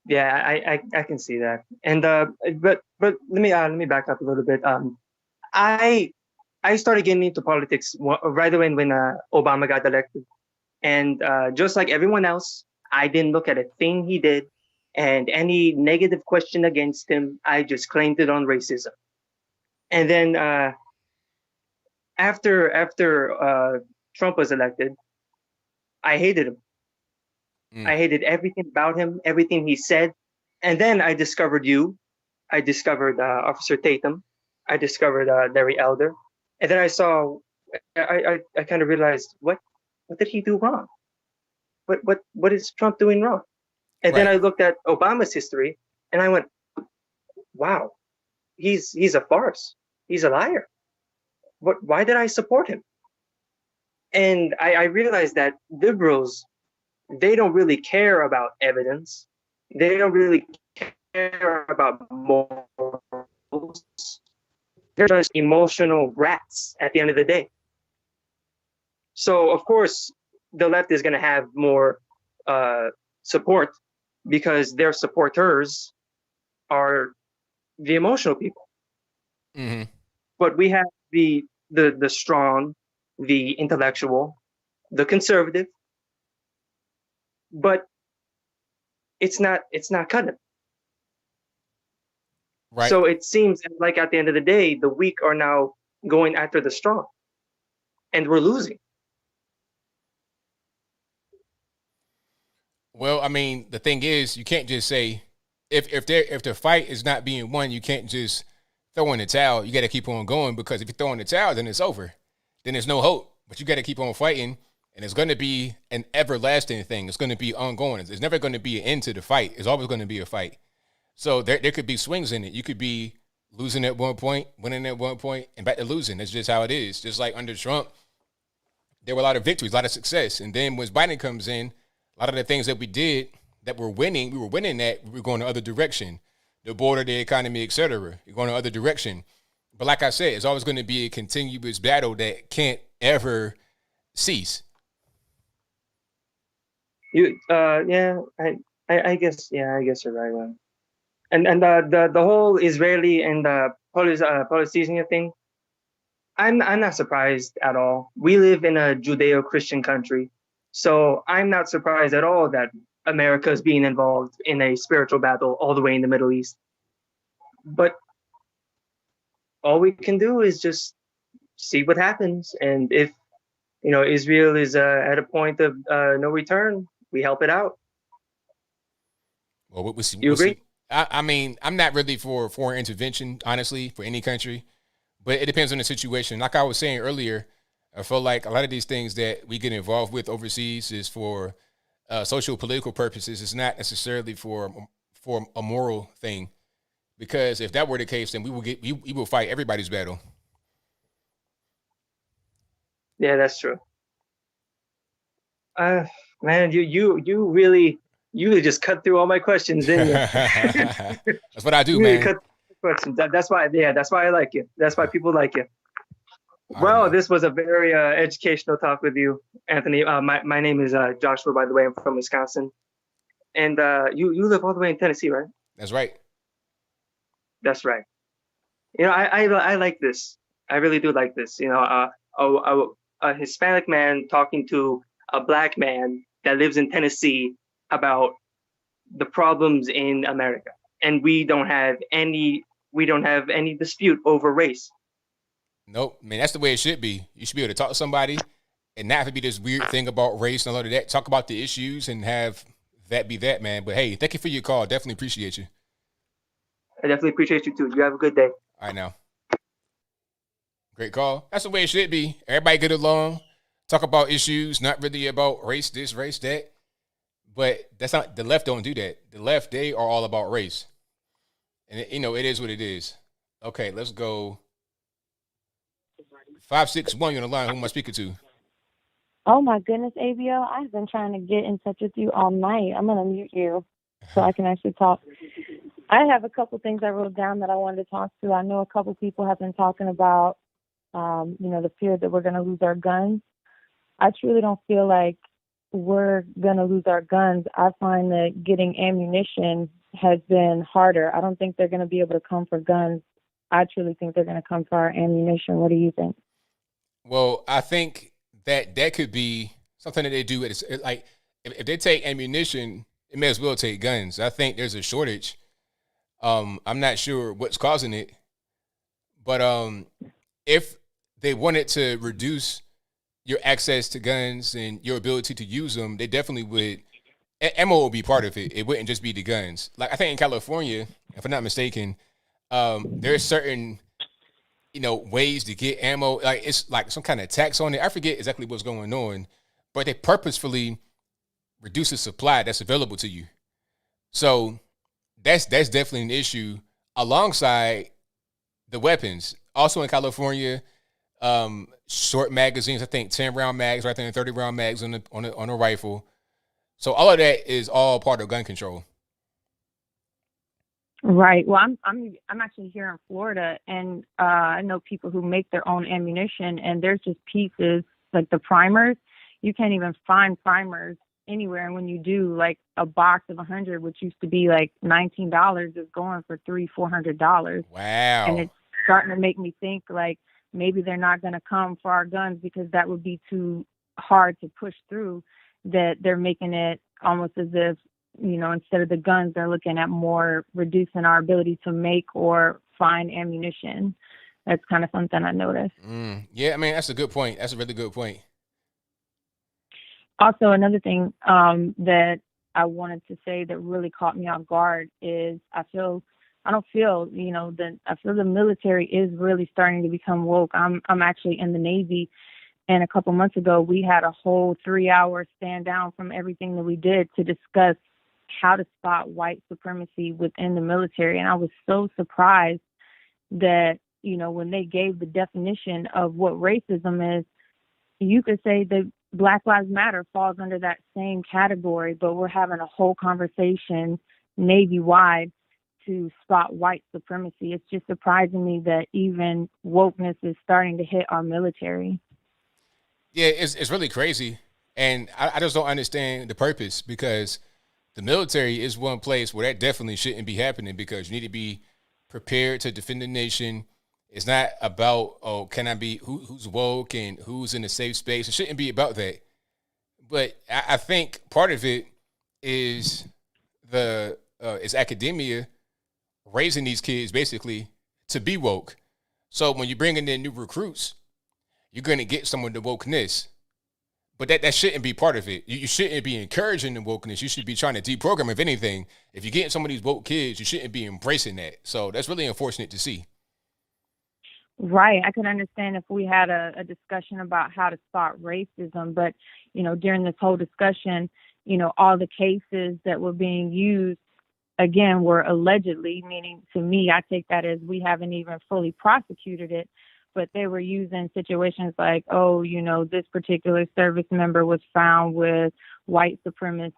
Yeah, I can see that. And but let me back up a little bit. I started getting into politics right away when Obama got elected, and just like everyone else, I didn't look at a thing he did, and any negative question against him, I just claimed it on racism. And then after Trump was elected, I hated him. I hated everything about him, everything he said. And then I discovered you. I discovered Officer Tatum. I discovered Larry Elder. And then I kind of realized, what did he do wrong? What is Trump doing wrong? And then I looked at Obama's history and I went, wow, he's a farce. He's a liar. Why did I support him? And I realized that liberals, they don't really care about evidence. They don't really care about morals. They're just emotional rats at the end of the day. So, of course, the left is going to have more support because their supporters are the emotional people. Mm-hmm. But we have the strong, the intellectual, the conservative, but it's not cutting. Right. So it seems like at the end of the day, the weak are now going after the strong, and we're losing. Well, I mean, the thing is, you can't just say if the fight is not being won, you can't just throw in the towel. You got to keep on going, because if you throw in the towel, then it's over. Then there's no hope. But you got to keep on fighting, and it's going to be an everlasting thing. It's going to be ongoing. There's never going to be an end to the fight. It's always going to be a fight. So there could be swings in it. You could be losing at one point, winning at one point, and back to losing. That's just how it is. Just like under Trump, there were a lot of victories, a lot of success. And then when Biden comes in, a lot of the things that we did that we were winning that, we were going the other direction. The border, the economy, et cetera. You're going the other direction. But like I said, it's always going to be a continuous battle that can't ever cease. I guess you're right, man. And the whole Israeli and Palestinian thing, I'm not surprised at all. We live in a Judeo-Christian country, so I'm not surprised at all that America is being involved in a spiritual battle all the way in the Middle East. But all we can do is just see what happens, and if Israel is at a point of no return, we help it out. Well, we'll see. You agree? I mean, I'm not really for foreign intervention, honestly, for any country, but it depends on the situation. Like I was saying earlier, I feel like a lot of these things that we get involved with overseas is for social political purposes. It's not necessarily for a moral thing, because if that were the case, then we will fight everybody's battle. Yeah, that's true. Man, you really just cut through all my questions, didn't you? That's what I do, you man. really cut through questions. That's why I like you. That's why people like you. Well, this was a very educational talk with you, Anthony. My name is Joshua, by the way. I'm from Wisconsin. And you live all the way in Tennessee, right? That's right. That's right. You know, I like this. I really do like this. You know, a Hispanic man talking to a black man that lives in Tennessee about the problems in America, and we don't have any dispute over race. Nope, man, that's the way it should be. You should be able to talk to somebody and not have to be this weird thing about race and all of that. Talk about the issues and have that be that, man. But hey, thank you for your call. Definitely appreciate you. I definitely appreciate you too. You have a good day. All right, now. Great call. That's the way it should be. Everybody get along, talk about issues, not really about race this, race that. But that's not, the left don't do that. The left, they are all about race. And, it is what it is. Okay, let's go. 561, you're on the line. Who am I speaking to? Oh my goodness, ABL, I've been trying to get in touch with you all night. I'm going to mute you so I can actually talk. I have a couple things I wrote down that I wanted to talk to. I know a couple people have been talking about, the fear that we're going to lose our guns. I truly don't feel like we're going to lose our guns. I find that getting ammunition has been harder. I don't think they're going to be able to come for guns. I truly think they're going to come for our ammunition. What do you think? Well, I think that could be something that they do. Like if they take ammunition, it may as well take guns. I think there's a shortage. I'm not sure what's causing it, but if they wanted to reduce your access to guns and your ability to use them, they definitely would. Ammo would be part of it. It wouldn't just be the guns. Like I think in California, if I'm not mistaken, there's certain ways to get ammo. Like it's like some kind of tax on it. I forget exactly what's going on, but they purposefully reduce the supply that's available to you. So that's definitely an issue alongside the weapons. Also in California, short magazines, I think 10-round mags right there and 30-round mags on a rifle. So all of that is all part of gun control. Right. Well, I'm actually here in Florida, and I know people who make their own ammunition, and there's just pieces like the primers. You can't even find primers anywhere, and when you do, like a box of 100, which used to be like $19, is going for $300-400. Wow. And it's starting to make me think like maybe they're not going to come for our guns because that would be too hard to push through. That they're making it almost as if, instead of the guns, they're looking at more reducing our ability to make or find ammunition. That's kind of something I noticed. Yeah, I mean, that's a good point. That's a really good point. Also, another thing that I wanted to say that really caught me off guard is I feel the military is really starting to become woke. I'm actually in the Navy. And a couple months ago, we had a whole 3-hour stand down from everything that we did to discuss how to spot white supremacy within the military. And I was so surprised that, when they gave the definition of what racism is, you could say that Black Lives Matter falls under that same category, but we're having a whole conversation Navy-wide to spot white supremacy. It's just surprising me that even wokeness is starting to hit our military. Yeah, it's really crazy. And I just don't understand the purpose, because the military is one place where that definitely shouldn't be happening, because you need to be prepared to defend the nation. It's not about, who's woke and who's in a safe space. It shouldn't be about that. But I think part of it is is academia raising these kids basically to be woke. So when you're bringing in new recruits, you're going to get some of the wokeness. But that shouldn't be part of it. You shouldn't be encouraging the wokeness. You should be trying to deprogram. If anything, if you're getting some of these woke kids, you shouldn't be embracing that. So that's really unfortunate to see. Right. I could understand if we had a discussion about how to spot racism, but, during this whole discussion, all the cases that were being used, again, were allegedly, meaning to me, I take that as we haven't even fully prosecuted it. But they were using situations like, this particular service member was found with white supremacist,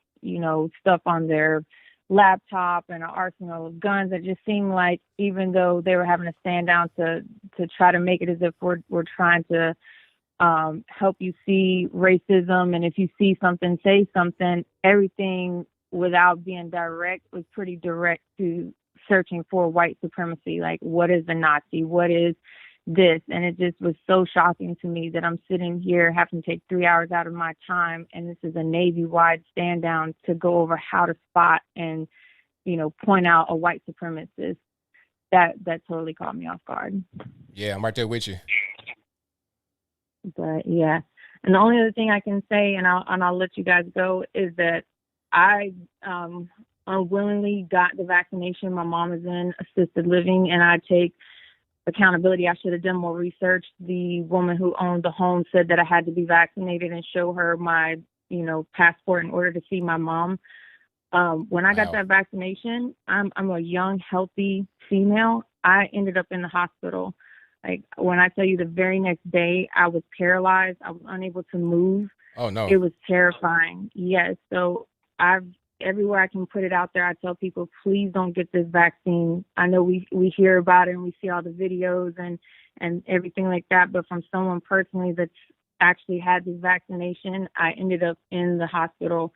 stuff on their laptop and an arsenal of guns. It just seemed like even though they were having to stand down to try to make it as if we're trying to help you see racism, and if you see something, say something, everything without being direct was pretty direct to searching for white supremacy. Like, what is a Nazi? What is this? And it just was so shocking to me that I'm sitting here having to take 3 hours out of my time, and this is a Navy-wide stand down to go over how to spot and, point out a white supremacist. That totally caught me off guard. Yeah, I'm right there with you. But yeah, and the only other thing I can say, and I'll let you guys go, is that I unwillingly got the vaccination. My mom is in assisted living, and I take accountability. I should have done more research. The woman who owned the home said that I had to be vaccinated and show her my, passport in order to see my mom. When I got that vaccination, I'm a young, healthy female. I ended up in the hospital. Like, when I tell you, the very next day I was paralyzed. I was unable to move. Oh no. It was terrifying. Yes. So everywhere I can put it out there, I tell people, please don't get this vaccine. I know we hear about it and we see all the videos and everything like that, but from someone personally that's actually had this vaccination, I ended up in the hospital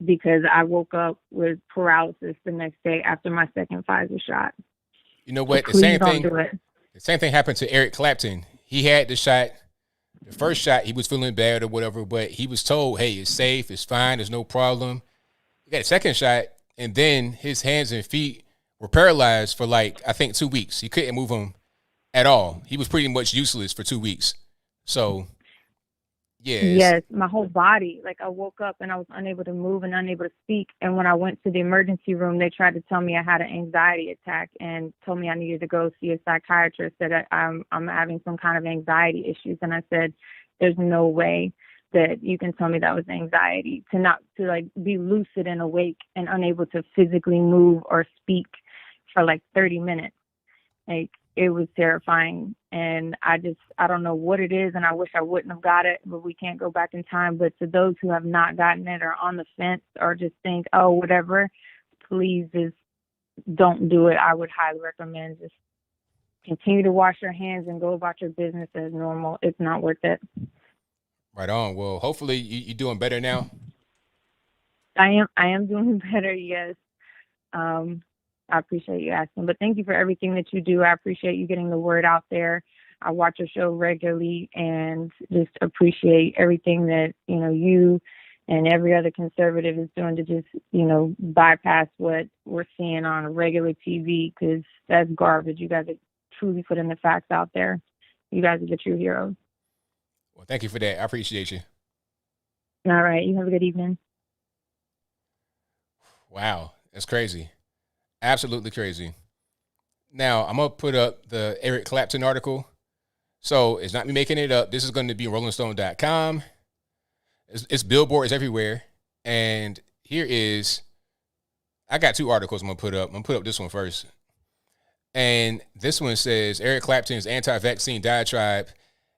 because I woke up with paralysis the next day after my second Pfizer shot. You know what? So The same don't thing. do it. The same thing happened to Eric Clapton. He had the shot. The first shot, he was feeling bad or whatever, but he was told, hey, it's safe, it's fine, there's no problem. He got a second shot, and then his hands and feet were paralyzed for I think 2 weeks. He couldn't move them at all. He was pretty much useless for 2 weeks. So, yeah. Yes, my whole body. Like, I woke up and I was unable to move and unable to speak. And when I went to the emergency room, they tried to tell me I had an anxiety attack and told me I needed to go see a psychiatrist, that I'm having some kind of anxiety issues. And I said, there's no way that you can tell me that was anxiety, to be lucid and awake and unable to physically move or speak for 30 minutes. Like, it was terrifying. And I don't know what it is, and I wish I wouldn't have got it, but we can't go back in time. But to those who have not gotten it or on the fence or just think, oh, whatever, please just don't do it. I would highly recommend just continue to wash your hands and go about your business as normal. It's not worth it. Right on. Well, hopefully you're doing better now. I am doing better, yes. I appreciate you asking, but thank you for everything that you do. I appreciate you getting the word out there. I watch your show regularly and just appreciate everything that, you and every other conservative is doing to just, bypass what we're seeing on regular TV, because that's garbage. You guys are truly putting the facts out there. You guys are the true heroes. Well, thank you for that. I appreciate you. All right. You have a good evening. Wow. That's crazy. Absolutely crazy. Now, I'm going to put up the Eric Clapton article. So it's not me making it up. This is going to be rollingstone.com. It's billboards everywhere. And here is, I got two articles I'm going to put up. I'm going to put up this one first. And this one says, Eric Clapton's anti-vaccine diatribe.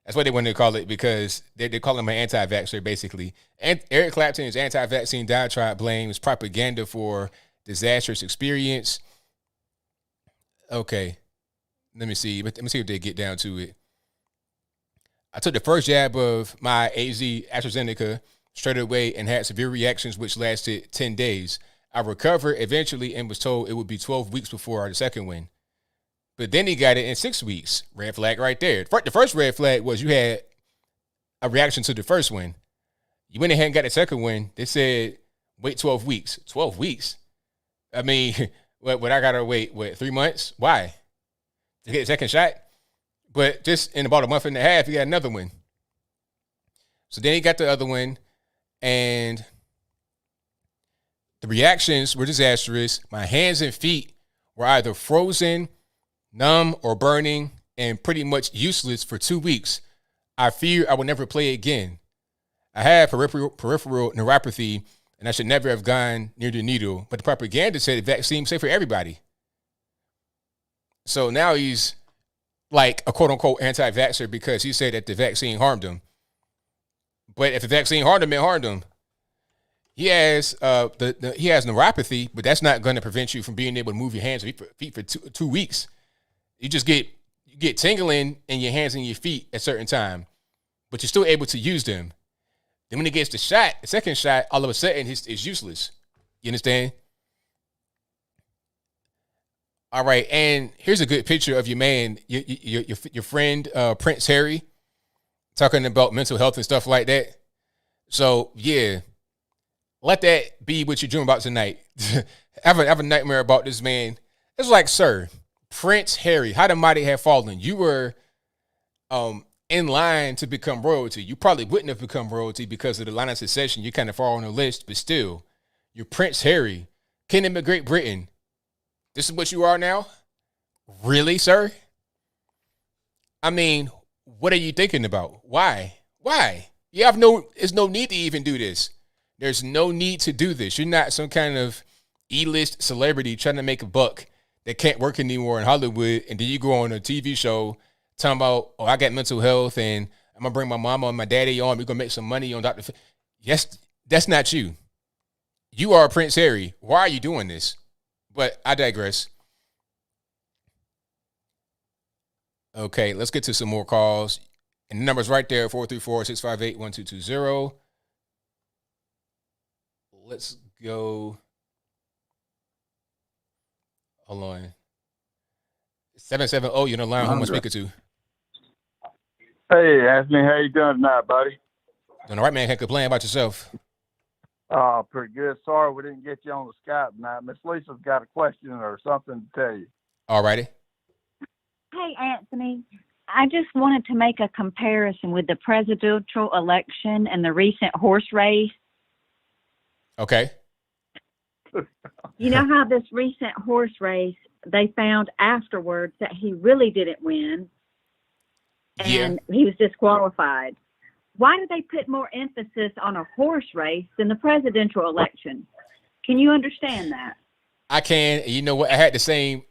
That's what they wanted to call it, because they call him an anti-vaxxer, basically. And Eric Clapton's anti-vaccine diatribe blames propaganda for disastrous experience. Okay. Let me see if they get down to it. I took the first jab of my AZ AstraZeneca straight away and had severe reactions, which lasted 10 days. I recovered eventually and was told it would be 12 weeks before the second one. But then he got it in 6 weeks. Red flag right there. The first red flag was you had a reaction to the first one. You went ahead and got the second one. They said, wait 12 weeks. 12 weeks? I mean, what I got to wait, 3 months? Why? To get a second shot? But just in about a month and a half, he got another one. So then he got the other one, and the reactions were disastrous. My hands and feet were either frozen, numb, or burning, and pretty much useless for 2 weeks. I fear I will never play again. I have peripheral neuropathy, and I should never have gone near the needle. But the propaganda said the vaccine was safe for everybody. So now he's like a quote-unquote anti-vaxxer because he said that the vaccine harmed him. But if the vaccine harmed him, it harmed him. he has he has neuropathy, but that's not going to prevent you from being able to move your hands or feet for 2 weeks. You just get tingling in your hands and your feet at a certain time, but you're still able to use them. Then when he gets the second shot, all of a sudden it's useless. You understand? All right, and here's a good picture of your man, your friend Prince Harry, talking about mental health and stuff like that. So yeah, let that be what you're dreaming about tonight. I have a nightmare about this man. It's like, sir, Prince Harry, how the mighty have fallen. You were in line to become royalty. You probably wouldn't have become royalty because of the line of succession. You kind of fall on the list, but still, you're Prince Harry, Kingdom of Great Britain. This is what you are now? Really, sir? I mean, what are you thinking about? Why? There's no need to even do this. There's no need to do this. You're not some kind of E-list celebrity trying to make a buck that can't work anymore in Hollywood, and then you go on a TV show talking about, oh, I got mental health, and I'm going to bring my mama and my daddy on. We're going to make some money on Dr. Yes, that's not you. You are Prince Harry. Why are you doing this? But I digress. Okay, let's get to some more calls. And the number's right there, 434-658-1220. Let's go. Hold on. 770, you're on the line. Who am I speaking to? Hey, Anthony, how you doing tonight, buddy? Doing all right, man. Can't complain. About yourself. Oh, pretty good. Sorry we didn't get you on the Skype tonight. Miss Lisa's got a question or something to tell you. All righty. Hey, Anthony. I just wanted to make a comparison with the presidential election and the recent horse race. Okay. You know how this recent horse race, they found afterwards that he really didn't win and he was disqualified. Why do they put more emphasis on a horse race than the presidential election? Can you understand that? I can. You know what? I had the same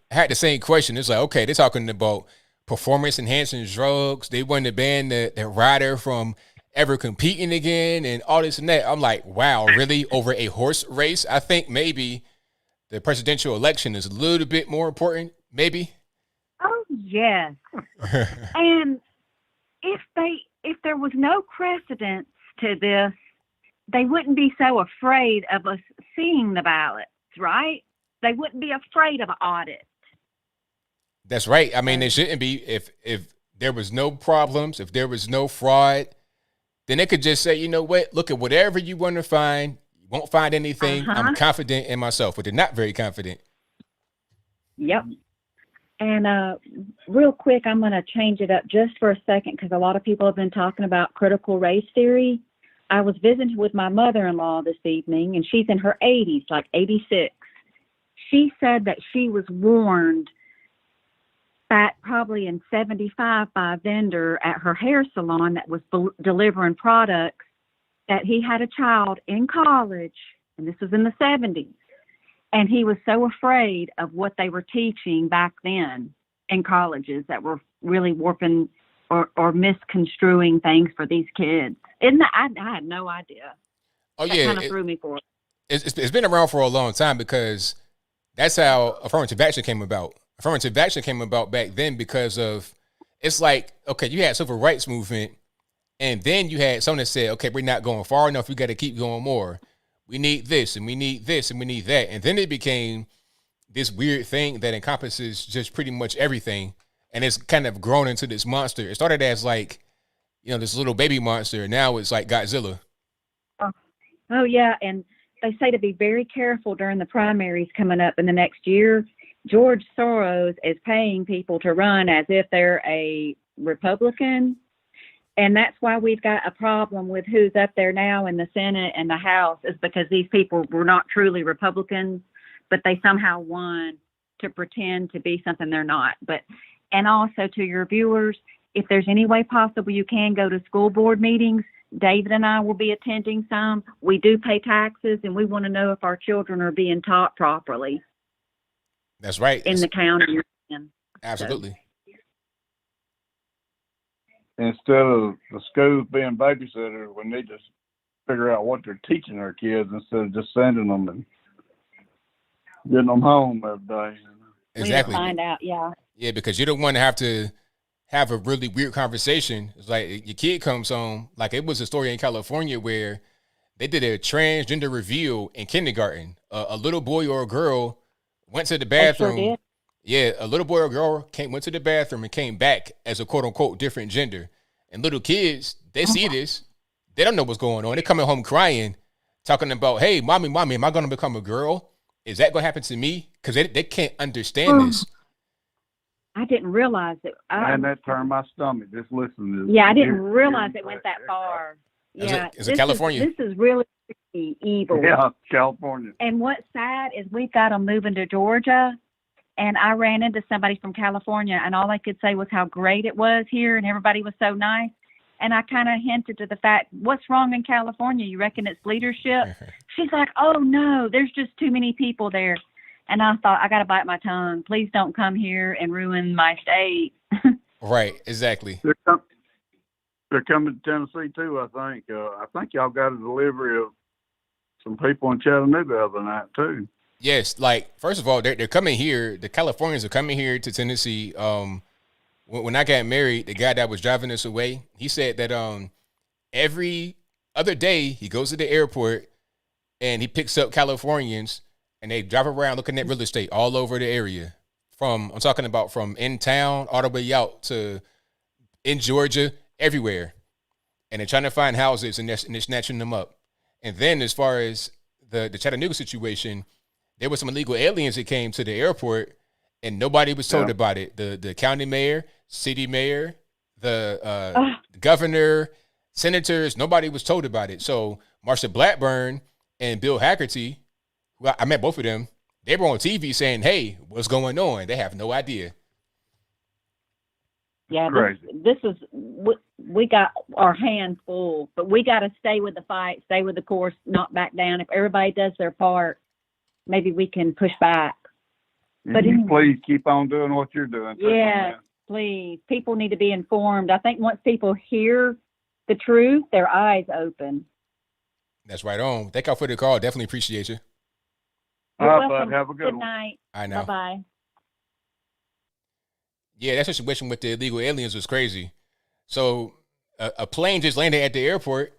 question. It's like, okay, they're talking about performance enhancing drugs. They want to ban the rider from ever competing again and all this and that. I'm like, wow, really? Over a horse race? I think maybe the presidential election is a little bit more important, maybe. Oh, yes. And if there was no precedence to this, they wouldn't be so afraid of us seeing the ballots, right? They wouldn't be afraid of an audit. That's right. I mean, they shouldn't be. If there was no problems, if there was no fraud, then they could just say, you know what, look at whatever you want to find. You won't find anything. I'm confident in myself, but they're not very confident. Yep. And real quick, I'm going to change it up just for a second because a lot of people have been talking about critical race theory. I was visiting with my mother-in-law this evening, and she's in her 80s, like 86. She said that she was warned back probably in 75 by a vendor at her hair salon that was delivering products that he had a child in college, and this was in the 70s. And he was so afraid of what they were teaching back then in colleges that were really warping or misconstruing things for these kids. I had no idea. Oh, that yeah. kind of threw me for it. It's been around for a long time because that's how affirmative action came about. Affirmative action came about back then because of, it's like, okay, you had civil rights movement, and then you had someone that said, okay, we're not going far enough. We got to keep going more. We need this, and we need this, and we need that. And then it became this weird thing that encompasses just pretty much everything. And it's kind of grown into this monster. It started as like, this little baby monster. And now it's like Godzilla. Oh, yeah. And they say to be very careful during the primaries coming up in the next year. George Soros is paying people to run as if they're a Republican. And that's why we've got a problem with who's up there now in the Senate and the House, is because these people were not truly Republicans, but they somehow won to pretend to be something they're not. And also to your viewers, if there's any way possible you can go to school board meetings, David and I will be attending some. We do pay taxes, and we want to know if our children are being taught properly. That's right. In the county. Absolutely. Instead of the schools being babysitters, we need to figure out what they're teaching their kids instead of just sending them and getting them home every day. Exactly. We find out, yeah. Yeah, because you don't want to have a really weird conversation. It's like your kid comes home, like it was a story in California where they did a transgender reveal in kindergarten. A little boy or a girl went to the bathroom. They sure did. Yeah, a little boy or girl went to the bathroom and came back as a quote unquote different gender. And little kids, they see this, they don't know what's going on. They're coming home crying, talking about, hey, mommy, am I going to become a girl? Is that going to happen to me? Because they can't understand this. I didn't realize it. And that turned my stomach just listening to Yeah, I didn't realize it went that far. Yeah, Is it California? This is really evil. Yeah, California. And what's sad is we've got them moving to Georgia, and I ran into somebody from California, and all I could say was how great it was here, and everybody was so nice. And I kind of hinted to the fact, what's wrong in California? You reckon it's leadership? She's like, oh, no, there's just too many people there. And I thought, I got to bite my tongue. Please don't come here and ruin my state. Right, exactly. They're coming to Tennessee, too, I think. I think y'all got a delivery of some people in Chattanooga the other night, too. Yes, like, first of all, they're coming here. The Californians are coming here to Tennessee. When I got married, the guy that was driving us away, he said that every other day he goes to the airport and he picks up Californians and they drive around looking at real estate all over the area. I'm talking about from in town all the way out to in Georgia, everywhere. And they're trying to find houses and they're snatching them up. And then as far as the Chattanooga situation, there were some illegal aliens that came to the airport and nobody was told about it. The county mayor, city mayor, the governor, senators, nobody was told about it. So Marsha Blackburn and Bill Haggerty, who I met both of them, they were on TV saying, hey, what's going on? They have no idea. Yeah, this is, we got our hands full, but we got to stay with the fight, stay with the course, not back down. If everybody does their part, maybe we can push back. But please keep on doing what you're doing. Yeah, please. People need to be informed. I think once people hear the truth, their eyes open. That's right on. Thank y'all for the call. Definitely appreciate you. All right, bud. Have a good one. Night. I know. Bye-bye. Yeah, that situation with the illegal aliens was crazy. So a plane just landed at the airport,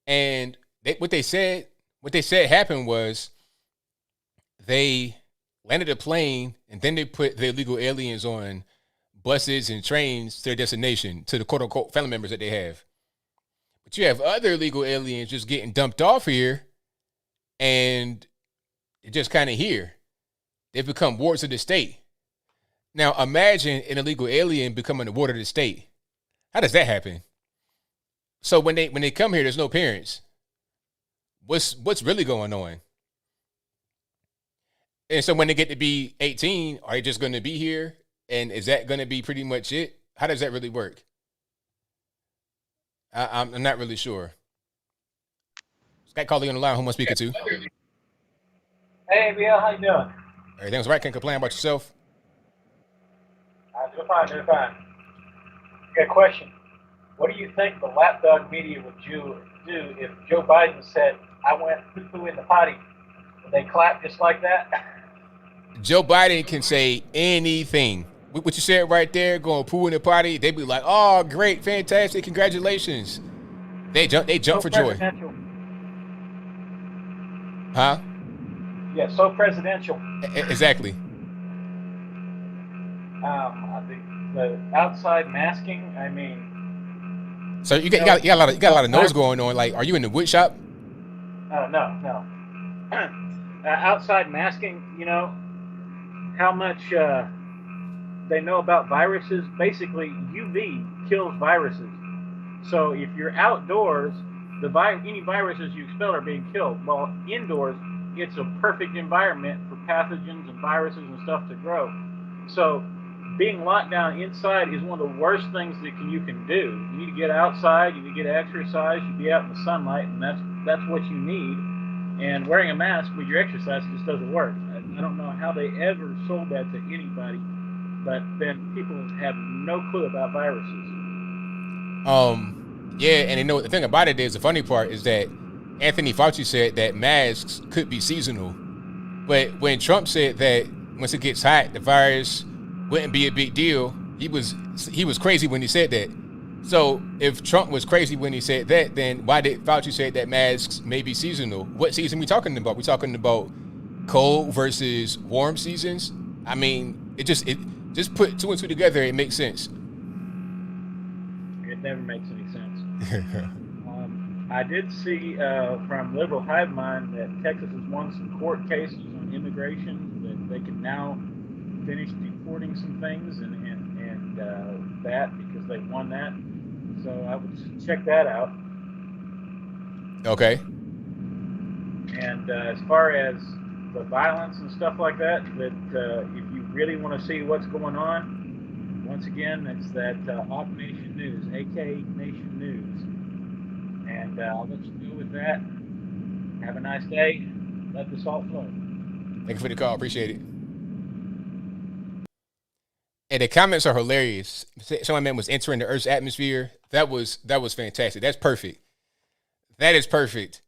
and what they said happened was they landed a plane, and then they put the illegal aliens on buses and trains to their destination, to the quote-unquote family members that they have. But you have other illegal aliens just getting dumped off here, and they're just kind of here. They've become wards of the state. Now, imagine an illegal alien becoming a ward of the state. How does that happen? So when they come here, there's no parents. What's really going on? And so when they get to be 18, are they just going to be here? And is that going to be pretty much it? How does that really work? I'm not really sure. Scott calling on the line. Who am I speaking to? Hey, ABL, how you doing? Everything's right. Can't complain about yourself. Doing fine. Got a question. What do you think the lapdog media would do if Joe Biden said, I went poo-poo in the potty? Would they clap just like that? Joe Biden can say anything. What you said right there, going poo in the potty, they'd be like, oh, great, fantastic, congratulations. They jump for joy. Huh? Yeah, so presidential. Exactly. The outside masking, I mean. So you got a lot of noise going on. Like, are you in the wood shop? No. Outside masking, you know, how much they know about viruses. Basically, UV kills viruses. So if you're outdoors, any viruses you expel are being killed. While indoors, it's a perfect environment for pathogens and viruses and stuff to grow. So being locked down inside is one of the worst things that you can do. You need to get outside, you need to get exercise, you be out in the sunlight, and that's what you need. And wearing a mask with your exercise just doesn't work. I don't know how they ever sold that to anybody, but then people have no clue about viruses. Yeah, and you know the thing about it is, the funny part is that Anthony Fauci said that masks could be seasonal. But when Trump said that once it gets hot, the virus wouldn't be a big deal, he was crazy when he said that. So if Trump was crazy when he said that, then why did Fauci say that masks may be seasonal? What season we talking about? We talking about cold versus warm seasons? I mean, it just put two and two together, it makes sense. It never makes any sense. I did see from Liberal Hive Mind that Texas has won some court cases on immigration, that they can now finish deporting some things and that because they won that. So I would check that out. Okay. And as far as the violence and stuff like that, if you really want to see what's going on, once again, it's that Op Nation News, AK Nation News. And I'll let you go with that. Have a nice day. Let the salt flow. Thank you for the call. Appreciate it. And the comments are hilarious. Someone man was entering the Earth's atmosphere. That was fantastic. That's perfect. That is perfect.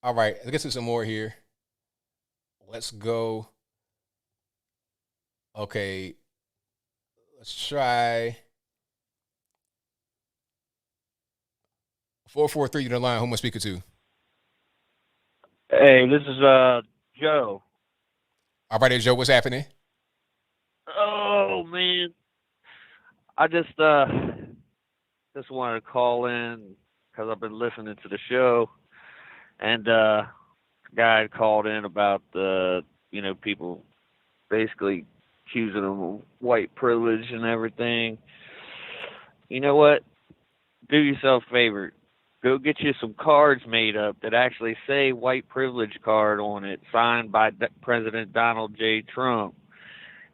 All right, let's get to some more here. Let's go. Okay. Let's try 443 to the line. Who am I speaking to? Hey, this is Joe. All right, Joe, what's happening? Oh man, I just wanted to call in because I've been listening to the show, and a guy had called in about people basically accusing him of white privilege and everything. You know what? Do yourself a favor. Go get you some cards made up that actually say white privilege card on it, signed by President Donald J. Trump.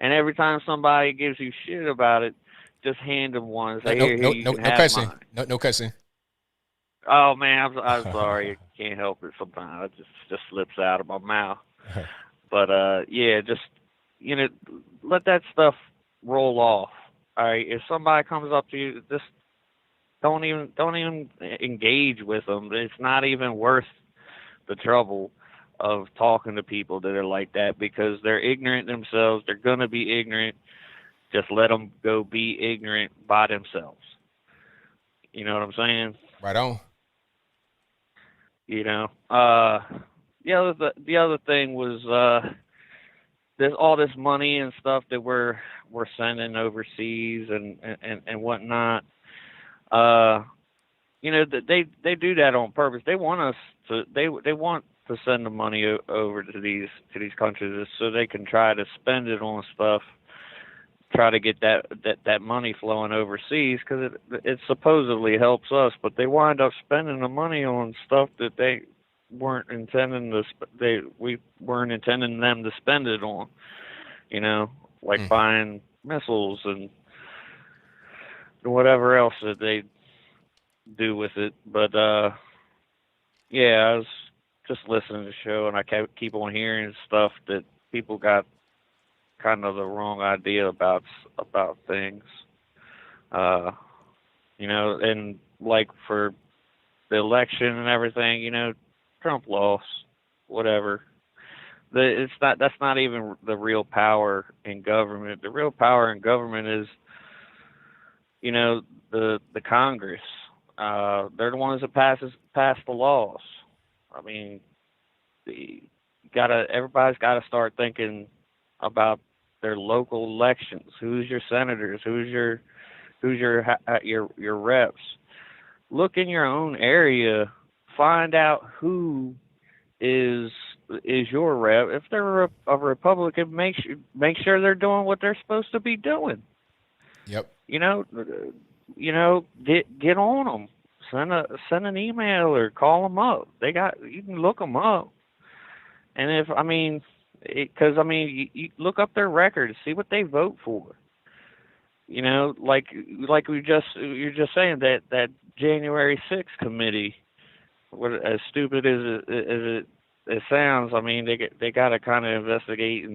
And every time somebody gives you shit about it, just hand them one. Say, No cussing. No cussing. Oh man, I'm sorry. I can't help it sometimes. It just slips out of my mouth. But just let that stuff roll off. All right. If somebody comes up to you, just don't even engage with them. It's not even worth the trouble of talking to people that are like that, because they're ignorant themselves. They're going to be ignorant. Just let them go be ignorant by themselves. You know what I'm saying? Right on. The other thing was there's all this money and stuff that we're sending overseas and whatnot. They do that on purpose. They want us to they want to send the money over to these countries so they can try to spend it on stuff, try to get that money flowing overseas, because it supposedly helps us, but they wind up spending the money on stuff that we weren't intending them to spend it on, like buying missiles and whatever else that they do with it. But I was just listening to the show, and I keep on hearing stuff that people got kind of the wrong idea about things. And like for the election and everything, Trump lost, whatever. That's not even the real power in government. The real power in government is, the Congress. They're the ones that pass the laws. I mean, everybody's got to start thinking about their local elections. Who's your senators? Who's your reps? Look in your own area. Find out who is your rep. If they're a Republican, make sure they're doing what they're supposed to be doing. Yep. Get on them. Send an email or call them up. You can look them up. And you look up their records, see what they vote for. Like you're just saying that January 6th committee, as stupid as it sounds, they got to kind of investigate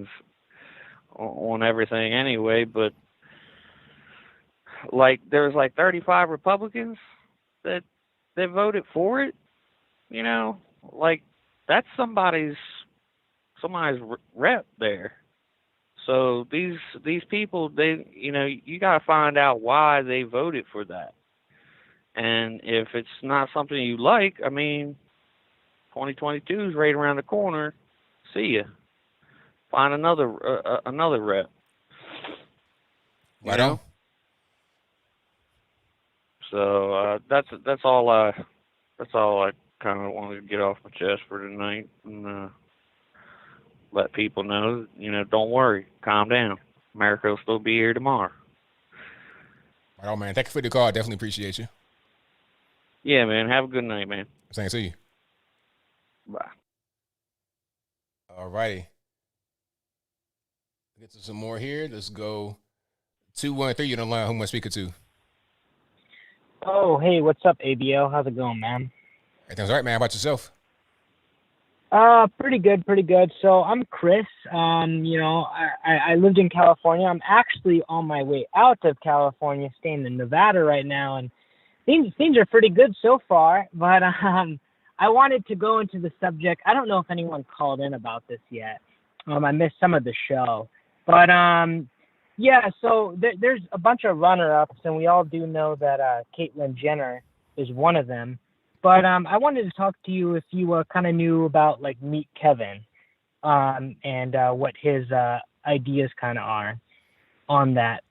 on everything anyway. But there was 35 Republicans that voted for it. you know, like that's somebody's rep there. So these people, they, you know, you got to find out why they voted for that. And if it's not something you like, I mean, 2022 is right around the corner. See ya. Find another rep. Right on. So that's all I kind of wanted to get off my chest for tonight, and let people know, you know, don't worry, calm down. America will still be here tomorrow. Right on, man. Thank you for the call. Definitely appreciate you. Yeah, man. Have a good night, man. Same to you. Bye. All righty. Get to some more here. Let's go 213. You're on the line. Who am I speaking to? Oh, hey, what's up, ABL? How's it going, man? Everything's all right, man. How about yourself? Pretty good. So I'm Chris. You know, I lived in California. I'm actually on my way out of California, staying in Nevada right now, and things are pretty good so far. But I wanted to go into the subject. I don't know if anyone called in about this yet. I missed some of the show, but yeah. So there's a bunch of runner-ups, and we all do know that Caitlyn Jenner is one of them. But I wanted to talk to you if you kind of knew about like Meet Kevin, and what his ideas kind of are on that.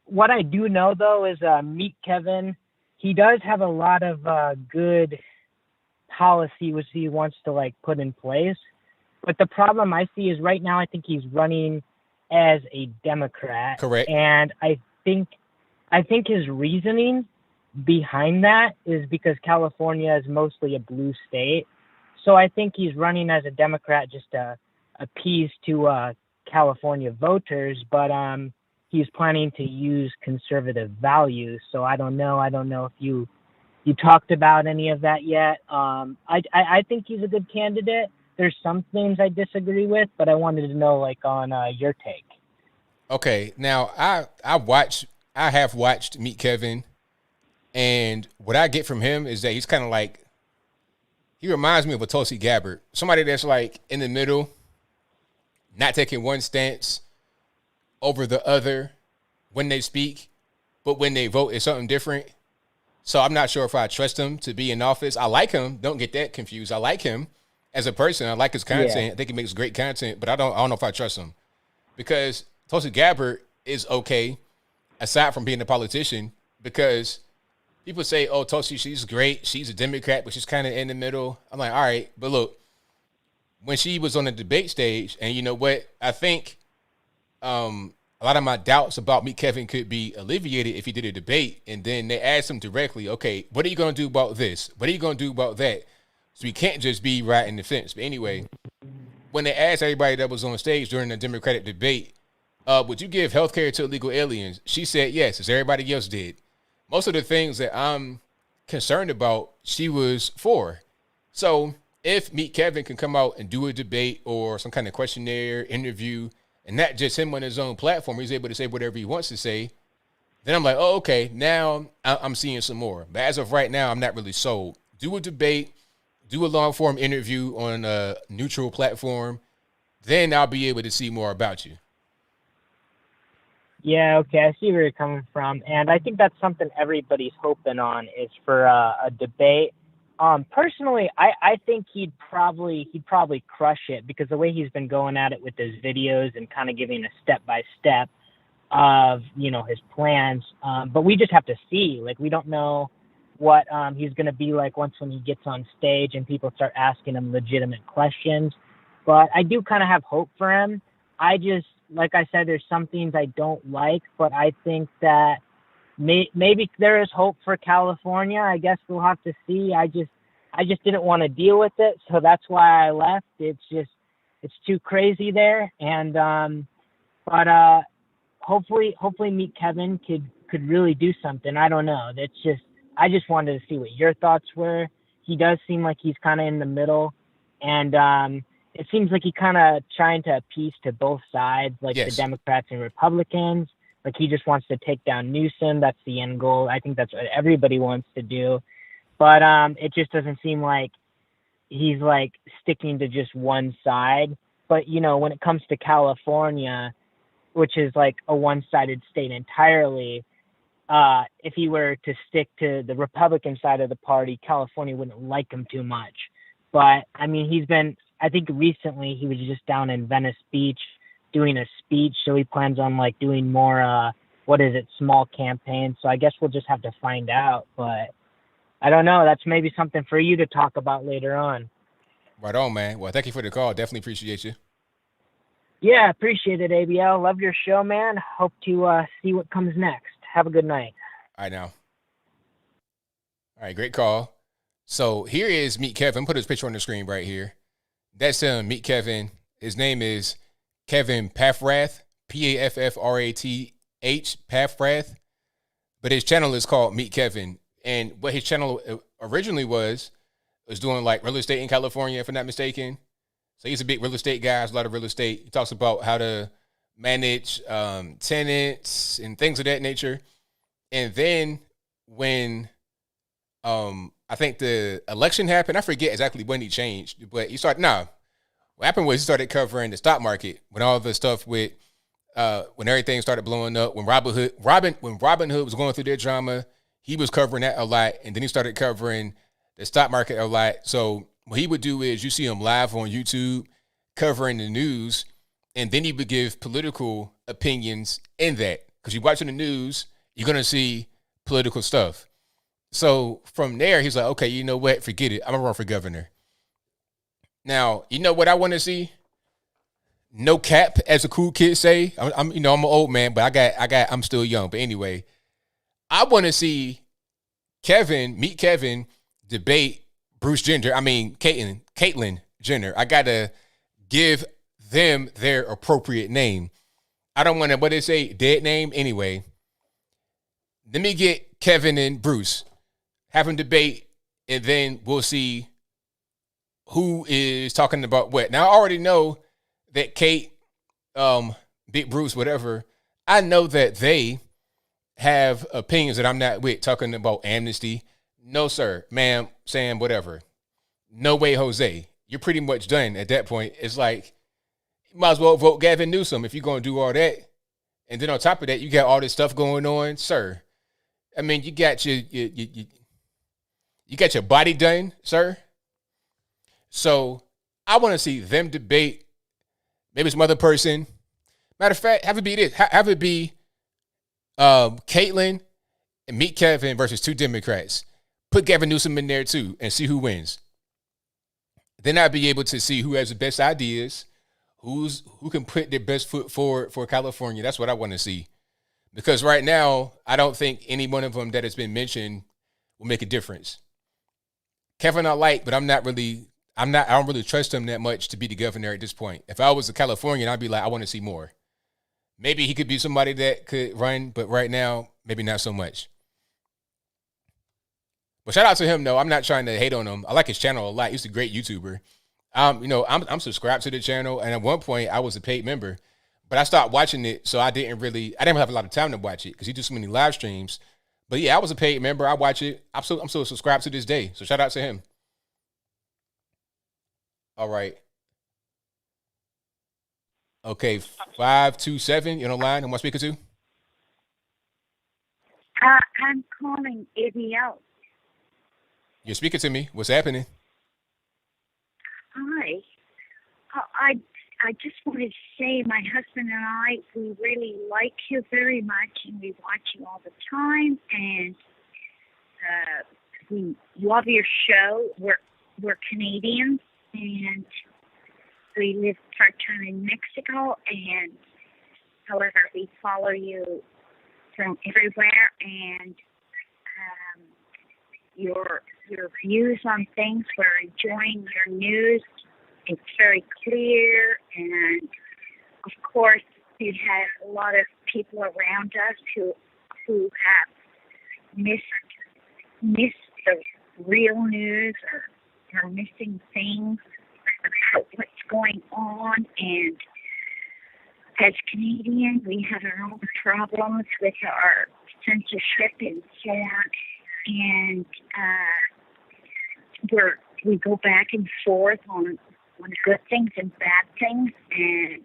What I do know though is Meet Kevin, he does have a lot of good policy which he wants to like put in place. But the problem I see is right now I think he's running as a Democrat. Correct. And I think his reasoning behind that is because California is mostly a blue state. So I think he's running as a Democrat just to appease to California voters, but he's planning to use conservative values. So I don't know if you talked about any of that yet. I think he's a good candidate. There's some things I disagree with, but I wanted to know like on your take. Okay, now I have watched Meet Kevin. And what I get from him is that he's kind of like, he reminds me of a Tulsi Gabbard, somebody that's like in the middle, not taking one stance over the other when they speak, but when they vote, it's something different. So I'm not sure if I trust him to be in office. I like him. Don't get that confused. I like him as a person. I like his content. Yeah. I think he makes great content, but I don't know if I trust him because Tulsi Gabbard is okay aside from being a politician because people say, oh, Tulsi, she's great. She's a Democrat, but she's kind of in the middle. I'm like, all right. But look, when she was on the debate stage, and you know what? I think a lot of my doubts about Meet Kevin could be alleviated if he did a debate. And then they asked him directly, okay, what are you going to do about this? What are you going to do about that? So we can't just be right in the fence. But anyway, when they asked everybody that was on stage during the Democratic debate, would you give health care to illegal aliens? She said yes, as everybody else did. Most of the things that I'm concerned about, she was for. So if Meet Kevin can come out and do a debate or some kind of questionnaire, interview, and not just him on his own platform, he's able to say whatever he wants to say, then I'm like, oh, okay, now I'm seeing some more. But as of right now, I'm not really sold. Do a debate, do a long-form interview on a neutral platform, then I'll be able to see more about you. Yeah, okay, I see where you're coming from, and I think that's something everybody's hoping on is for a debate. Personally, I think he'd probably crush it because the way he's been going at it with his videos and kind of giving a step by step of his plans. But we just have to see. Like we don't know what he's going to be like when he gets on stage and people start asking him legitimate questions. But I do kind of have hope for him. Like I said, there's some things I don't like, but I think that maybe there is hope for California. I guess we'll have to see. I just didn't want to deal with it, so that's why I left. It's too crazy there, and but hopefully Meet Kevin could really do something. I don't know. I just wanted to see what your thoughts were. He does seem like he's kind of in the middle, and it seems like he kind of trying to appease to both sides, like yes. the Democrats and Republicans. Like he just wants to take down Newsom. That's the end goal. I think that's what everybody wants to do. But it just doesn't seem like he's like sticking to just one side. But, you know, when it comes to California, which is like a one-sided state entirely, if he were to stick to the Republican side of the party, California wouldn't like him too much. But, I mean, I think recently he was just down in Venice Beach doing a speech, so he plans on like doing more, small campaigns. So I guess we'll just have to find out. But I don't know. That's maybe something for you to talk about later on. Right on, man. Well, thank you for the call. Definitely appreciate you. Yeah, appreciate it, ABL. Love your show, man. Hope to see what comes next. Have a good night. All right, now. All right, great call. So here is Meet Kevin. Put his picture on the screen right here. That's him, Meet Kevin. His name is Kevin Paffrath, Paffrath, Paffrath. But his channel is called Meet Kevin. And what his channel originally was doing like real estate in California, if I'm not mistaken. So he's a big real estate guy, has a lot of real estate. He talks about how to manage tenants and things of that nature. And then when I think the election happened, I forget exactly when he changed, but what happened was he started covering the stock market when all the stuff with when everything started blowing up, when Robin Hood was going through their drama, he was covering that a lot, and then he started covering the stock market a lot. So what he would do is you see him live on YouTube covering the news, and then he would give political opinions in that. Because you're watching the news, you're going to see political stuff. So from there, he's like, okay, you know what? Forget it. I'm going to run for governor. Now, you know what I want to see? No cap, as the cool kids say. I'm an old man, but I'm still young. But anyway, I want to see Meet Kevin debate Bruce Jenner. Caitlyn Jenner. I got to give them their appropriate name. I don't want to, what they say, dead name. Anyway, let me get Kevin and Bruce, have them debate, and then we'll see who is talking about what. Now, I already know that Kate, Big Bruce, whatever, I know that they have opinions that I'm not with, talking about amnesty. No, sir, ma'am, Sam, whatever. No way, Jose. You're pretty much done at that point. It's like, you might as well vote Gavin Newsom if you're going to do all that. And then on top of that, you got all this stuff going on, sir. I mean, you got your body done, sir. So I want to see them debate. Maybe some other person. Matter of fact, have it be this. Have it be Caitlyn and Meet Kevin versus two Democrats. Put Gavin Newsom in there too and see who wins. Then I'll be able to see who has the best ideas, who can put their best foot forward for California. That's what I want to see. Because right now, I don't think any one of them that has been mentioned will make a difference. Kevin I like, but I don't really trust him that much to be the governor at this point. If I was a Californian, I'd be like, I want to see more. Maybe he could be somebody that could run, but right now, maybe not so much. But shout out to him, though. I'm not trying to hate on him. I like his channel a lot. He's a great YouTuber. I'm subscribed to the channel, and at one point, I was a paid member. But I stopped watching it, so I didn't have a lot of time to watch it because he do so many live streams. But yeah, I was a paid member. I watch it. I'm still subscribed to this day. So shout out to him. All right. Okay, 527, you're on the line. Who am I speaking to? I'm calling ABL. You're speaking to me. What's happening? Hi. I just wanted to say my husband and I, we really like you very much, and we watch you all the time, and we love your show. We're Canadians, and we live part-time in Mexico, and however, we follow you from everywhere, and your views on things, we're enjoying your news. It's very clear, and of course, we have a lot of people around us who have missed the real news or are missing things about what's going on. And as Canadians, we have our own problems with our censorship and so on. And we go back and forth on good things and bad things, and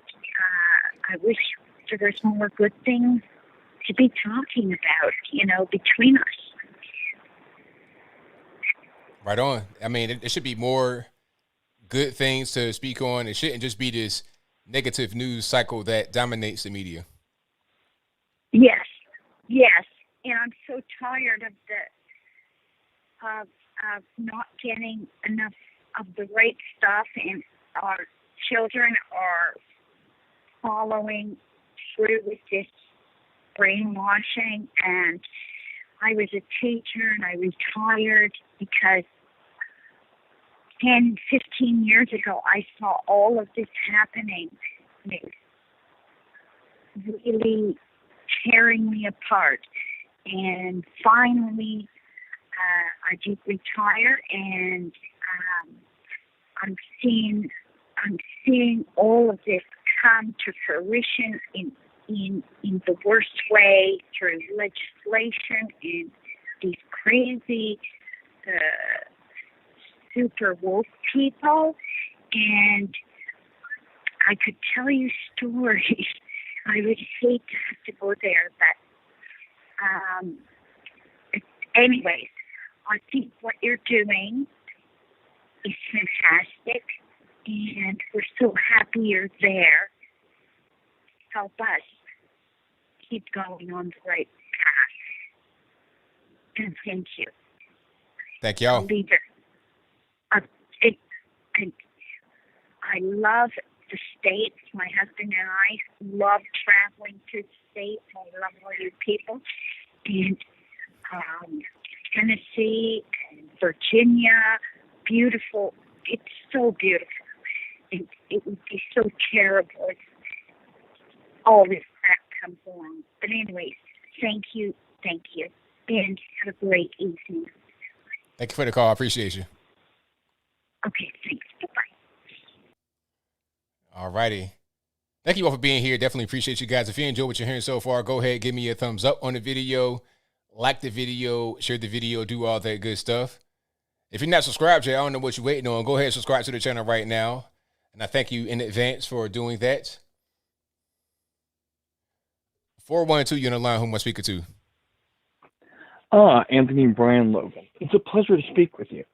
I wish there was more good things to be talking about, between us. Right on. I mean, it should be more good things to speak on. It shouldn't just be this negative news cycle that dominates the media. Yes, and I'm so tired of not getting enough of the right stuff, and our children are following through with this brainwashing. And I was a teacher, and I retired because 10, 15 years ago, I saw all of this happening. And it was really tearing me apart. And finally, I did retire, and I'm seeing all of this come to fruition in the worst way through legislation and these crazy super woke people. And I could tell you stories. I would hate to have to go there, but anyways, I think what you're doing is fantastic, and we're so happy you're there. Help us keep going on the right path. And thank you. Thank y'all. Leader. I love the States. My husband and I love traveling to the States. I love all you people. And Tennessee and Virginia, beautiful. It's so beautiful. It would be so terrible if all this crap comes along. But anyways, thank you, and have a great evening. Thank you for the call. I appreciate you. Okay, thanks. Bye-bye. All righty. Thank you all for being here. Definitely appreciate you guys. If you enjoyed what you're hearing so far, go ahead, give me a thumbs up on the video, like the video, share the video, do all that good stuff. If you're not subscribed yet, I don't know what you're waiting on. Go ahead and subscribe to the channel right now. And I thank you in advance for doing that. 412, you're on the line. Who am I speaking to? Anthony Brian Logan. It's a pleasure to speak with you.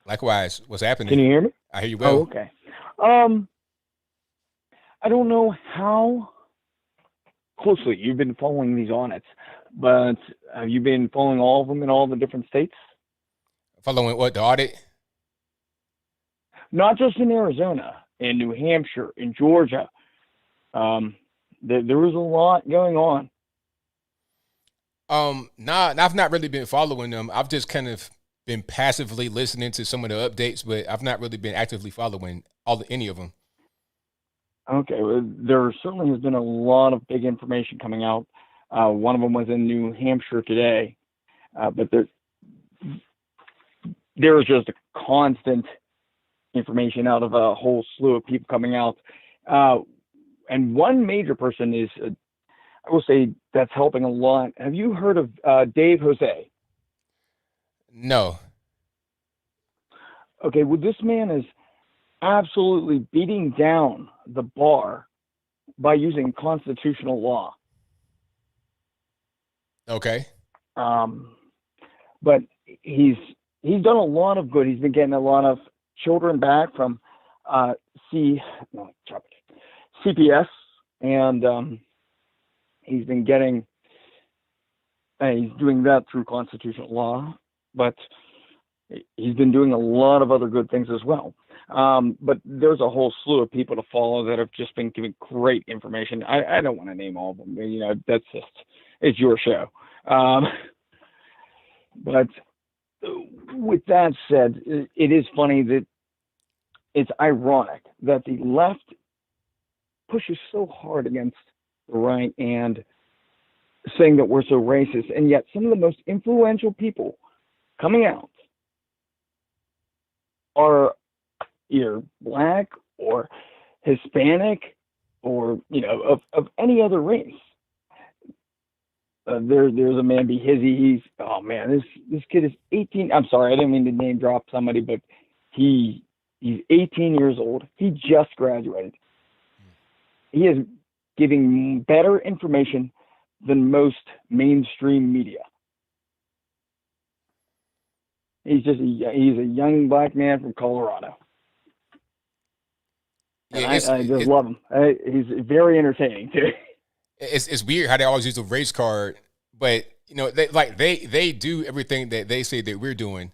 Likewise. What's happening? Can you hear me? I hear you well. Oh, okay. I don't know how closely you've been following these audits, but have you been following all of them in all the different states? Following what, the audit? Not just in Arizona, in New Hampshire, in Georgia. There was a lot going on. Nah, I've not really been following them. I've just kind of been passively listening to some of the updates, but I've not really been actively following any of them. Okay, well, there certainly has been a lot of big information coming out. One of them was in New Hampshire today, but there was just a constant information out of a whole slew of people coming out. And one major person is, I will say, that's helping a lot. Have you heard of Dave Jose? No. Okay, well, this man is absolutely beating down the bar by using constitutional law. Okay. But he's done a lot of good. He's been getting a lot of children back from CPS, and he's been getting. He's doing that through constitutional law, but he's been doing a lot of other good things as well. But there's a whole slew of people to follow that have just been giving great information. I don't want to name all of them. You know, it's your show. But with that said, it is funny that it's ironic that the left pushes so hard against the right and saying that we're so racist, and yet some of the most influential people coming out are either black or Hispanic or, of any other race. there's a man be Hizzy. This kid is 18. I'm sorry, I didn't mean to name drop somebody, but he's 18 years old. He just graduated. He is giving better information than most mainstream media. He's a young black man from Colorado. And Yeah, I just love him. He's very entertaining too. It's weird how they always use the race card, but they do everything that they say that we're doing.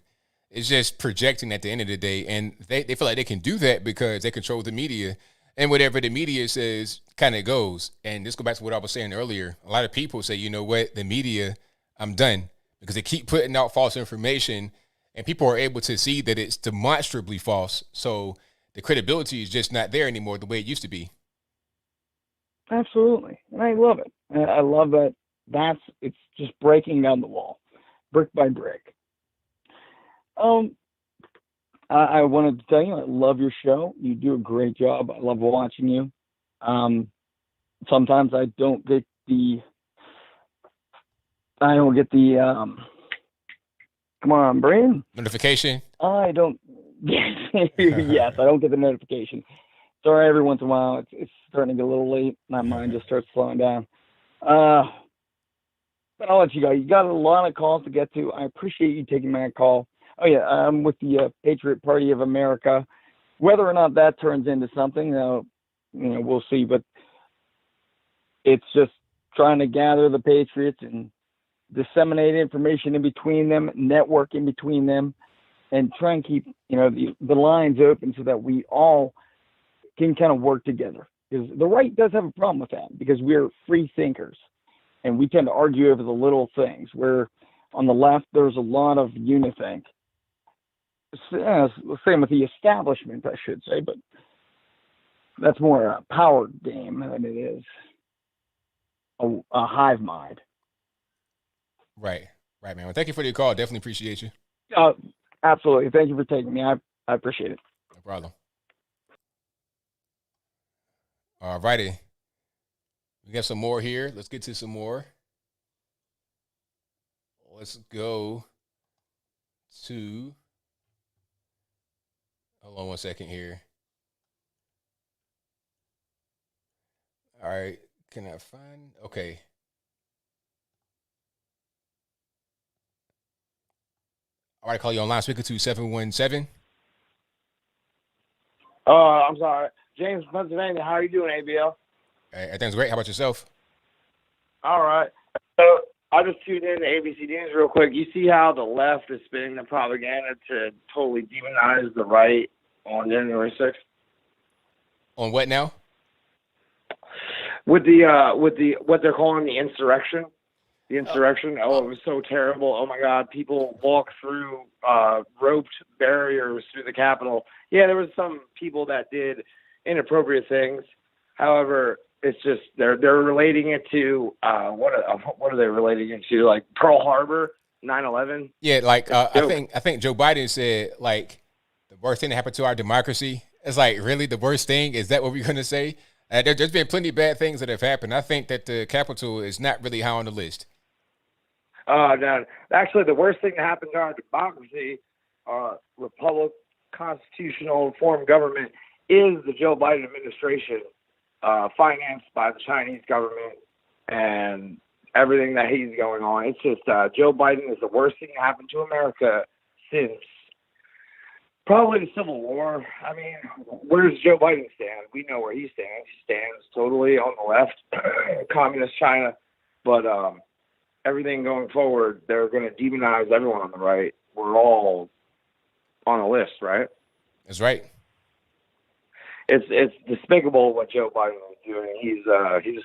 It's just projecting at the end of the day, and they feel like they can do that because they control the media, and whatever the media says kind of goes. And this goes back to what I was saying earlier. A lot of people say, you know what, the media, I'm done, because they keep putting out false information, and people are able to see that it's demonstrably false. So the credibility is just not there anymore the way it used to be. Absolutely. And I love it. I love that. It's just breaking down the wall, brick by brick. I wanted to tell you, I love your show. You do a great job. I love watching you. Sometimes I don't get the come on, Brain. Notification? I don't. Yes, I don't get the notification. Sorry, every once in a while, it's starting to get a little late. My mind just starts slowing down. But I'll let you go. You got a lot of calls to get to. I appreciate you taking my call. Oh, yeah, I'm with the Patriot Party of America. Whether or not that turns into something, we'll see. But it's just trying to gather the Patriots and disseminate information in between them, network in between them, and try and keep the lines open so that we all can kind of work together. Because the right does have a problem with that, because we're free thinkers and we tend to argue over the little things, where on the left there's a lot of unithink. Same with the establishment, I should say, but that's more a power game than it is a hive mind. Right, man. Well, thank you for your call. Definitely appreciate you. Absolutely. Thank you for taking me. I appreciate it. No problem. All righty. We got some more here. Let's get to some more. Let's go to... Hold on one second here. All right. Can I find... Okay. All right, call you online. Speaker to 717. I'm sorry. James, Pennsylvania. How are you doing, ABL? Hey, everything's great. How about yourself? All right. So I just tuned in to ABC News real quick. You see how the left is spinning the propaganda to totally demonize the right on January 6th? On what now? With the what they're calling the insurrection. The insurrection. Oh, it was so terrible. Oh my God, people walk through roped barriers through the Capitol. Yeah, there was some people that did inappropriate things. However, it's just they're relating it to what are they relating it to? Like Pearl Harbor, 9/11. Yeah, like I think Joe Biden said, like, the worst thing that happened to our democracy. It's like, really, the worst thing? Is that what we're gonna say? There's been plenty of bad things that have happened. I think that the Capitol is not really high on the list. No, actually, the worst thing that happened to our democracy, republic, constitutional form of government, is the Joe Biden administration, financed by the Chinese government and everything that he's going on. It's just Joe Biden is the worst thing that happened to America since probably the Civil War. I mean, where does Joe Biden stand? We know where he stands. He stands totally on the left, communist China. But everything going forward, they're going to demonize everyone on the right. We're all on a list, right? That's right. It's despicable what Joe Biden is doing. He's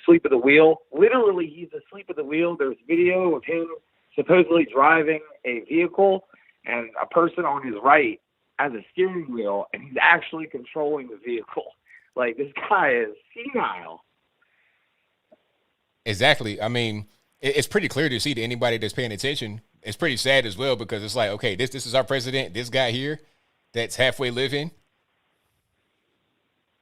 asleep at the wheel. Literally, he's asleep at the wheel. There's video of him supposedly driving a vehicle and a person on his right has a steering wheel, and he's actually controlling the vehicle. Like, this guy is senile. Exactly. I mean, it's pretty clear to see to anybody that's paying attention. It's pretty sad as well, because it's like, okay, this is our president. This guy here that's halfway living.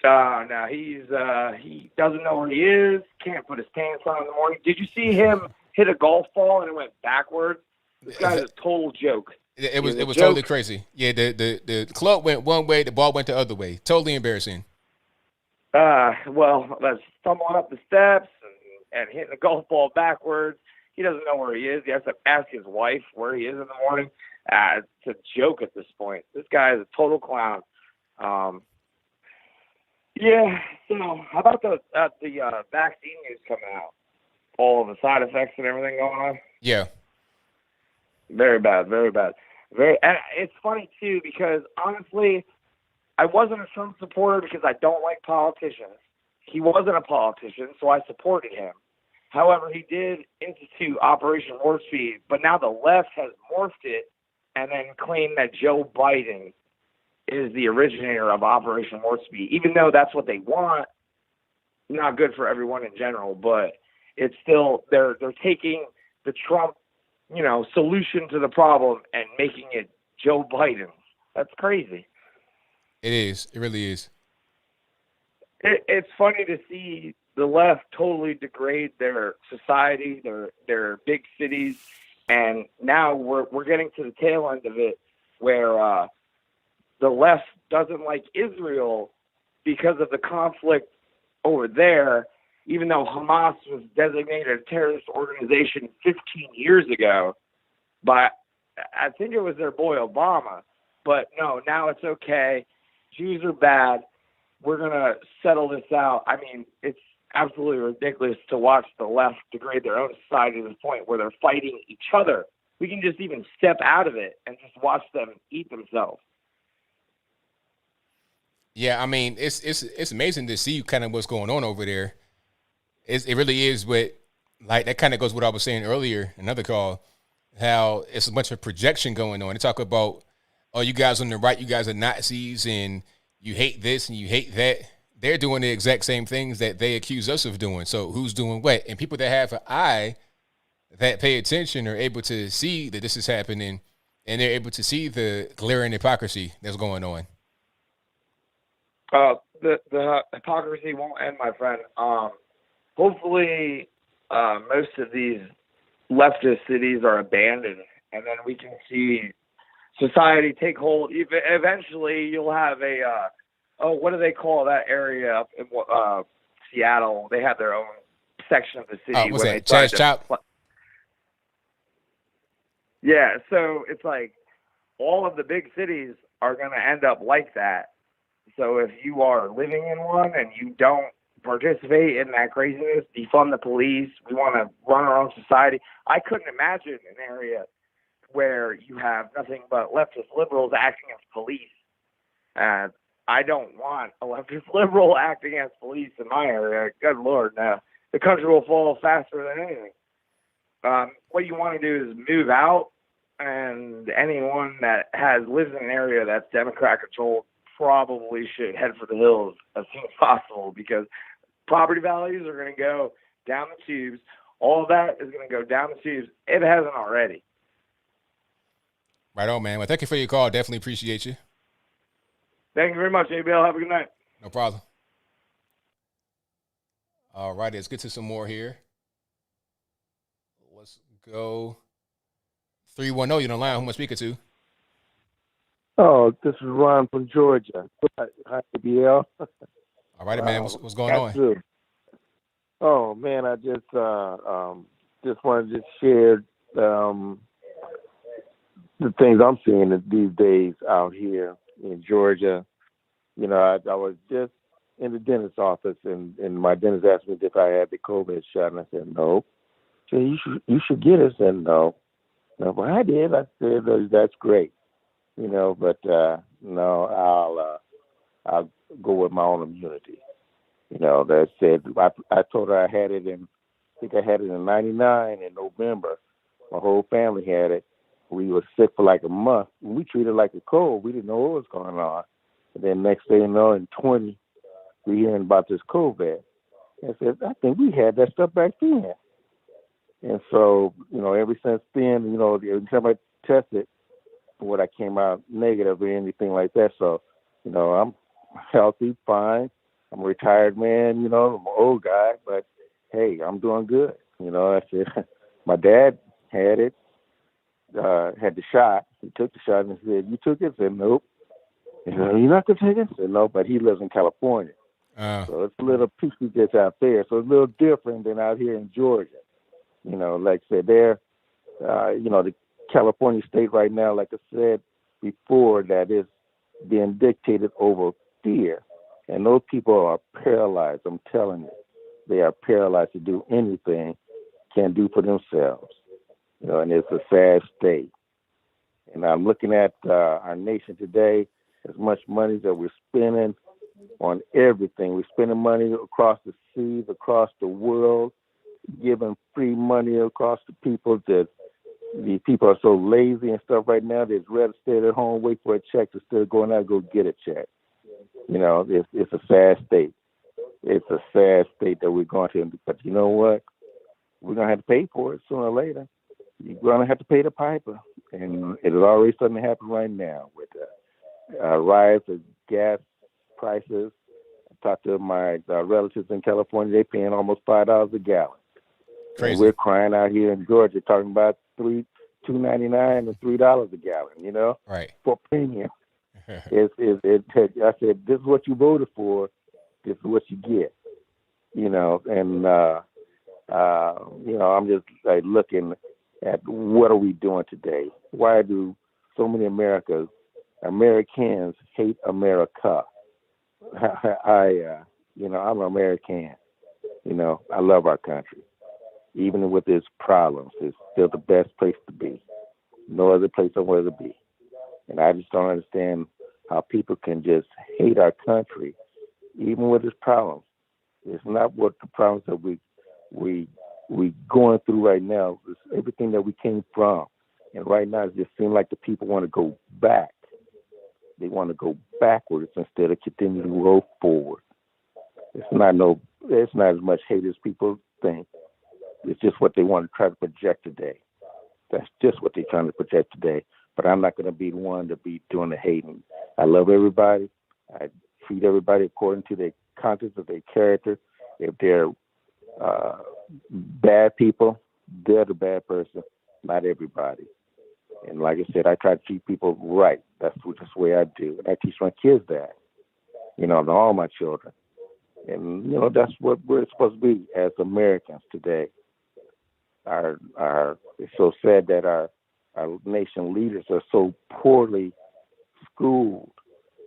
No, he doesn't know where he is. Can't put his pants on in the morning. Did you see him hit a golf ball and it went backwards. This guy's a total joke. It was totally crazy. Yeah, the club went one way, the ball went the other way. Totally embarrassing. Well, that's stumbling up the steps and hitting the golf ball backwards. He doesn't know where he is. He has to ask his wife where he is in the morning. It's a joke at this point. This guy is a total clown. Yeah. So how about the vaccine news coming out? All of the side effects and everything going on. Yeah. Very bad. Very bad. And it's funny too because honestly, I wasn't a Trump supporter because I don't like politicians. He wasn't a politician, so I supported him. However, he did institute Operation Warp Speed, but now the left has morphed it and then claimed that Joe Biden is the originator of Operation Warp Speed, even though that's what they want. Not good for everyone in general, but it's still they're taking the Trump, solution to the problem and making it Joe Biden's. That's crazy. It is. It really is. It's funny to see the left totally degrade their society, their big cities, and now we're getting to the tail end of it where the left doesn't like Israel because of the conflict over there, even though Hamas was designated a terrorist organization 15 years ago by, I think it was their boy Obama. But no, now it's okay. Jews are bad. We're going to settle this out. I mean, it's absolutely ridiculous to watch the left degrade their own society to the point where they're fighting each other. We can just even step out of it and just watch them eat themselves. Yeah, I mean, it's amazing to see kind of what's going on over there. It really is, but like that kind of goes with what I was saying earlier, another call, how it's a bunch of projection going on. They talk about, oh, you guys on the right, you guys are Nazis, and you hate this and you hate that. They're doing the exact same things that they accuse us of doing. So who's doing what? And people that have an eye that pay attention are able to see that this is happening, and they're able to see the glaring hypocrisy that's going on. The hypocrisy won't end, my friend. Hopefully, most of these leftist cities are abandoned, and then we can see society take hold. Eventually, you'll have what do they call that area up in Seattle? They have their own section of the city. What's that? Chaz Chop? Yeah, so it's like all of the big cities are going to end up like that. So if you are living in one and you don't participate in that craziness, defund the police, we want to run our own society. I couldn't imagine an area where you have nothing but leftist liberals acting as police. And I don't want a leftist liberal acting as police in my area. Good Lord, no. The country will fall faster than anything. What you want to do is move out, and anyone that lives in an area that's Democrat controlled probably should head for the hills as soon as possible, because property values are going to go down the tubes. All of that is going to go down the tubes if it hasn't already. Right on, man. Well, thank you for your call. Definitely appreciate you. Thank you very much, ABL. Have a good night. No problem. All right, let's get to some more here. Let's go. 310, you're on the line. Who am I speaking to? Oh, this is Ron from Georgia. Hi, ABL. All right, man. What's going on? True. Oh man, I just wanted to share the things I'm seeing these days out here in Georgia. You know, I was just in the dentist's office, and my dentist asked me if I had the COVID shot, and I said no. So you should get it. I said no. No, but I did. I said that's great. You know, but no, I'll go with my own immunity. You know, that said, I told her I had it I think I had it in '99 in November. My whole family had it. We were sick for like a month. We treated it like a cold. We didn't know what was going on. And then next thing you know, in 20, we hearing about this COVID. I said, I think we had that stuff back then. And so, you know, ever since then, you know, every time I tested, what I came out negative or anything like that. So, you know, I'm healthy, fine. I'm a retired man, you know, I'm an old guy, but hey, I'm doing good. You know, that's it. My dad had it, had the shot. He took the shot and said, "You took it?" I said, "Nope." He said, "You're not going to take it?" I said, "No," but he lives in California. So it's a little piece just out there. So it's a little different than out here in Georgia. You know, like I said, there, the California state right now, like I said before, that is being dictated over fear. And those people are paralyzed. I'm telling you, they are paralyzed to do anything, can't do for themselves. You know, and it's a sad state. And I'm looking at our nation today, as much money that we're spending on everything. We're spending money across the seas, across the world, giving free money across the people. That the people are so lazy and stuff right now, they'd rather stay at home, wait for a check instead of going out and go get a check. You know, it's a sad state. It's a sad state that we're going to. But you know what? We're going to have to pay for it sooner or later. You're going to have to pay the piper. And it is already starting to happen right now with the rise of gas prices. I talked to my relatives in California. They're paying almost $5 a gallon. Crazy. And we're crying out here in Georgia talking about $2.99 and $3 a gallon, you know, right, for premium. I said, this is what you voted for. This is what you get, you know. And, I'm just like looking at what are we doing today? Why do so many Americans hate America? I'm an American. You know, I love our country. Even with its problems, it's still the best place to be. No other place I want to be. And I just don't understand how people can just hate our country, even with its problems. It's not what the problems that we going through right now. It's everything that we came from. And right now, it just seems like the people want to go back. They want to go backwards instead of continue to go forward. It's not as much hate as people think. It's just what they want to try to project today. That's just what they're trying to project today. But I'm not going to be the one to be doing the hating. I love everybody. I treat everybody according to their content of their character. If they're bad people, they're the bad person, not everybody. And like I said, I try to treat people right. That's just the way I do. And I teach my kids that, you know, to all my children. And, you know, that's what we're supposed to be as Americans today. It's so sad that our nation leaders are so poorly schooled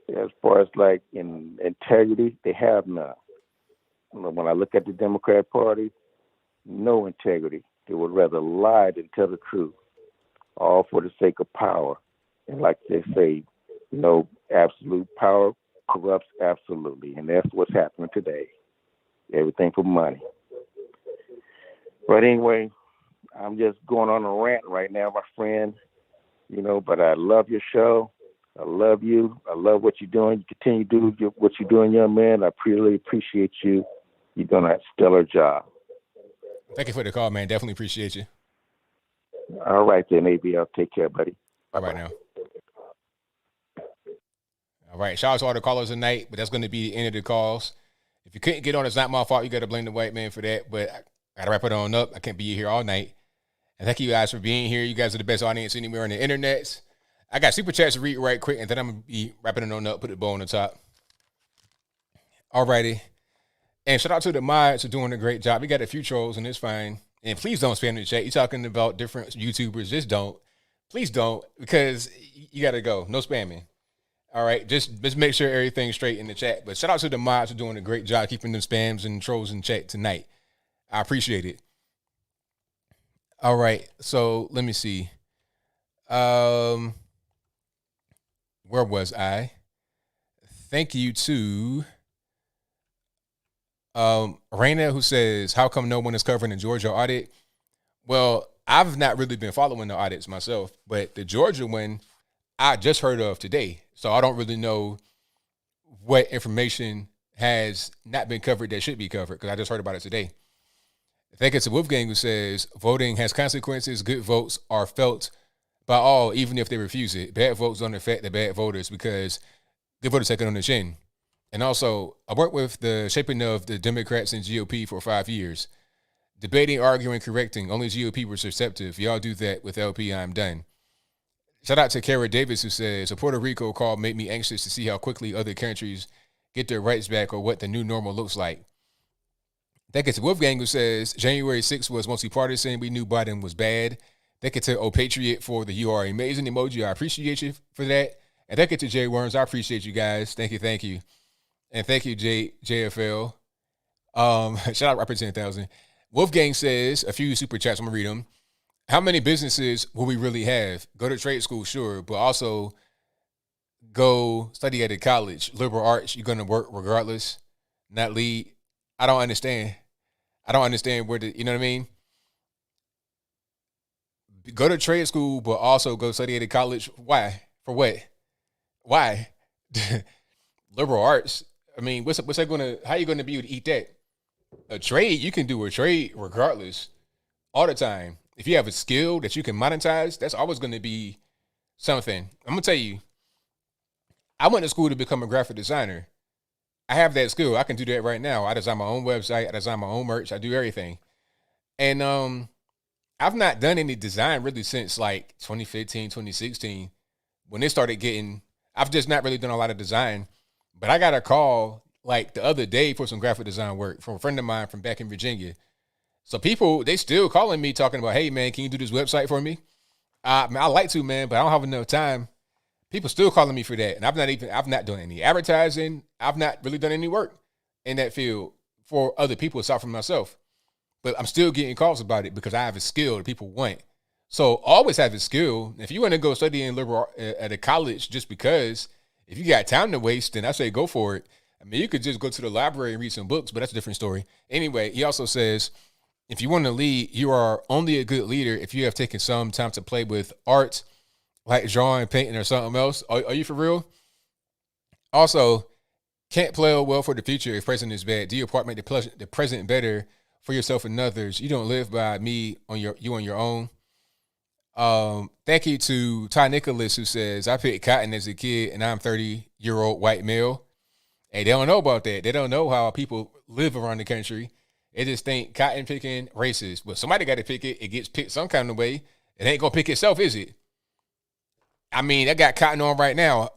as far as like in integrity. They have none. When I look at the Democrat Party, no integrity. They would rather lie than tell the truth, all for the sake of power. And like they say, you know, absolute power corrupts absolutely. And that's what's happening today. Everything for money. But anyway, I'm just going on a rant right now, my friend. You know, but I love your show. I love you. I love what you're doing. You continue to do what you're doing, young man. I really appreciate you. You're doing a stellar job. Thank you for the call, man. Definitely appreciate you. All right, then, ABL. Take care, buddy. All right, now. All right. Shout out to all the callers tonight, but that's going to be the end of the calls. If you couldn't get on, it's not my fault. You got to blame the white man for that, but I got to wrap it on up. I can't be here all night. And thank you guys for being here. You guys are the best audience anywhere on the internet. I got super chats to read right quick, and then I'm going to be wrapping it on up, put the bow on the top. All righty. And shout out to the mods for doing a great job. We got a few trolls, and it's fine. And please don't spam the chat. You're talking about different YouTubers. Just don't. Please don't, because you got to go. No spamming. All right? Just make sure everything's straight in the chat. But shout out to the mods for doing a great job keeping them spams and trolls in chat tonight. I appreciate it. All right. So let me see. Where was I? Thank you to Raina, who says, how come no one is covering the Georgia audit? Well, I've not really been following the audits myself, but the Georgia one I just heard of today. So I don't really know what information has not been covered that should be covered, because I just heard about it today. I think it's a Wolfgang who says, voting has consequences. Good votes are felt by all, even if they refuse it. Bad votes don't affect the bad voters because good voters take it on the chin. And also, I worked with the shaping of the Democrats and GOP for 5 years. Debating, arguing, correcting. Only GOP was receptive. Y'all do that with LP, I'm done. Shout out to Kara Davis, who says, a Puerto Rico call made me anxious to see how quickly other countries get their rights back or what the new normal looks like. That gets to Wolfgang, who says, January 6th was mostly partisan. We knew Biden was bad. That gets to Patriot for the You Are Amazing emoji. I appreciate you for that. And that gets to Jay Worms. I appreciate you guys. Thank you. And thank you, JFL. Shout out Representative 1000. Wolfgang says, a few super chats, I'm going to read them. How many businesses will we really have? Go to trade school, sure, but also go study at a college. Liberal arts, you're going to work regardless, not lead. I don't understand where you know what I mean? Go to trade school, but also go study at a college. Why? For what? Why? Liberal arts. I mean, what's that how are you going to be able to eat that? A trade, you can do a trade regardless all the time. If you have a skill that you can monetize, that's always going to be something. I'm going to tell you, I went to school to become a graphic designer. I have that skill. I can do that right now. I design my own website. I design my own merch. I do everything. And I've not done any design really since like 2015, 2016 when they started getting, I've just not really done a lot of design. But I got a call like the other day for some graphic design work from a friend of mine from back in Virginia. So people, they still calling me talking about, hey man, can you do this website for me? I like to, man, but I don't have enough time. People still calling me for that. And I've not done any advertising. I've not really done any work in that field for other people aside from myself. But I'm still getting calls about it because I have a skill that people want. So always have a skill. If you want to go study in liberal at a college just because, if you got time to waste, then I say go for it. I mean, you could just go to the library and read some books, but that's a different story. Anyway, he also says, if you want to lead, you are only a good leader if you have taken some time to play with art, like drawing, painting, or something else. Are you for real? Also, can't play well for the future if present is bad. Do your part make the present better for yourself and others? You don't live by me on your own. Thank you to Ty Nicholas, who says, I picked cotton as a kid and I'm 30-year-old white male. Hey, they don't know about that. They don't know how people live around the country. They just think cotton picking racist. But somebody got to pick it. It gets picked some kind of way. It ain't going to pick itself, is it? I mean, I got cotton on right now.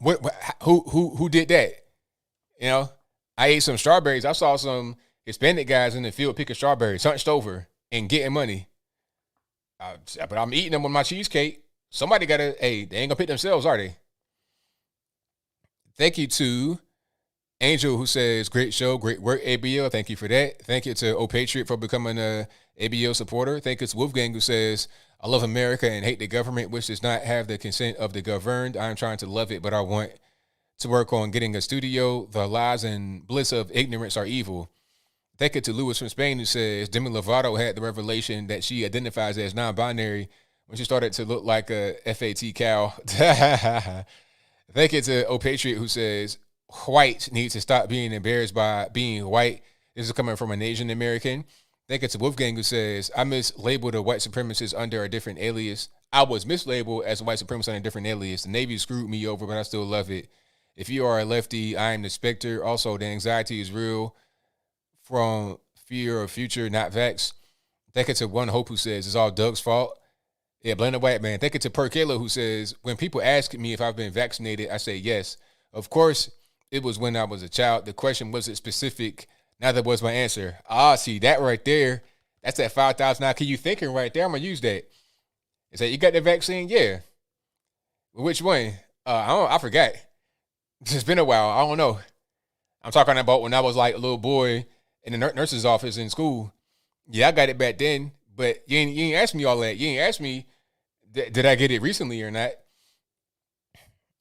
Who did that? You know, I ate some strawberries. I saw some Hispanic guys in the field picking strawberries, hunched over and getting money. But I'm eating them with my cheesecake. Somebody got to, hey, they ain't going to pick themselves, are they? Thank you to Angel, who says, great show, great work, ABL. Thank you for that. Thank you to Patriot for becoming a ABL supporter. Thank you to Wolfgang, who says, I love America and hate the government, which does not have the consent of the governed. I'm trying to love it, but I want to work on getting a studio. The lies and bliss of ignorance are evil. Thank you to Louis from Spain, who says, Demi Lovato had the revelation that she identifies as non-binary when she started to look like a FAT cow. Thank you to Patriot, who says, whites need to stop being embarrassed by being white. This is coming from an Asian American. Thank you to Wolfgang, who says, I mislabeled a white supremacist under a different alias. I was mislabeled as a white supremacist under a different alias. The Navy screwed me over, but I still love it. If you are a lefty, I am the specter. Also, the anxiety is real from fear of future, not vax. Thank you to One Hope, who says, it's all Doug's fault. Yeah, blame the white man. Thank you to Perkela, who says, when people ask me if I've been vaccinated, I say yes. Of course, it was when I was a child. The question wasn't specific. Now that was my answer. See, that right there, that's that 5,000 IQ thinking right there. I'm going to use that. Is that you got the vaccine? Yeah. Which one? I forgot. It's been a while. I don't know. I'm talking about when I was like a little boy in the nurse's office in school. Yeah, I got it back then, but you ain't asked me all that. You ain't asked me, did I get it recently or not?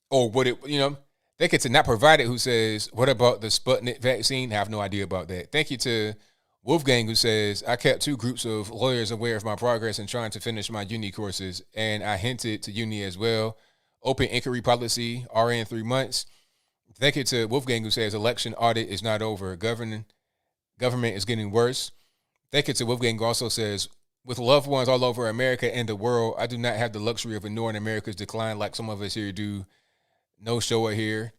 Or would it, Thank you to Not Provided, who says, what about the Sputnik vaccine? I have no idea about that. Thank you to Wolfgang, who says, I kept 2 groups of lawyers aware of my progress in trying to finish my uni courses, and I hinted to uni as well. Open inquiry policy, RN 3 months. Thank you to Wolfgang, who says, election audit is not over. Government is getting worse. Thank you to Wolfgang, who also says, with loved ones all over America and the world, I do not have the luxury of ignoring America's decline like some of us here do. No shower here.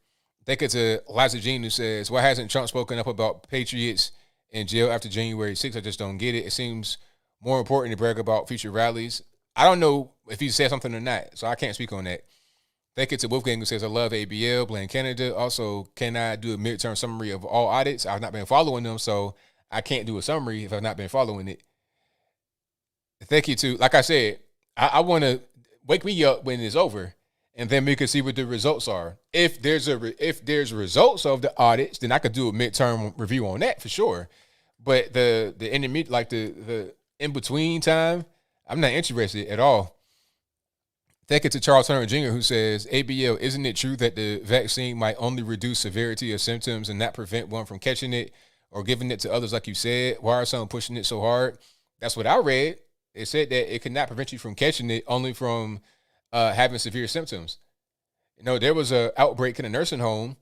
Thank you to Liza Jean, who says, why hasn't Trump spoken up about patriots in jail after January 6th? I just don't get it. It seems more important to brag about future rallies. I don't know if he said something or not, so I can't speak on that. Thank you to Wolfgang who says, I love ABL, blame Canada. Also, can I do a midterm summary of all audits? I've not been following them, so I can't do a summary if I've not been following it. Thank you to, like I said, I want to wake me up when it's over, and then we can see what the results are. If there's results of the audits, then I could do a midterm review on that for sure. But the intermediate, like the in between time, I'm not interested at all. Thank you to Charles Turner Jr. who says, ABL, isn't it true that the vaccine might only reduce severity of symptoms and not prevent one from catching it or giving it to others like you said? Why are some pushing it so hard? That's what I read. It said that it could not prevent you from catching it, only from having severe symptoms. You know, there was an outbreak in a nursing home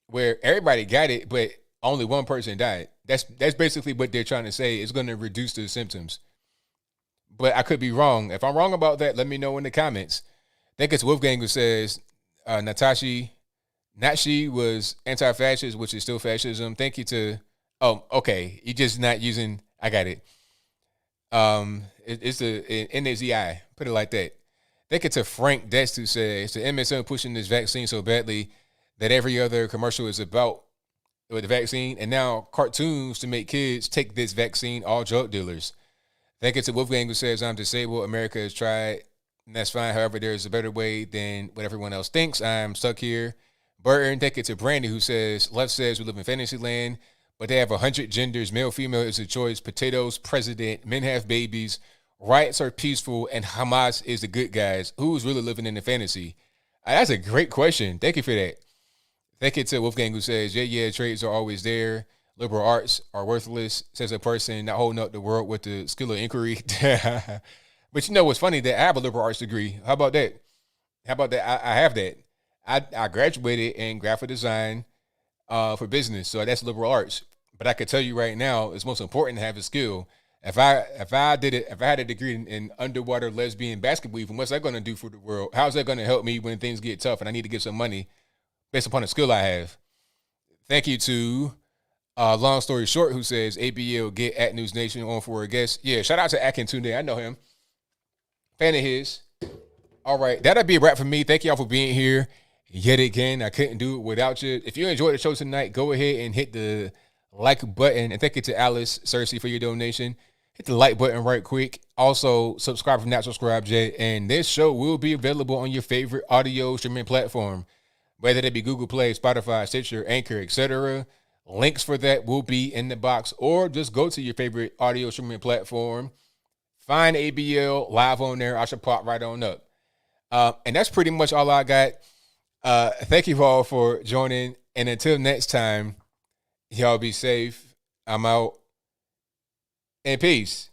where everybody got it, but only one person died. That's basically what they're trying to say. It's going to reduce the symptoms. But I could be wrong. If I'm wrong about that, let me know in the comments. I think it's Wolfgang who says Nashi was anti-fascist, which is still fascism. Thank you to, okay. You're just not using, I got it. It's the NAZI, put it like that. Thank you to Frank Dest who says the MSN pushing this vaccine so badly that every other commercial is about with the vaccine, and now cartoons to make kids take this vaccine, all drug dealers. Thank you to Wolfgang who says I'm disabled. America has tried, and that's fine. However, there's a better way than what everyone else thinks. I'm stuck here. Burton, thank you to Brandy who says left says we live in fantasy land, but they have 100 genders. Male, female is a choice. Potatoes, president. Men have babies. Riots are peaceful, and Hamas is the good guys. Who's really living in the fantasy? That's a great question. Thank you for that. Thank you to Wolfgang who says, yeah, trades are always there. Liberal arts are worthless, says a person not holding up the world with the skill of inquiry. But you know what's funny? That I have a liberal arts degree. How about that? I have that. I graduated in graphic design for business, so that's liberal arts. But I can tell you right now, it's most important to have a skill. If I had a degree in underwater lesbian basketball, what's that going to do for the world? How's that going to help me when things get tough and I need to get some money based upon the skill I have? Thank you to Long Story Short who says ABL get at News Nation on for a guest. Yeah, shout out to Akin Tunde. I know him. Fan of his. All right, that'll be a wrap for me. Thank y'all for being here yet again. I couldn't do it without you. If you enjoyed the show tonight, go ahead and hit the like button. And thank you to Alice Cersei for your donation. Hit the like button right quick. Also, subscribe if not subscribed yet. And this show will be available on your favorite audio streaming platform, whether it be Google Play, Spotify, Stitcher, Anchor, etc. Links for that will be in the box, or just go to your favorite audio streaming platform. Find ABL live on there. I should pop right on up. And that's pretty much all I got. Thank you all for joining. And until next time, y'all be safe. I'm out. And peace.